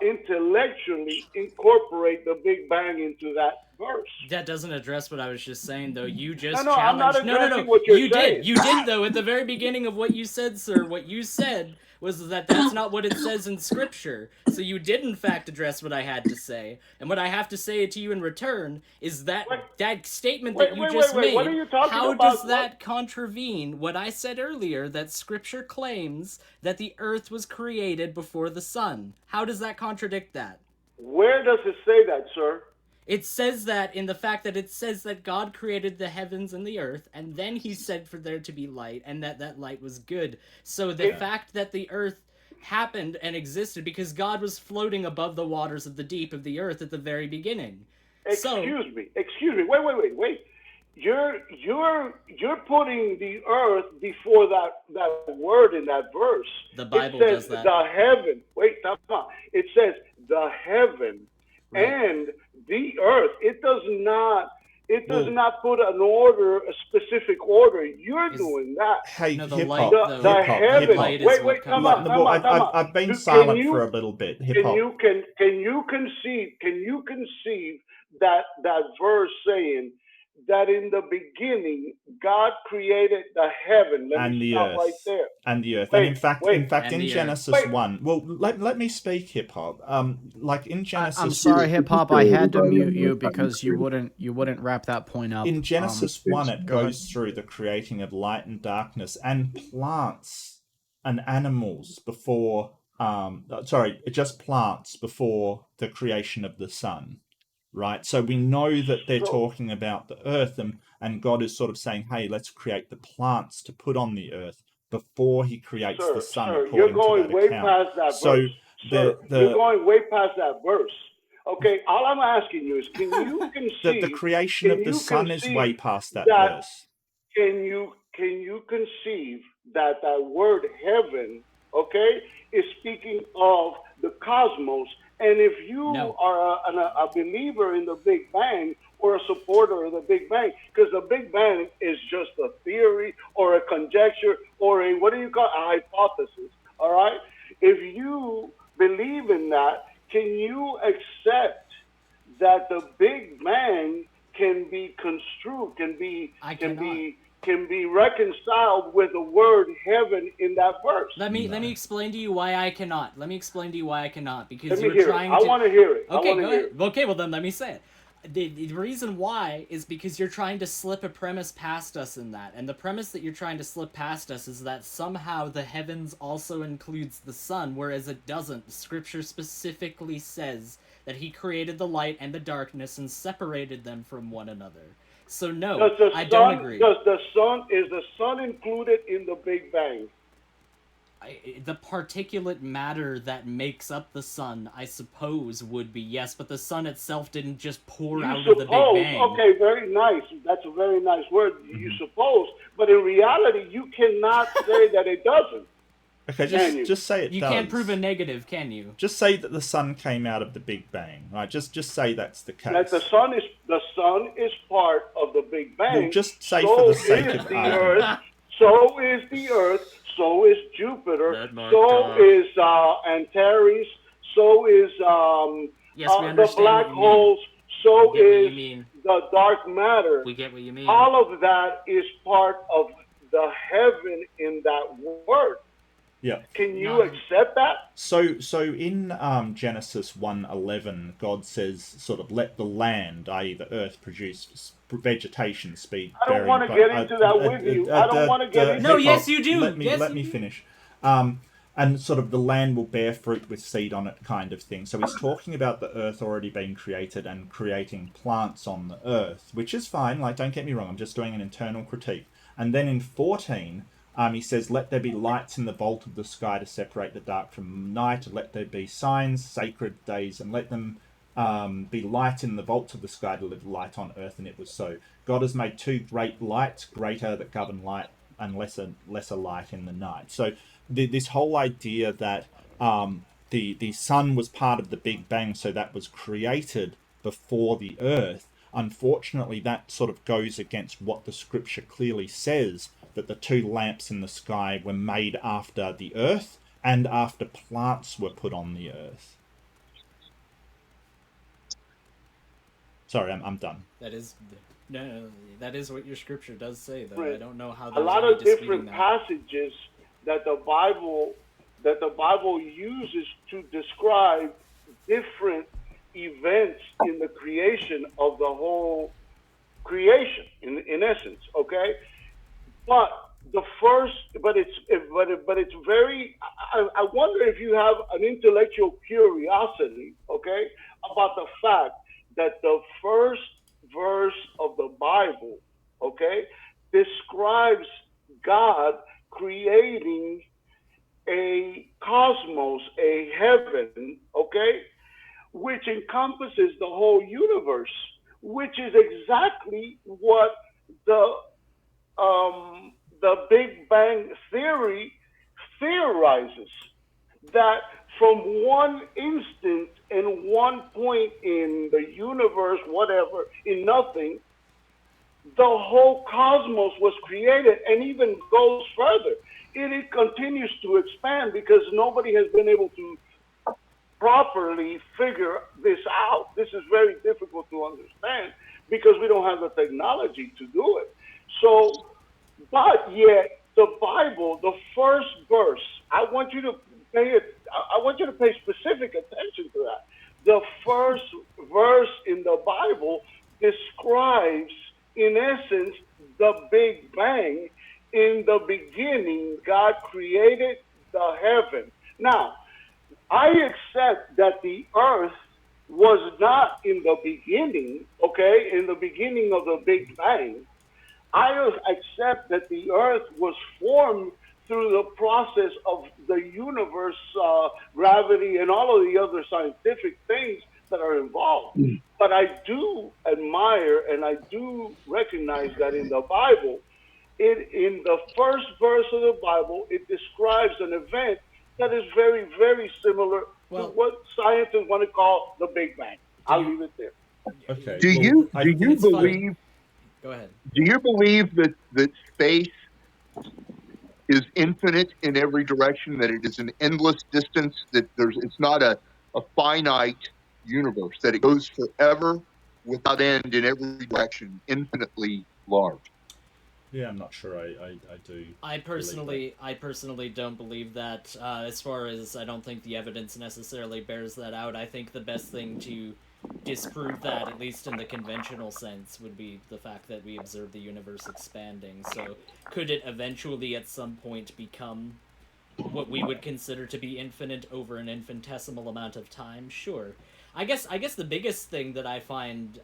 intellectually incorporate the Big Bang into that verse? That doesn't address what I was just saying, though. You just No, I'm not challenged. addressing what you're saying. You did, though. At the very beginning of what you said, sir, what you said was that that's not what it says in Scripture. So you did, in fact, address what I had to say. And what I have to say to you in return is that that statement that you just made, what are you talking how about? does that contravene what I said earlier, that Scripture claims that the earth was created before the sun? How does that contradict that? Where does it say that, sir? It says that in the fact that it says that God created the heavens and the earth, and then he said for there to be light, and that light was good. So the fact that the earth happened and existed because God was floating above the waters of the deep of the earth at the very beginning. Excuse me. Wait. You're putting the earth before that word in that verse. The Bible does that. The heaven. Wait, come on. It says the heaven and the earth. It does not put an order, a specific order. You're doing that. Hey, no, hip light, hop. the heaven. Wait, come on. I've been silent for a little bit. Hip hop. Can you conceive that verse saying that in the beginning God created the heaven and the earth, right there. And the earth. Wait, and in fact, in Genesis 1, well, let me speak, hip hop. Like in Genesis, I'm sorry, hip hop. I had to mute you because you wouldn't wrap that point up. In Genesis 1, it goes through the creating of light and darkness and plants and animals before. Just plants before the creation of the sun. Right, so we know that they're talking about the earth, and God is sort of saying, "Hey, let's create the plants to put on the earth before He creates the sun." According you're going to that way account. past that verse. You're going way past that verse. Okay, all I'm asking you is, can you conceive the creation of the sun is way past that verse? Can you conceive that word heaven, okay, is speaking of the cosmos? And if you are a believer in the Big Bang or a supporter of the Big Bang, because the Big Bang is just a theory or a conjecture or a hypothesis, all right? If you believe in that, can you accept that the Big Bang can be construed, can be reconciled with the word heaven in that verse? Let me explain to you why I cannot. Because you're trying to... I want to hear it. Okay, go ahead. Okay, well then let me say it. The reason why is because you're trying to slip a premise past us in that. And the premise that you're trying to slip past us is that somehow the heavens also includes the sun, whereas it doesn't. Scripture specifically says that he created the light and the darkness and separated them from one another. So no, I don't agree. Is the sun included in the Big Bang? The particulate matter that makes up the sun, I suppose, would be yes, but the sun itself didn't just pour out of the Big Bang. Okay, very nice. That's a very nice word. You suppose, but in reality, you cannot say that it doesn't. Okay, just say it. You can't prove a negative, can you? Just say that the sun came out of the Big Bang, right? Just say that's the case. That the sun is part of the Big Bang. Well, just say for the sake of argument. So is the Earth. So is Jupiter. So is Antares. So is Yes, we the understand black what you mean. holes, so We get what you is mean. the dark matter. We get what you mean. All of that is part of the heaven in that word. Yeah. Can you accept that? So in Genesis 1:11, God says, sort of, let the land, i.e. the earth, produce vegetation, speed. I don't want to get into that with you. I don't want to get into. No, yes, you do. Let me finish. And sort of the land will bear fruit with seed on it, kind of thing. So he's talking about the earth already being created and creating plants on the earth, which is fine. Like, don't get me wrong. I'm just doing an internal critique. And then in 14, he says, let there be lights in the vault of the sky to separate the dark from night. Let there be signs, sacred days, and let them be light in the vault of the sky to live light on earth. And it was so. God has made two great lights, greater that govern light, and lesser light in the night. So this whole idea that the sun was part of the Big Bang, so that was created before the earth, unfortunately that sort of goes against what the scripture clearly says, that the two lamps in the sky were made after the earth and after plants were put on the earth. Sorry, I'm done. That is that is what your scripture does say, though. Right. I don't know how A lot of different passages that the Bible uses to describe different events in the creation of the whole creation, in essence. Okay, but it's very. I wonder if you have an intellectual curiosity, okay, about the fact that the first verse of the Bible, okay, describes God creating a cosmos, a heaven, okay, which encompasses the whole universe, which is exactly what the Big Bang theory theorizes, that from one instant and one point in the universe, whatever, in nothing, the whole cosmos was created, and even goes further. It continues to expand because nobody has been able to properly figure this out. This is very difficult to understand because we don't have the technology to do it. So, but yet the Bible, the first verse, I want you to pay specific attention to that. The first verse in the Bible describes, in essence, the Big Bang. In the beginning, God created the heaven. Now, I accept that the earth was not in the beginning, okay, in the beginning of the Big Bang. I accept that the earth was formed through the process of the universe, gravity, and all of the other scientific things that are involved. But I do admire and I do recognize that in the Bible, in the first verse of the Bible, it describes an event that is very, very similar to what scientists want to call the Big Bang. I'll leave it there. Okay. Do you believe? Go ahead. Do you believe that space is infinite in every direction? That it is an endless distance? That it's not a finite universe? That it goes forever without end in every direction, infinitely large? Yeah, I'm not sure I do. I personally don't believe that. As far as I don't think the evidence necessarily bears that out. I think the best thing to disprove that, at least in the conventional sense, would be the fact that we observe the universe expanding. So could it eventually at some point become what we would consider to be infinite over an infinitesimal amount of time? Sure. I guess the biggest thing that I find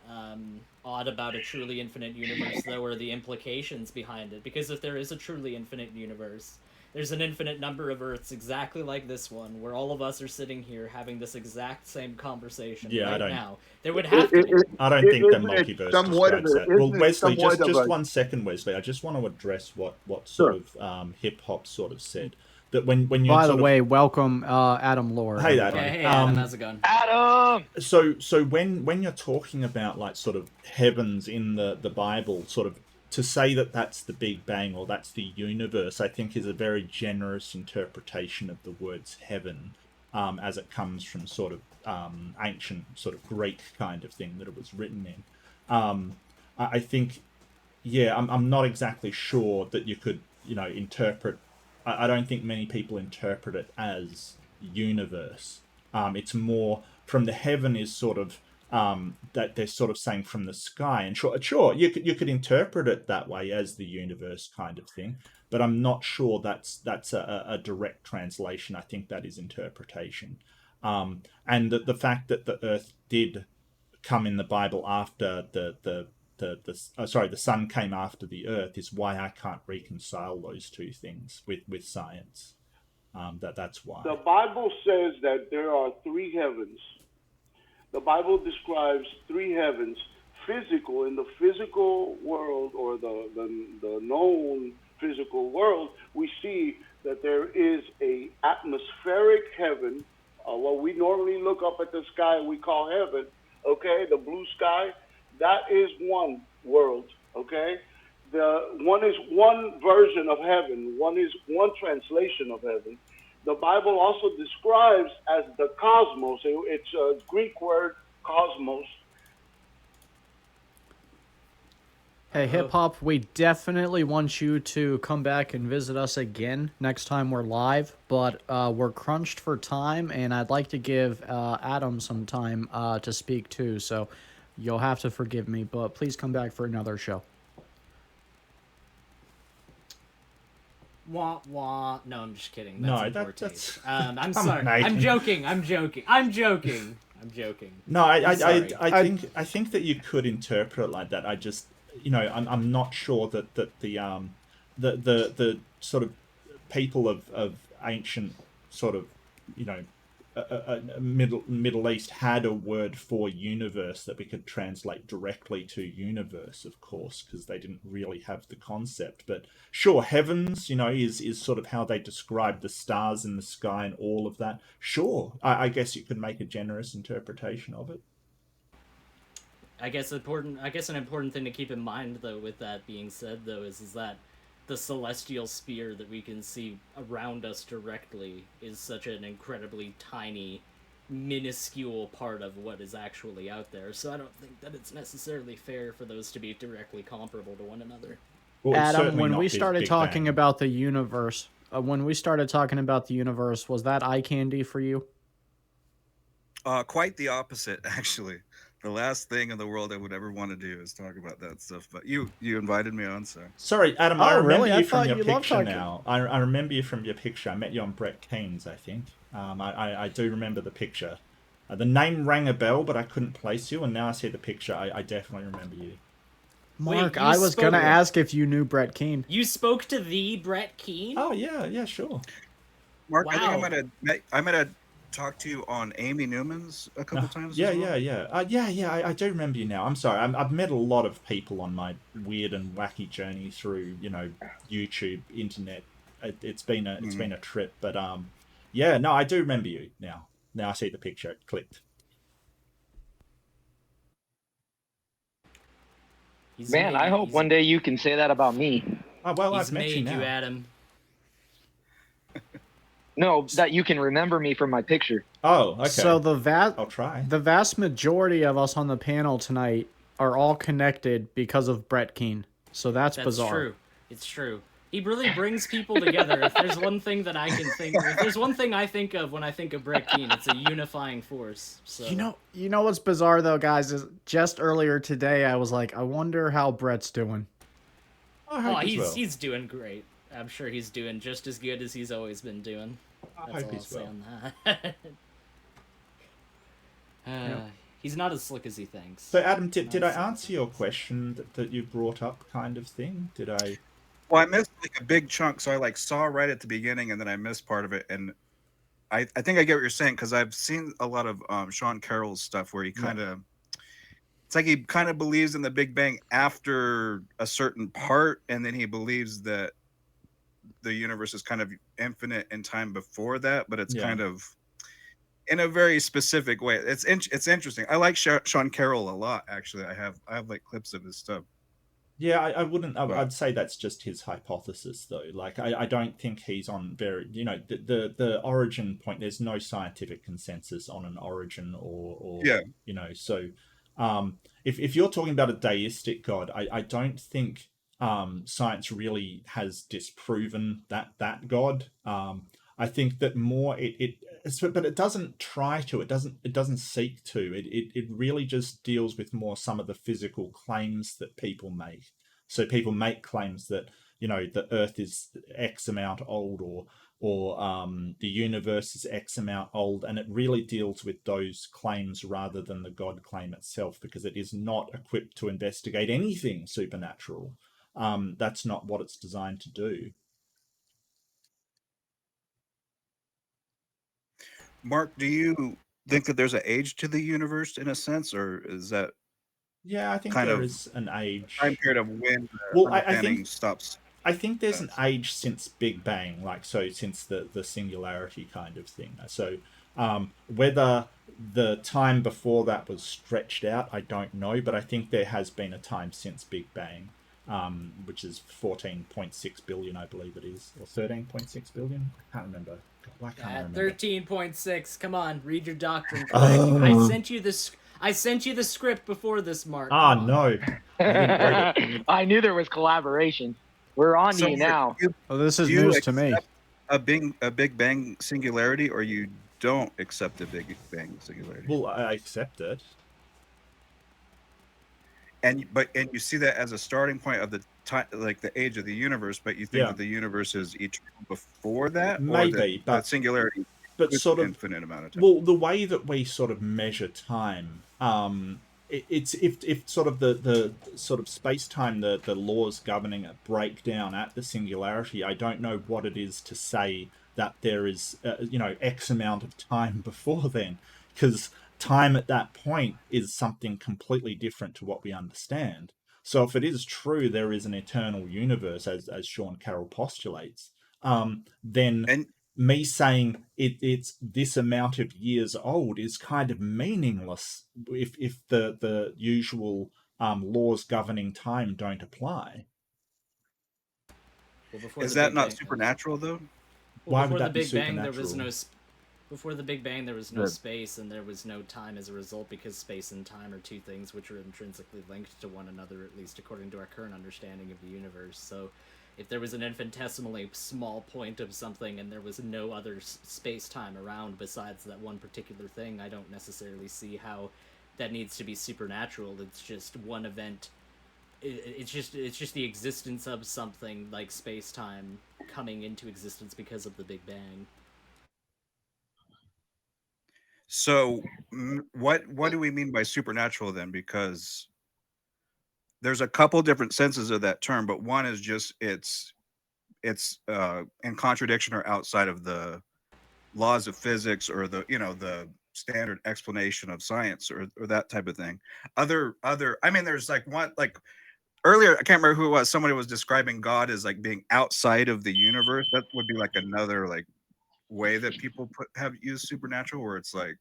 odd about a truly infinite universe, though, are the implications behind it. Because if there is a truly infinite universe, there's an infinite number of Earths exactly like this one, where all of us are sitting here having this exact same conversation now. There would have to be. I don't think the multiverse describes that. Well, Wesley, just 1 second, Wesley. I just want to address what sort of hip-hop sort of said. That when you by the way, welcome Adam Lord. Hey Adam. Hey Adam, how's it going? Adam. So when you're talking about like sort of heavens in the Bible, sort of to say that that's the Big Bang or that's the universe, I think is a very generous interpretation of the words heaven. as it comes from sort of ancient sort of Greek kind of thing that it was written in. I think, yeah, I'm not exactly sure that you could, interpret. I don't think many people interpret it as universe. It's more from the heaven is sort of that they're sort of saying from the sky, and sure, you could interpret it that way as the universe kind of thing, but I'm not sure that's a direct translation. I think that is interpretation, and the fact that the Earth did come in the Bible after the sun came after the Earth is why I can't reconcile those two things with science. That's why. The Bible says that there are three heavens. The Bible describes three heavens, physical, in the physical world, or the known physical world. We see that there is a atmospheric heaven, what we normally look up at the sky we call heaven, okay, the blue sky. That is one world, okay? The one is one version of heaven, one is one translation of heaven. The Bible also describes as the cosmos. It's a Greek word, cosmos. Hey, Hip Hop, we definitely want you to come back and visit us again next time we're live, but we're crunched for time, and I'd like to give Adam some time to speak too, so you'll have to forgive me, but please come back for another show. Wah wah. No, I'm just kidding. That's I'm sorry. I'm joking. No, I think that you could interpret it like that. I just, I'm not sure that the sort of people of ancient sort of, Middle East had a word for universe that we could translate directly to universe, of course, because they didn't really have the concept. But sure, heavens, is sort of how they describe the stars in the sky and all of that. Sure, I guess you could make a generous interpretation of it. I guess an important thing to keep in mind, though, with that being said, though, is that the celestial sphere that we can see around us directly is such an incredibly tiny, minuscule part of what is actually out there. So I don't think that it's necessarily fair for those to be directly comparable to one another. Well, Adam, when we started talking about the universe, was that eye candy for you? Quite the opposite, actually. The last thing in the world I would ever want to do is talk about that stuff. But you invited me on, so. Sorry, Adam. I remember you from your picture now. I remember you from your picture. I met you on Brett Keen's, I think. I do remember the picture. The name rang a bell, but I couldn't place you. And now I see the picture. I definitely remember you. Mark, I was going to ask if you knew Brett Keen. You spoke to the Brett Keen? Oh, yeah, sure. Mark, wow. I think I might have talked to you on Amy Newman's a couple times. Yeah. I do remember you now. I'm sorry. I've met a lot of people on my weird and wacky journey through, YouTube, internet. It's been a trip, but yeah, no, I do remember you now. Now I see the picture. It clicked. I hope one day you can say that about me. Oh, well, I've met you now. Adam. No, that you can remember me from my picture. Oh, okay. So I'll try. The vast majority of us on the panel tonight are all connected because of Brett Keen. So that's bizarre. True. It's true. He really brings people together. If there's one thing that I can think of, if there's one thing I think of when I think of Brett Keen, it's a unifying force. So. You know what's bizarre though, guys, is just earlier today I was like, I wonder how Brett's doing. He's doing great. I'm sure he's doing just as good as he's always been doing. That's all I'll say on that. He's not as slick as he thinks. So, Adam, did I answer your question that you brought up, kind of thing? Did I? Well, I missed like a big chunk, so I saw right at the beginning, and then I missed part of it. And I think I get what you're saying, because I've seen a lot of Sean Carroll's stuff where he kind of, it's like he kind of believes in the Big Bang after a certain part, and then he believes that the universe is kind of infinite in time before that, but it's kind of in a very specific way. It's interesting. I like Sean Carroll a lot, actually. I have like clips of his stuff. Yeah, I wouldn't. But I'd say that's just his hypothesis, though. Like, I don't think he's on very. The origin point. There's no scientific consensus on an origin, or yeah, So, if you're talking about a deistic god, I don't think science really has disproven that god. I think that more but it doesn't try to. It doesn't seek to. It really just deals with more some of the physical claims that people make. So people make claims that the Earth is X amount old, or the universe is X amount old, and it really deals with those claims rather than the God claim itself, because it is not equipped to investigate anything supernatural. That's not what it's designed to do. Mark, do you think that there's an age to the universe in a sense, or is that Yeah, I think kind there of is an time age. period of when the Well, understanding stops? I think there's an Sense? age since Big Bang, like, so since the singularity kind of thing. So whether the time before that was stretched out, I don't know, but I think there has been a time since Big Bang, which is 14.6 billion, I believe it is, or 13.6 billion. I can't remember. God, why can't I remember? 13.6. Come on, read your doctrine correct. Oh. I sent you the script before this, Mark. Ah, no. I didn't read it. I knew there was collaboration. We're on to you now. Well, this is Do you news to me. accept a Big Bang singularity, or you don't accept a Big Bang singularity? Well, I accept it. And you see that as a starting point of the time, like the age of the universe, but you think that the universe is eternal before that, Maybe, or but that singularity but is sort of infinite amount of time. Well, the way that we sort of measure time, it's if sort of the sort of space time, the laws governing it break down at the singularity. I don't know what it is to say that there is X amount of time before then, because time at that point is something completely different to what we understand. So if it is true there is an eternal universe, as Sean Carroll postulates, then me saying it's this amount of years old is kind of meaningless if the usual laws governing time don't apply. Well, is that not supernatural, though? Well, Why would that be Big Bang, there was supernatural? before the Big Bang, there was no space, and there was no time as a result, because space and time are two things which are intrinsically linked to one another, at least according to our current understanding of the universe. So if there was an infinitesimally small point of something and there was no other space-time around besides that one particular thing, I don't necessarily see how that needs to be supernatural. It's just one event. It's just the existence of something like space-time coming into existence because of the Big Bang. So what do we mean by supernatural then? Because there's a couple different senses of that term, but one is just it's in contradiction or outside of the laws of physics, or the standard explanation of science, or that type of thing. I mean, there's like one, like earlier, I can't remember who it was, somebody was describing God as like being outside of the universe. That would be like another like way that people have used supernatural, where it's like,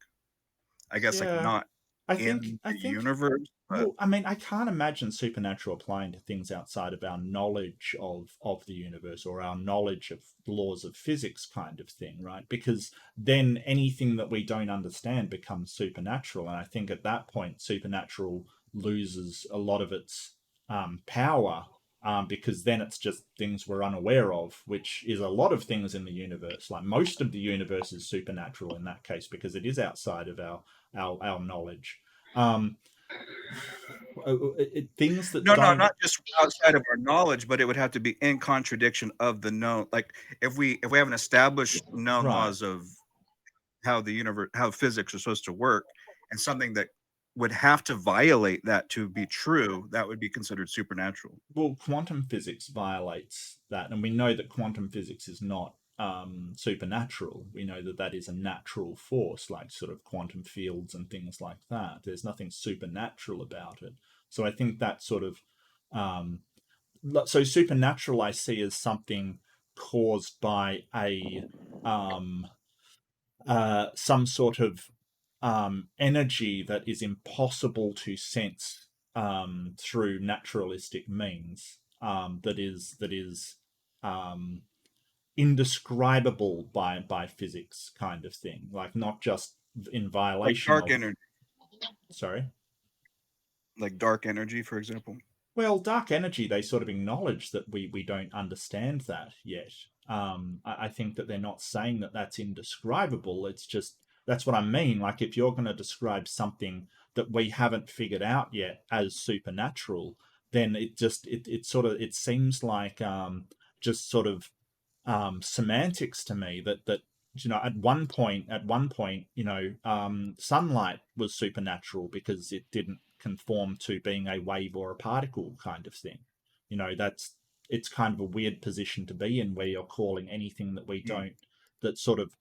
I guess, like not I in think the universe. But well, I mean, I can't imagine supernatural applying to things outside of our knowledge of the universe, or our knowledge of laws of physics kind of thing, right? Because then anything that we don't understand becomes supernatural, and I think at that point supernatural loses a lot of its power, because then it's just things we're unaware of, which is a lot of things in the universe. Like, most of the universe is supernatural in that case, because it is outside of our knowledge. Things that no, don't. not just outside of our knowledge, but it would have to be in contradiction of the known. Like, if we have an established known laws of how the universe, how physics are supposed to work, and something that would have to violate that to be true, that would be considered supernatural. Well, quantum physics violates that, and we know that quantum physics is not supernatural. We know that that is a natural force, like sort of quantum fields and things like that. There's nothing supernatural about it. So I think that sort of so supernatural I see as something caused by some sort of energy that is impossible to sense through naturalistic means that is indescribable by physics, kind of thing, like not just in Like violation dark of. energy, Sorry. like dark energy, for example. Well, dark energy, they sort of acknowledge that we don't understand that yet. I think that they're not saying that that's indescribable. It's just, that's what I mean. Like, if you're going to describe something that we haven't figured out yet as supernatural, then it sort of, it seems like just sort of semantics to me, that at one point, sunlight was supernatural because it didn't conform to being a wave or a particle, kind of thing. It's kind of a weird position to be in, where you're calling anything that we don't, that sort of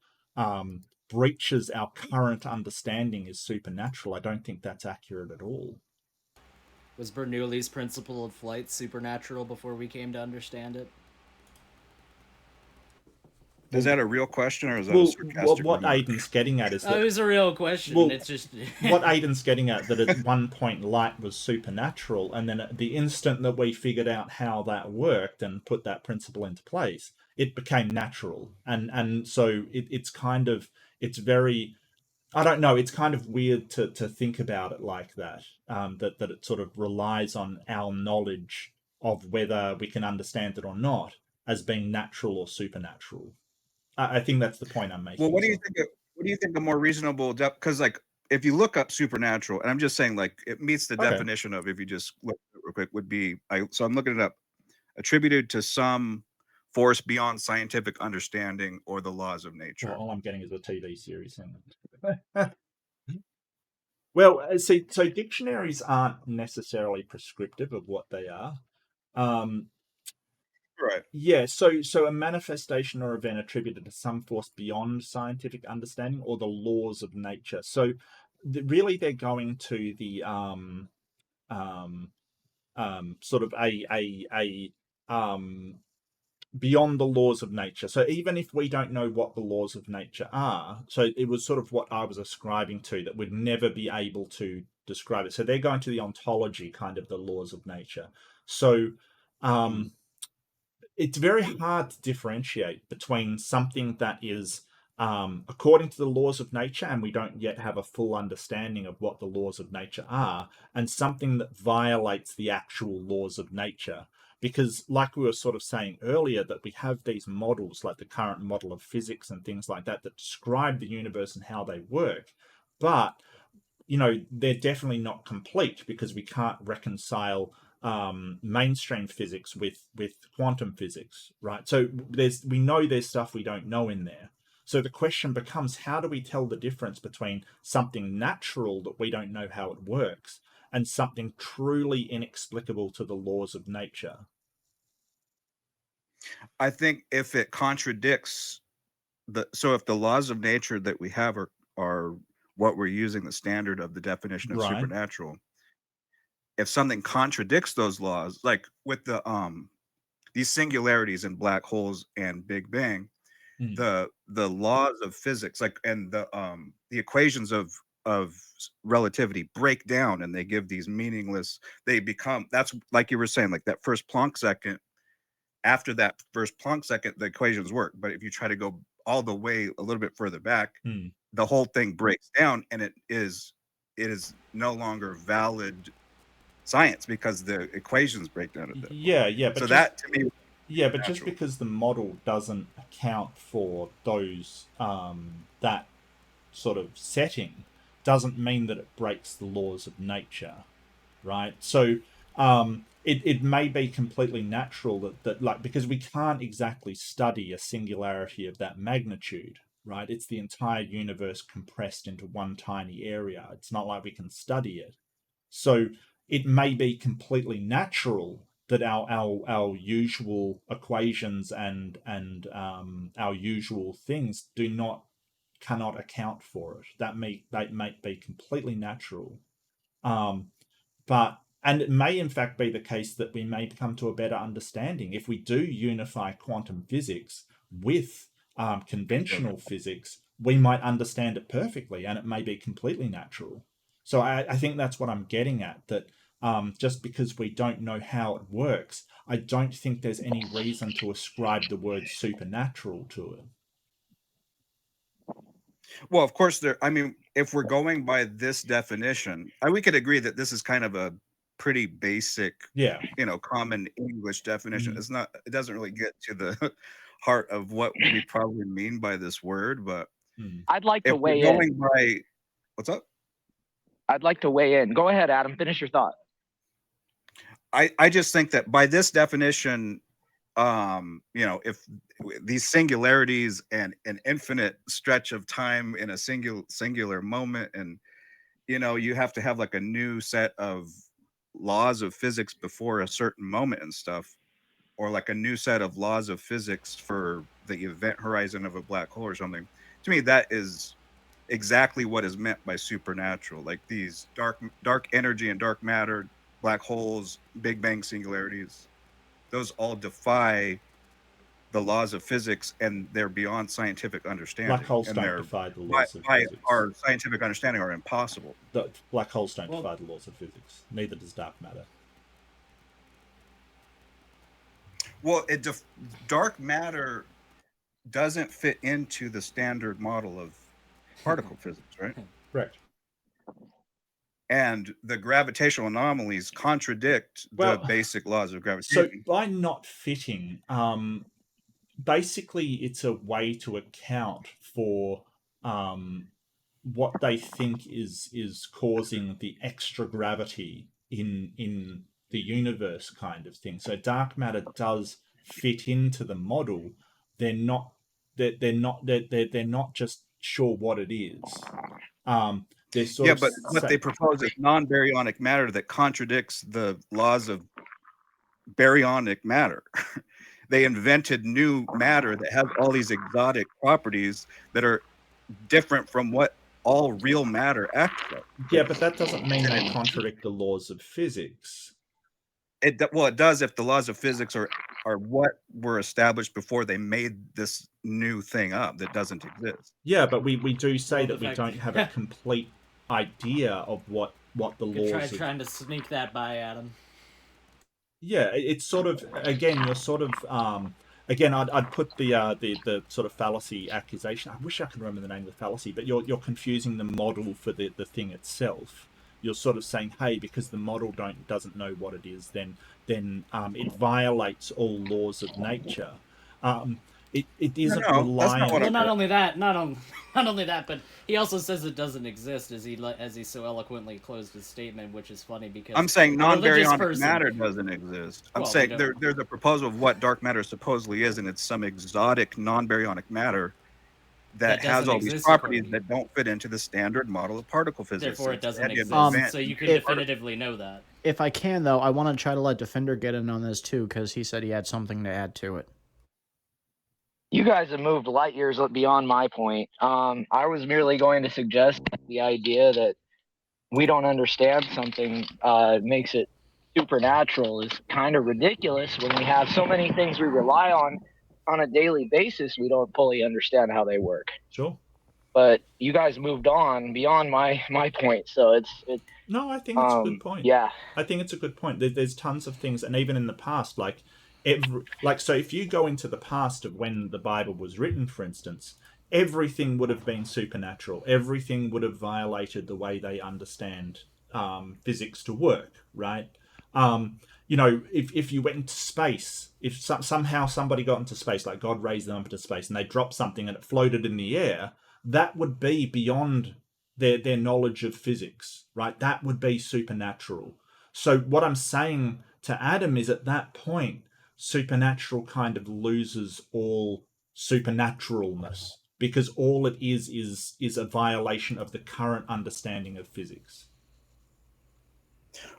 breaches our current understanding, is supernatural. I don't think that's accurate at all. Was Bernoulli's principle of flight supernatural before we came to understand it? Is that a real question, or is that a sarcastic what remark? Aiden's getting at is that it was a real question. Well, it's just what Aiden's getting at, that at one point light was supernatural, and then at the instant that we figured out how that worked and put that principle into place, it became natural. And so it's kind of, it's very, I don't know, it's kind of weird to think about it like that, that it sort of relies on our knowledge of whether we can understand it or not as being natural or supernatural. I think that's the point I'm making. Well, what do you think? What do you think a more reasonable? Because like, if you look up supernatural, and I'm just saying, like, it meets the definition of, if you just look at it real quick, would be, so I'm looking it up, attributed to some force beyond scientific understanding or the laws of nature. Well, all I'm getting is a TV series. Well, see, so dictionaries aren't necessarily prescriptive of what they are. Right. Yeah, so a manifestation or event attributed to some force beyond scientific understanding or the laws of nature. So really they're going to the sort of a beyond the laws of nature. So even if we don't know what the laws of nature are, so it was sort of what I was ascribing to, that we'd never be able to describe it. So they're going to the ontology, kind of the laws of nature. So it's very hard to differentiate between something that is according to the laws of nature, and we don't yet have a full understanding of what the laws of nature are, and something that violates the actual laws of nature. Because, like we were sort of saying earlier, that we have these models, like the current model of physics and things like that, that describe the universe and how they work. But, they're definitely not complete, because we can't reconcile mainstream physics with quantum physics, right? So we know there's stuff we don't know in there. So the question becomes, how do we tell the difference between something natural that we don't know how it works and something truly inexplicable to the laws of nature? I think if it contradicts if the laws of nature that we have are what we're using the standard of the definition of supernatural, if something contradicts those laws, like with the these singularities in black holes and Big Bang, the laws of physics, like, and the equations of relativity break down, and they give these meaningless, they become, that's like you were saying, like that first Planck second, after that first Planck second, the equations work. But if you try to go all the way a little bit further back, the whole thing breaks down, and it is no longer valid science, because the equations break down at that point. But so that to me, but just because the model doesn't account for those that sort of setting doesn't mean that it breaks the laws of nature, right? So it may be completely natural that like, because we can't exactly study a singularity of that magnitude, right? It's the entire universe compressed into one tiny area. It's not like we can study it. So it may be completely natural that our usual equations and our usual things cannot account for it. That may be completely natural, and it may in fact be the case that we may come to a better understanding if we do unify quantum physics with conventional physics. We might understand it perfectly, and it may be completely natural. So I think that's what I'm getting at, that just because we don't know how it works, I don't think there's any reason to ascribe the word supernatural to it. Well, of course, I mean, if we're going by this definition, we could agree that this is kind of a pretty basic, Yeah. common English definition. Mm. It doesn't really get to the heart of what we probably mean by this word. But I'd like to if we're weigh going in. by, what's up? I'd like to weigh in. Go ahead, Adam. Finish your thought. I just think that by this definition, if these singularities and an infinite stretch of time in a singular moment, and you have to have like a new set of laws of physics before a certain moment and stuff, or like a new set of laws of physics for the event horizon of a black hole or something. To me, that is exactly what is meant by supernatural. Like these dark energy and dark matter, black holes, Big Bang singularities, those all defy the laws of physics, and they're beyond scientific understanding. Black holes and don't defy the laws of physics. Our scientific understanding are impossible. Black holes don't defy the laws of physics. Neither does dark matter. Well, dark matter doesn't fit into the standard model of particle physics, right? Correct. And the gravitational anomalies contradict the basic laws of gravitation. So by not fitting, basically it's a way to account for what they think is causing the extra gravity in the universe, kind of thing. So dark matter does fit into the model. They're not just sure what it is. But what they propose is non-baryonic matter that contradicts the laws of baryonic matter. They invented new matter that has all these exotic properties that are different from what all real matter acts like. Yeah, but that doesn't mean they contradict the laws of physics. It does if the laws of physics are what were established before they made this new thing up that doesn't exist. Yeah, but we do say that we don't have a complete idea of what the laws are. Trying to sneak that by, Adam. Yeah, it's sort of, again, you're sort of again, I'd put the sort of fallacy accusation. I wish I could remember the name of the fallacy, but you're confusing the model for the thing itself. You're sort of saying, hey, because the model doesn't know what it is, then it violates all laws of nature. It isn't reliant. Well, not only that, but he also says it doesn't exist, as he so eloquently closed his statement, which is funny because I'm saying non-baryonic matter doesn't exist. I'm saying there's a proposal of what dark matter supposedly is, and it's some exotic non-baryonic matter that has all these properties that don't fit into the standard model of particle physics. Therefore, it doesn't exist. So you can definitively know that. If I can, though, I want to try to let Defender get in on this too, because he said he had something to add to it. You guys have moved light years beyond my point. I was merely going to suggest the idea that we don't understand something makes it supernatural is kind of ridiculous when we have so many things we rely on a daily basis. We don't fully understand how they work. Sure. But you guys moved on beyond my point, so No, I think it's a good point. Yeah, I think it's a good point. There's tons of things, and even in the past, so if you go into the past of when the Bible was written, for instance, everything would have been supernatural. Everything would have violated the way they understand physics to work, right? If you went into space, if somehow somebody got into space, like God raised them up into space, and they dropped something and it floated in the air, that would be beyond their knowledge of physics, right? That would be supernatural. So what I'm saying to Adam is, at that point, supernatural kind of loses all supernaturalness, because all it is a violation of the current understanding of physics.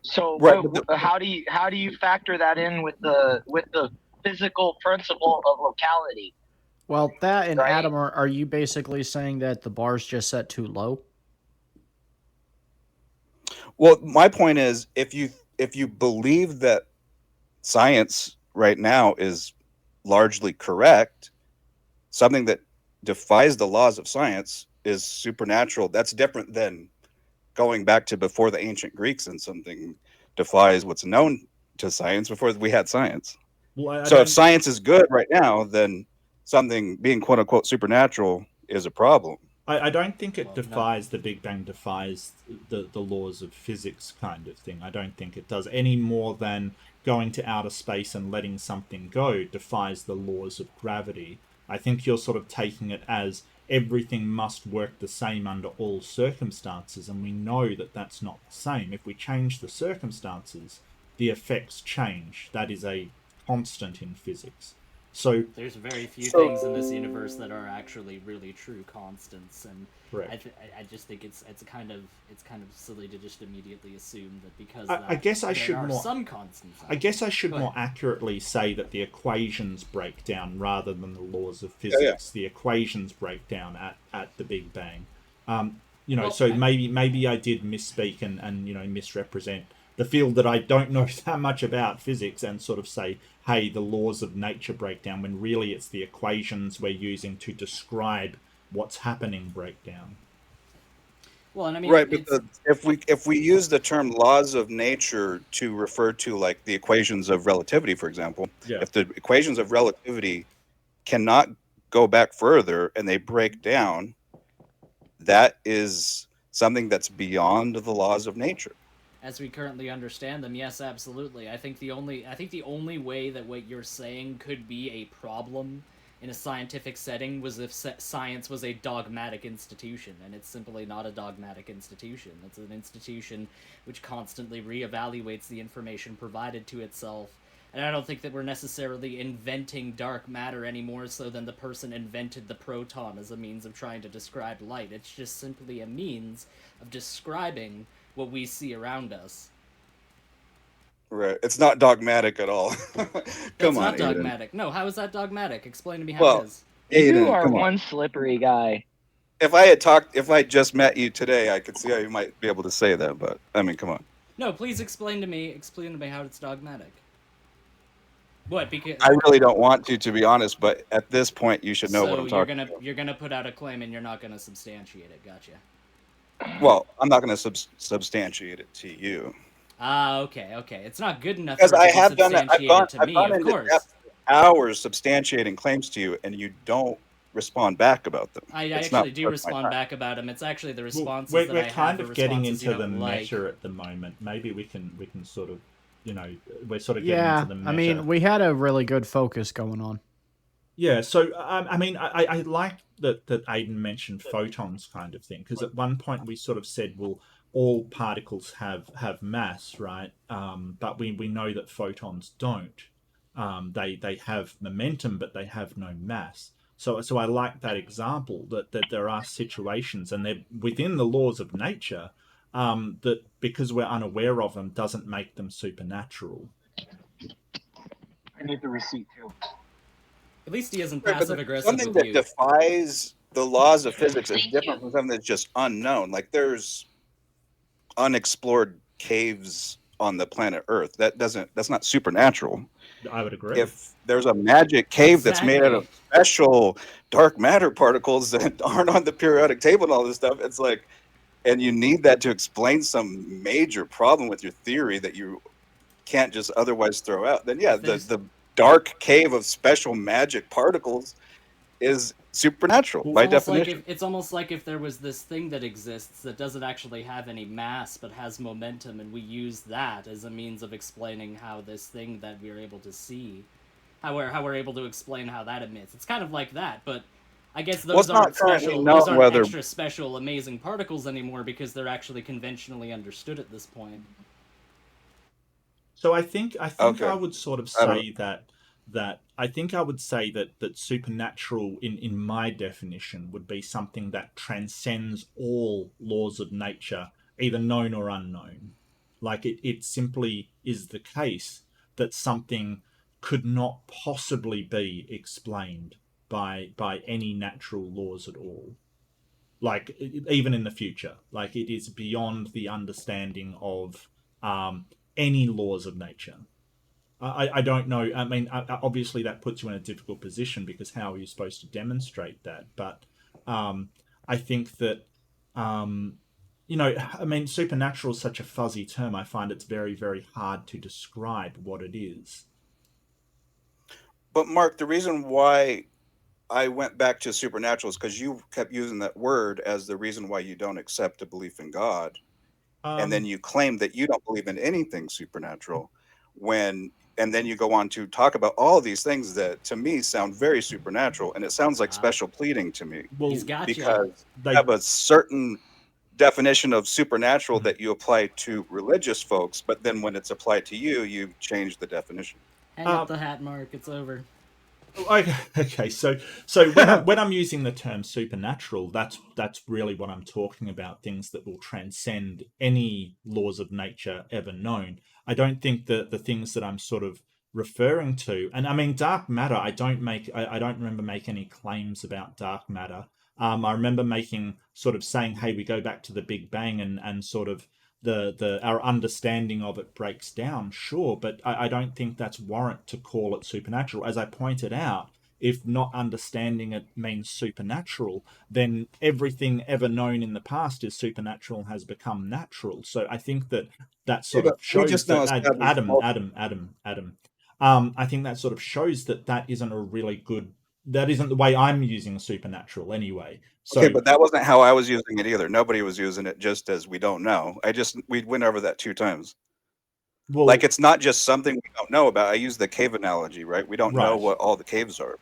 So how do you factor that in with the physical principle of locality? Well, that and Adam, are you basically saying that the bar's just set too low? Well, my point is, if you believe that science right now is largely correct, something that defies the laws of science is supernatural. That's different than going back to before the ancient Greeks and something defies what's known to science before we had science. Well, So if science is good right now, then something being quote unquote supernatural is a problem. I don't think it defies the Big Bang, defies the laws of physics kind of thing. I don't think it does any more than going to outer space and letting something go defies the laws of gravity. I think you're sort of taking it as everything must work the same under all circumstances, and we know that that's not the same. If we change the circumstances, the effects change. That is a constant in physics. So there's very few things in this universe that are actually really true constants, and I just think it's kind of silly to just immediately assume that because I guess I should there are more some constants. I guess I should more accurately say that the equations break down rather than the laws of physics. The equations break down at the Big Bang. So maybe I did misspeak and misrepresent the field that I don't know that much about physics and sort of say, hey, the laws of nature break down, when really it's the equations we're using to describe what's happening break down. Well, and I mean, right, but if we use the term laws of nature to refer to like the equations of relativity, for example, if the equations of relativity cannot go back further and they break down, that is something that's beyond the laws of nature. As we currently understand them, yes, absolutely. I think the only way that what you're saying could be a problem in a scientific setting was if science was a dogmatic institution, and it's simply not a dogmatic institution. It's an institution which constantly reevaluates the information provided to itself. And I don't think that we're necessarily inventing dark matter any more so than the person invented the proton as a means of trying to describe light. It's just simply a means of describing what we see around us. Right. It's not dogmatic at all. Come on, not dogmatic. No, how is that dogmatic? Explain to me how it is. You are one slippery guy. If I just met you today, I could see how you might be able to say that, but I mean, come on. No, please explain to me how it's dogmatic. What? Because I really don't want to be honest, but at this point, you should know what I'm talking about. You're gonna put out a claim and you're not gonna substantiate it. Gotcha. Well, I'm not going to substantiate it to you. Okay. It's not good enough because I have done it. I've gone of course. Hours substantiating claims to you, and you don't respond back about them. I actually do respond back about them. It's actually the responses we're that I kind have of getting into the like. meta at the moment. Maybe we can sort of, we're sort of getting into the meta. I mean, we had a really good focus going on. Yeah, so I mean, I like that Aiden mentioned photons kind of thing, because at one point we sort of said, well, all particles have mass, right? But we know that photons don't. They have momentum, but they have no mass. So I like that example that there are situations, and they're within the laws of nature, that because we're unaware of them doesn't make them supernatural. I need the receipt too. At least he isn't passive aggressive. Something that defies the laws of physics is different from something that's just unknown. Like there's unexplored caves on the planet Earth. That's not supernatural. I would agree. If there's a magic cave that's made out of special dark matter particles that aren't on the periodic table and all this stuff, it's like, and you need that to explain some major problem with your theory that you can't just otherwise throw out, then yeah, the dark cave of special magic particles is supernatural by definition. It's almost like if there was this thing that exists that doesn't actually have any mass but has momentum, and we use that as a means of explaining how this thing that we're able to see, how we're able to explain how that emits. It's kind of like that, but I guess those aren't extra special amazing particles anymore because they're actually conventionally understood at this point. So I think I would sort of say that I think I would say that supernatural in my definition would be something that transcends all laws of nature, either known or unknown. Like it simply is the case that something could not possibly be explained by any natural laws at all. Like even in the future, like it is beyond the understanding of any laws of nature. I don't know. I mean, obviously that puts you in a difficult position because how are you supposed to demonstrate that? But I think that you know, I mean, supernatural is such a fuzzy term. I find it's very, very hard to describe what it is. But Mark, the reason why I went back to supernatural is because you kept using that word as the reason why you don't accept a belief in God. And then you claim that you don't believe in anything supernatural and then you go on to talk about all these things that to me sound very supernatural, and it sounds like special pleading to me. Well, He's got because you have a certain definition of supernatural that you apply to religious folks, but then when it's applied to you, you change the definition. Hang up the hat, Mark. It's over. Okay, so when I'm using the term supernatural, that's really what I'm talking about. Things that will transcend any laws of nature ever known. I don't think that the things that I'm sort of referring to, and I mean dark matter. I don't remember making any claims about dark matter. I remember saying, hey, we go back to the Big Bang and sort of our understanding of it breaks down, sure, but I don't think that's warrant to call it supernatural. As I pointed out, if not understanding it means supernatural, then everything ever known in the past is supernatural and has become natural. So I think that sort of shows that Adam. I think that sort of shows that isn't a really good. That isn't the way I'm using supernatural anyway. So, okay, but that wasn't how I was using it either. Nobody was using it just as we don't know. We went over that 2 times. Well, like it's not just something we don't know about. I use the cave analogy, right? We don't know what all the caves are.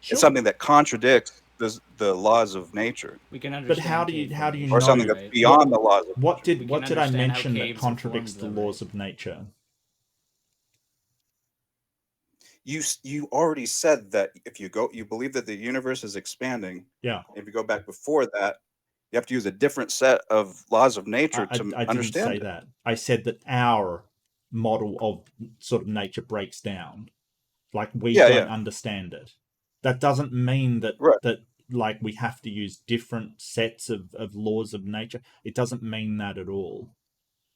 Sure. It's something that contradicts the laws of nature. We can understand. But how do you or know something that's beyond the laws of what nature. What did I mention that contradicts the laws of nature? You already said that if you believe that the universe is expanding. Yeah. If you go back before that, you have to use a different set of laws of nature to I understand. I didn't say that. I said that our model of sort of nature breaks down. Like we don't understand it. That doesn't mean that that like we have to use different sets of laws of nature. It doesn't mean that at all.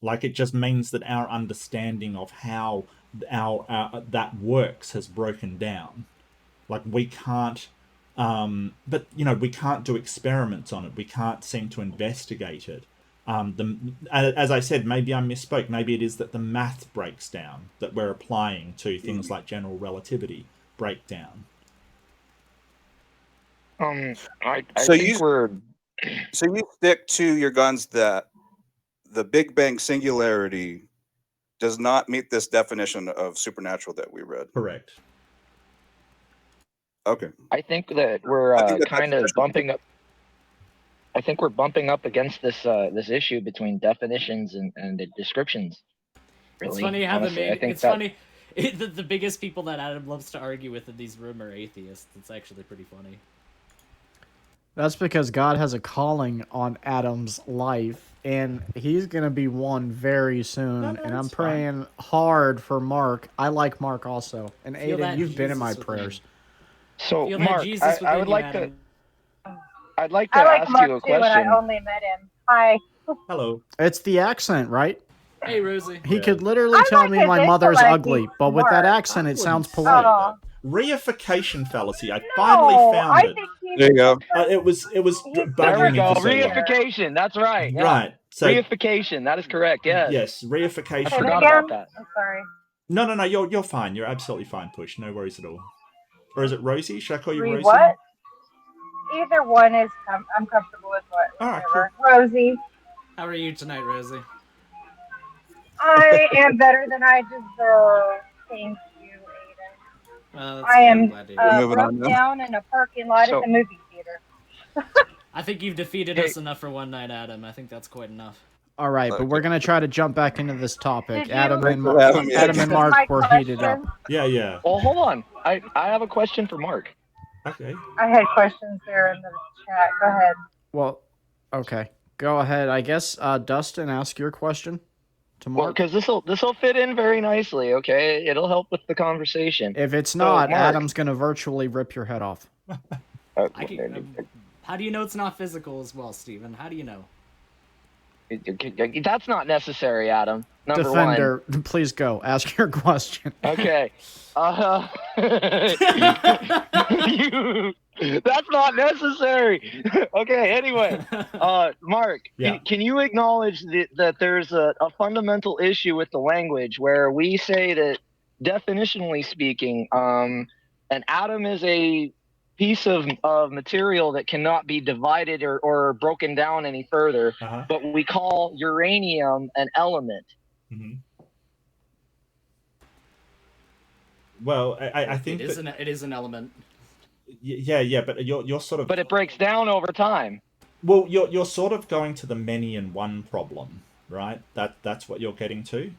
Like it just means that our understanding of how our that works has broken down. Like we can't but you know, we can't do experiments on it. We can't seem to investigate it. As I said, maybe I misspoke. Maybe it is that the math breaks down that we're applying to things like general relativity break down. I think we're. So you stick to your guns that the Big Bang singularity does not meet this definition of supernatural that we read. Correct. Okay. I think that we're kind of bumping up. I think we're bumping up against this issue between definitions and the descriptions. Really, it's funny how honestly, funny. The biggest people that Adam loves to argue with in these rooms are atheists. It's actually pretty funny. That's because God has a calling on Adam's life, and he's going to be one very soon. And I'm praying hard for Mark. I like Mark also. And Aiden, you've been in my prayers. So, Mark, I would like to. I'd like to ask Mark you a too, and question. I only met him. Hi. Hello. It's the accent, right? Hey, Rosie. He could literally tell me my mother's ugly, but with that accent, it sounds polite. Reification fallacy. I finally found it. There you go. It was There we bugging me go. for so long. Reification. That's right. Yeah. Right. So, reification. That is correct. Yes. Yes. Reification. I forgot about that. I'm sorry. No. You're fine. You're absolutely fine. Push. No worries at all. Or is it Rosie? Should I call you Rosie? What? Either one is. I'm comfortable with what. All right. Cool. Rosie. How are you tonight, Rosie? I am better than I deserve. Thank you, Aiden. I am broke down in a parking lot at the movie theater. I think you've defeated us enough for one night, Adam. I think that's quite enough. All right, but we're going to try to jump back into this topic. Did Adam you- and This is Mark my were heated up. question. Yeah. Well, hold on. I have a question for Mark. Okay. I had questions there in the chat. Go ahead. Well, okay. Go ahead. I guess, Dustin, ask your question to Mark. Because this will fit in very nicely. Okay, it'll help with the conversation. If it's not, Mark, Adam's going to virtually rip your head off. How do you know it's not physical as well, Steven? How do you know? That's not necessary, Adam. Number Defender, please go. Ask your question. Okay. That's not necessary. Okay, anyway, Mark, Yeah. can you acknowledge that there's a fundamental issue with the language where we say that, definitionally speaking, an atom is a piece of material that cannot be divided or broken down any further, but we call uranium an element? Mm-hmm. Well, I think it is an element. Yeah, but you're sort of. But it breaks down over time. Well, you're sort of going to the many in one problem, right? That's what you're getting to.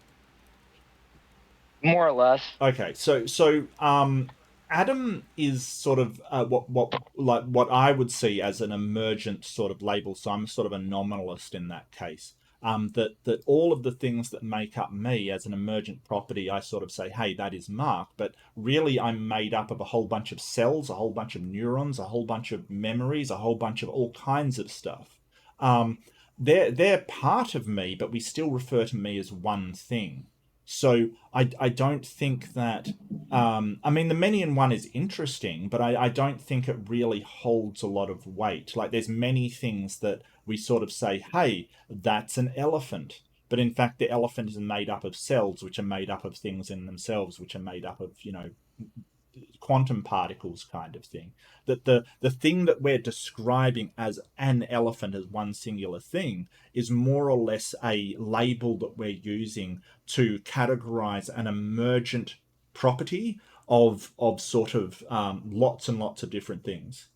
More or less. Okay, so atom is sort of what I would see as an emergent sort of label. So I'm sort of a nominalist in that case. That all of the things that make up me as an emergent property, I sort of say, hey, that is Mark. But really, I'm made up of a whole bunch of cells, a whole bunch of neurons, a whole bunch of memories, a whole bunch of all kinds of stuff. They're part of me, but we still refer to me as one thing. So I don't think that I mean the many in one is interesting, but I don't think it really holds a lot of weight. Like there's many things that we sort of say, hey, that's an elephant. But in fact the elephant is made up of cells, which are made up of things in themselves, which are made up of, quantum particles kind of thing. That the thing that we're describing as an elephant, as one singular thing, is more or less a label that we're using to categorize an emergent property of sort of lots and lots of different things.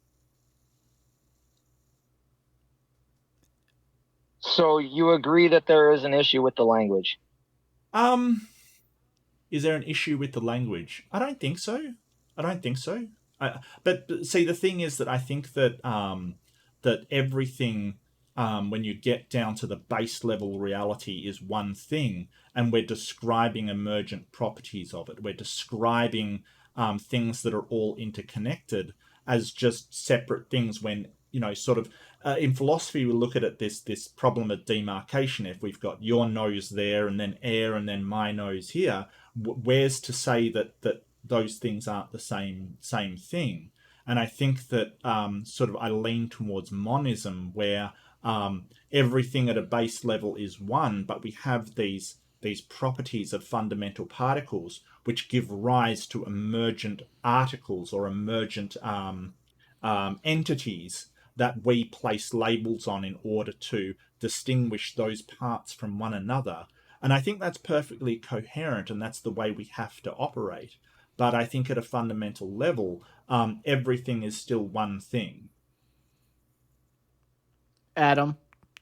So you agree that there is an issue with the language? Is there an issue with the language? I don't think so. But see, the thing is that I think that that everything, when you get down to the base level reality, is one thing, and we're describing emergent properties of it. We're describing things that are all interconnected as just separate things. When sort of in philosophy, we look at it this problem of demarcation. If we've got your nose there, and then air, and then my nose here, where's to say that those things aren't the same thing? And I think that sort of I lean towards monism, where everything at a base level is one, but we have these properties of fundamental particles which give rise to emergent articles or emergent entities that we place labels on in order to distinguish those parts from one another. And I think that's perfectly coherent, and that's the way we have to operate. But I think at a fundamental level, everything is still one thing. Adam,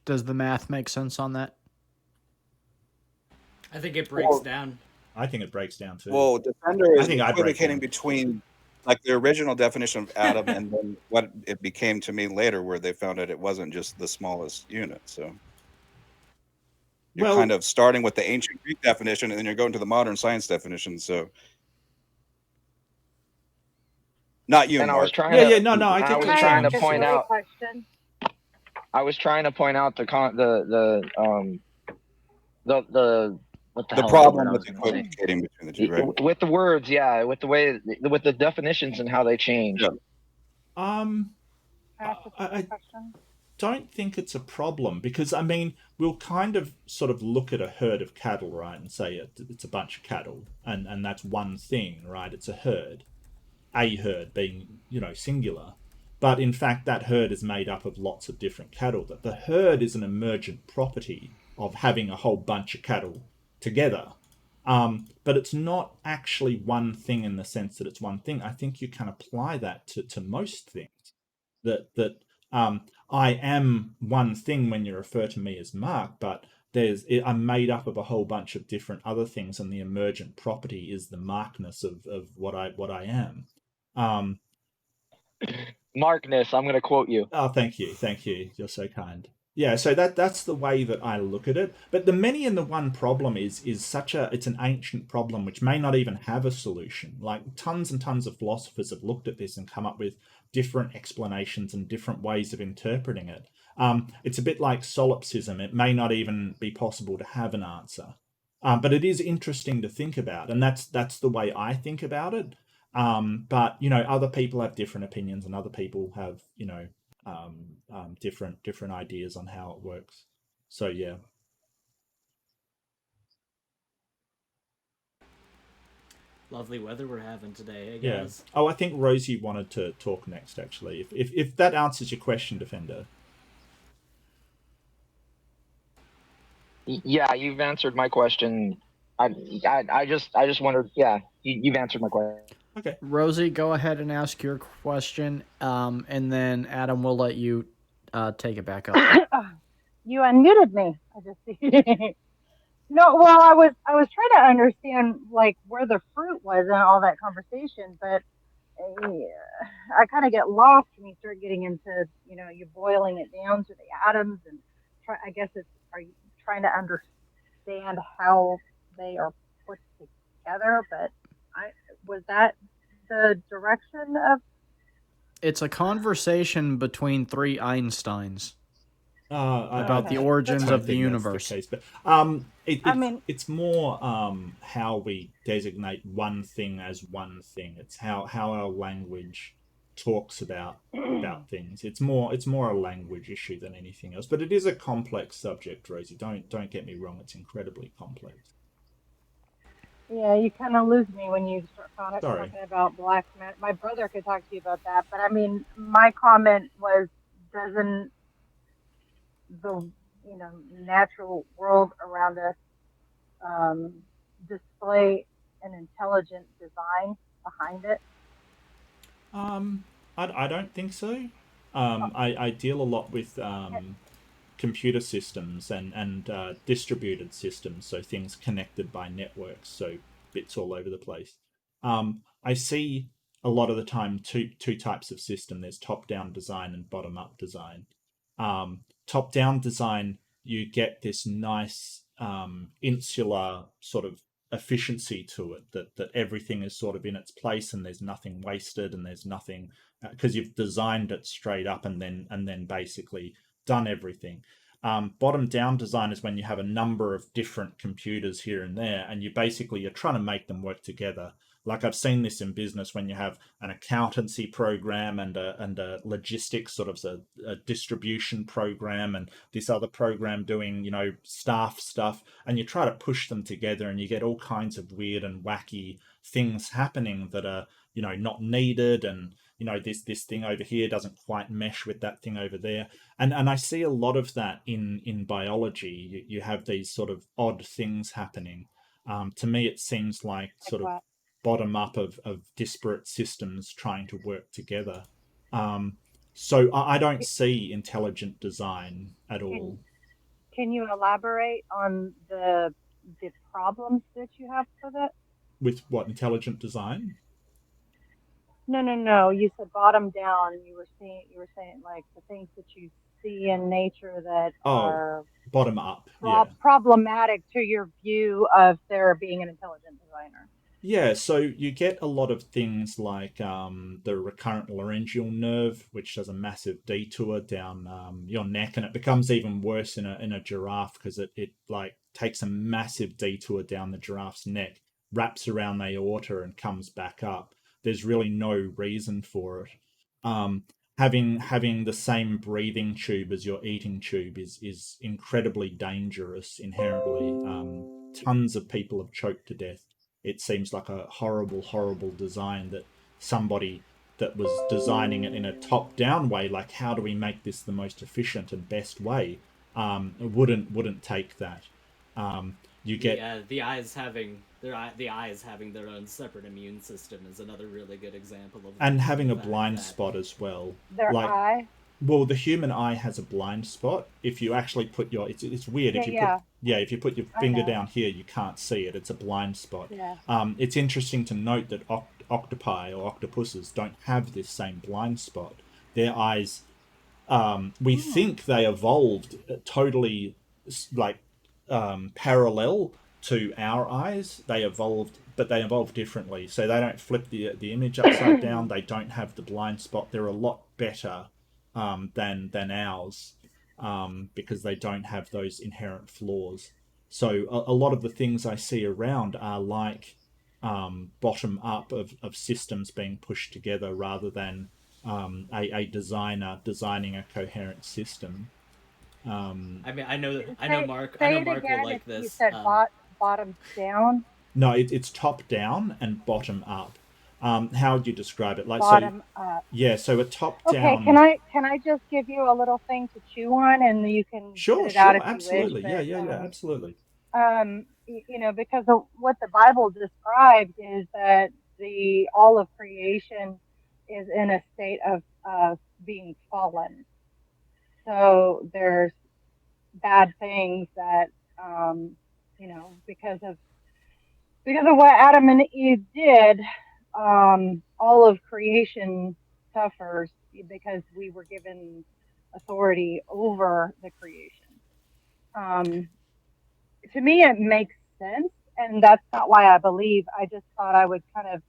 does the math make sense on that? I think it breaks down. I think it breaks down too. Well, Defender is equivocating between like the original definition of atom and then what it became to mean later, where they found out it wasn't just the smallest unit. So you're kind of starting with the ancient Greek definition, and then you're going to the modern science definition. So not you, and Mark. I was trying to point out. I was trying to point out the problem with equivocating between the two, right? With the words, yeah, with the definitions and how they change. Yeah. I don't think it's a problem, because I mean we'll kind of sort of look at a herd of cattle, right, and say it's a bunch of cattle, and that's one thing, right? It's a herd being singular. But in fact, that herd is made up of lots of different cattle. That the herd is an emergent property of having a whole bunch of cattle together. But it's not actually one thing in the sense that it's one thing. I think you can apply that to most things. That I am one thing when you refer to me as Mark, but I'm made up of a whole bunch of different other things, and the emergent property is the Markness of what I am. Markness, I'm going to quote you. Oh, thank you. You're so kind. Yeah, so that's the way that I look at it. But the many in the one problem is it's an ancient problem which may not even have a solution. Like tons and tons of philosophers have looked at this and come up with different explanations and different ways of interpreting it. It's a bit like solipsism. It may not even be possible to have an answer. But it is interesting to think about, and that's the way I think about it. But other people have different opinions, and other people have different ideas on how it works. So yeah. Lovely weather we're having today, guys. Yeah. Oh, I think Rosie wanted to talk next, actually. If that answers your question, Defender. Yeah, you've answered my question. I just wondered. Yeah, you've answered my question. Okay. Rosie, go ahead and ask your question, and then Adam will let you take it back up. You unmuted me. I just no. Well, I was trying to understand like where the fruit was in all that conversation, but I kind of get lost when you start getting into you boiling it down to the atoms and I guess are you trying to understand how they are put together? But was that the direction of? It's a conversation between three Einsteins about the origins of the universe. That's the case, but it's more how we designate one thing as one thing. It's how our language talks about things. It's more a language issue than anything else. But it is a complex subject, Rosie. Don't get me wrong. It's incredibly complex. Yeah, you kind of lose me when you start talking about black men. My brother could talk to you about that, but I mean, my comment was, doesn't the natural world around us display an intelligent design behind it? I don't think so. I deal a lot with computer systems and distributed systems, so things connected by networks, so bits all over the place. I see a lot of the time two types of system. There's top-down design and bottom-up design. Top-down design, you get this nice insular sort of efficiency to it, that everything is sort of in its place and there's nothing wasted and there's nothing because you've designed it straight up and then basically done everything. Bottom down design is when you have a number of different computers here and there, and you're trying to make them work together. Like I've seen this in business when you have an accountancy program and a logistics sort of a distribution program and this other program doing staff stuff, and you try to push them together and you get all kinds of weird and wacky things happening that are not needed, and this thing over here doesn't quite mesh with that thing over there, and I see a lot of that in biology. You have these sort of odd things happening. To me, it seems like sort of bottom up of disparate systems trying to work together. So I don't see intelligent design at all. Can you elaborate on the problems that you have with it? With what, intelligent design? No. You said bottom down, and you were saying like the things that you see in nature that are bottom up, problematic to your view of there being an intelligent designer. Yeah, so you get a lot of things like the recurrent laryngeal nerve, which does a massive detour down your neck, and it becomes even worse in a giraffe because it like takes a massive detour down the giraffe's neck, wraps around the aorta, and comes back up. There's really no reason for it. Having the same breathing tube as your eating tube is incredibly dangerous inherently. Tons of people have choked to death. It seems like a horrible design that somebody that was designing it in a top-down way, like how do we make this the most efficient and best way, wouldn't take that. You get the eyes having their own separate immune system is another really good example of, and having a blind spot as well. Their eye. Well, the human eye has a blind spot. If you actually put your, it's weird. If you put your finger down here, you can't see it. It's a blind spot. Yeah. It's interesting to note that octopi or octopuses don't have this same blind spot. Their eyes, we think they evolved totally like parallel to our eyes. They evolved, but they evolved differently. So they don't flip the image upside down. They don't have the blind spot. They're a lot better than ours, because they don't have those inherent flaws. So a lot of the things I see around are like bottom up of systems being pushed together rather than a designer designing a coherent system. I mean, I know Mark. I Say know it Mark will again. like You this. said bottom down. No, it's top down and bottom up. How would you describe it? Like Bottom so, up. yeah. So a top Okay, down. can I just give you a little thing to chew on, and you can Sure, spit it out sure, if you wish. absolutely. Yeah, But yeah, yeah, absolutely. you know, because of what the Bible describes is that all of creation is in a state of being fallen. So there's bad things that you know, because of what Adam and Eve did, all of creation suffers because we were given authority over the creation. To me, it makes sense, and that's not why I believe. I just thought I would kind of,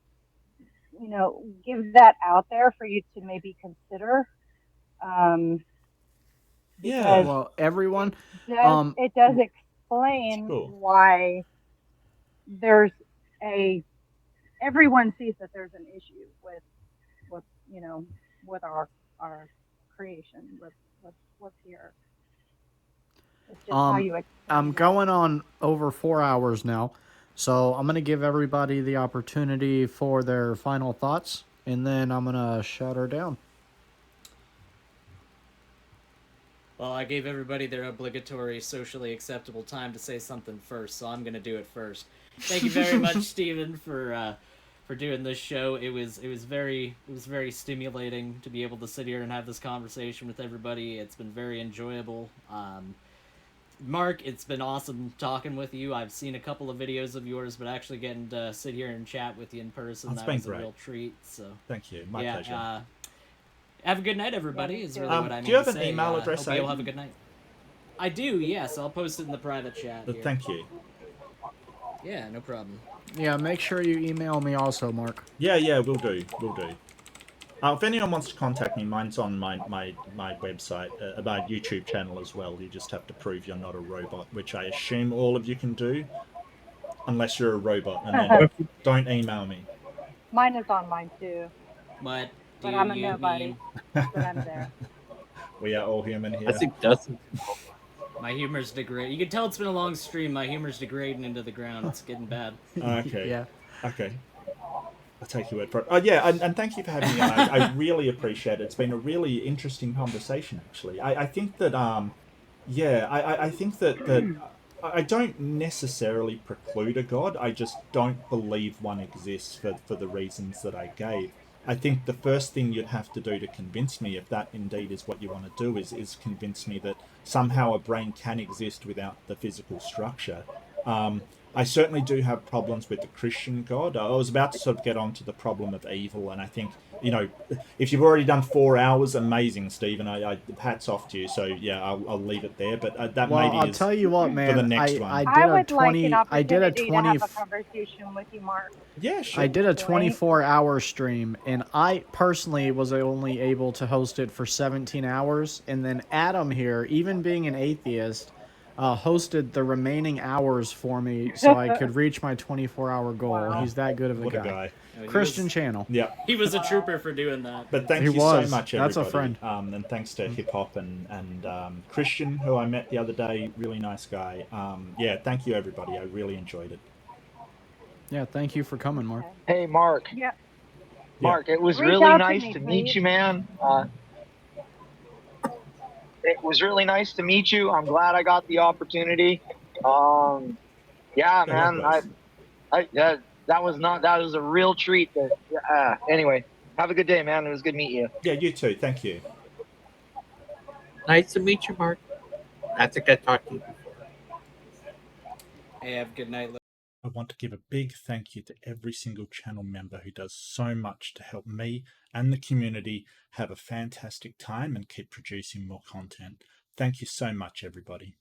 you know, give that out there for you to maybe consider. Yeah. Well, everyone, It does explain Sure. why there's everyone sees that there's an issue with you know, with our creation, with what's here. It's just how you explain I'm that. going on over 4 hours now, so I'm gonna give everybody the opportunity for their final thoughts, and then I'm gonna shut her down. Well, I gave everybody their obligatory socially acceptable time to say something first, so I'm gonna do it first. Thank you very much, Stephen, for doing this show. It was very stimulating to be able to sit here and have this conversation with everybody. It's been very enjoyable. Mark, it's been awesome talking with you. I've seen a couple of videos of yours, but actually getting to sit here and chat with you in person, That's that been was great. a real treat. So Thank you. My pleasure. Have a good night, everybody. Is really what I mean do you have to an say. email address, Hope you all Aiden? have a good night. I do, yes. I'll post it in the private chat here. Thank you. Yeah, no problem. Yeah, make sure you email me also, Mark. Yeah, we'll do. If anyone wants to contact me, mine's on my website, my YouTube channel as well. You just have to prove you're not a robot, which I assume all of you can do, unless you're a robot, and then don't email me. Mine is on mine too. What but do I'm a you nobody. mean? But I'm there. We are all human here. I think Dustin. My humor's degrading. You can tell it's been a long stream. My humor's degrading into the ground. It's getting bad. Okay. Yeah. Okay. I'll take your word for it. Oh, yeah, and thank you for having me on. I really appreciate it. It's been a really interesting conversation, actually. I think that, I think that I don't necessarily preclude a God. I just don't believe one exists for the reasons that I gave. I think the first thing you'd have to do to convince me, if that indeed is what you want to do, is convince me that somehow a brain can exist without the physical structure. I certainly do have problems with the Christian God. I was about to sort of get onto the problem of evil, and I think, you know, if you've already done 4 hours, amazing, Stephen. I hats off to you. So yeah, I'll leave it there. But that Well, maybe I'll is tell you what, man. for the next one. I would like an I did a opportunity to have a conversation with you, Mark. Yeah, sure. I did a 24-hour stream, and I personally was only able to host it for 17 hours. And then Adam here, even being an atheist, hosted the remaining hours for me so I could reach my 24-hour goal. Wow. He's that good of a What guy. a guy. Christian channel. Yeah. He was a trooper for doing that. But thank He you was. so much, That's everybody. a friend. And thanks to Hip Hop and Christian, who I met the other day. Really nice guy. Yeah, thank you, everybody. I really enjoyed it. Yeah, thank you for coming, Mark. Hey, Mark. Yeah. Mark, it was Reach really out to nice me, to please. meet you, man. It was really nice to meet you. I'm glad I got the opportunity. Yeah, man. That was a real treat. Anyway, have a good day, man. It was good to meet you. Yeah, you too. Thank you. Nice to meet you, Mark. I think I talked to you before. Hey, have a good night. I want to give a big thank you to every single channel member who does so much to help me and the community have a fantastic time and keep producing more content. Thank you so much, everybody.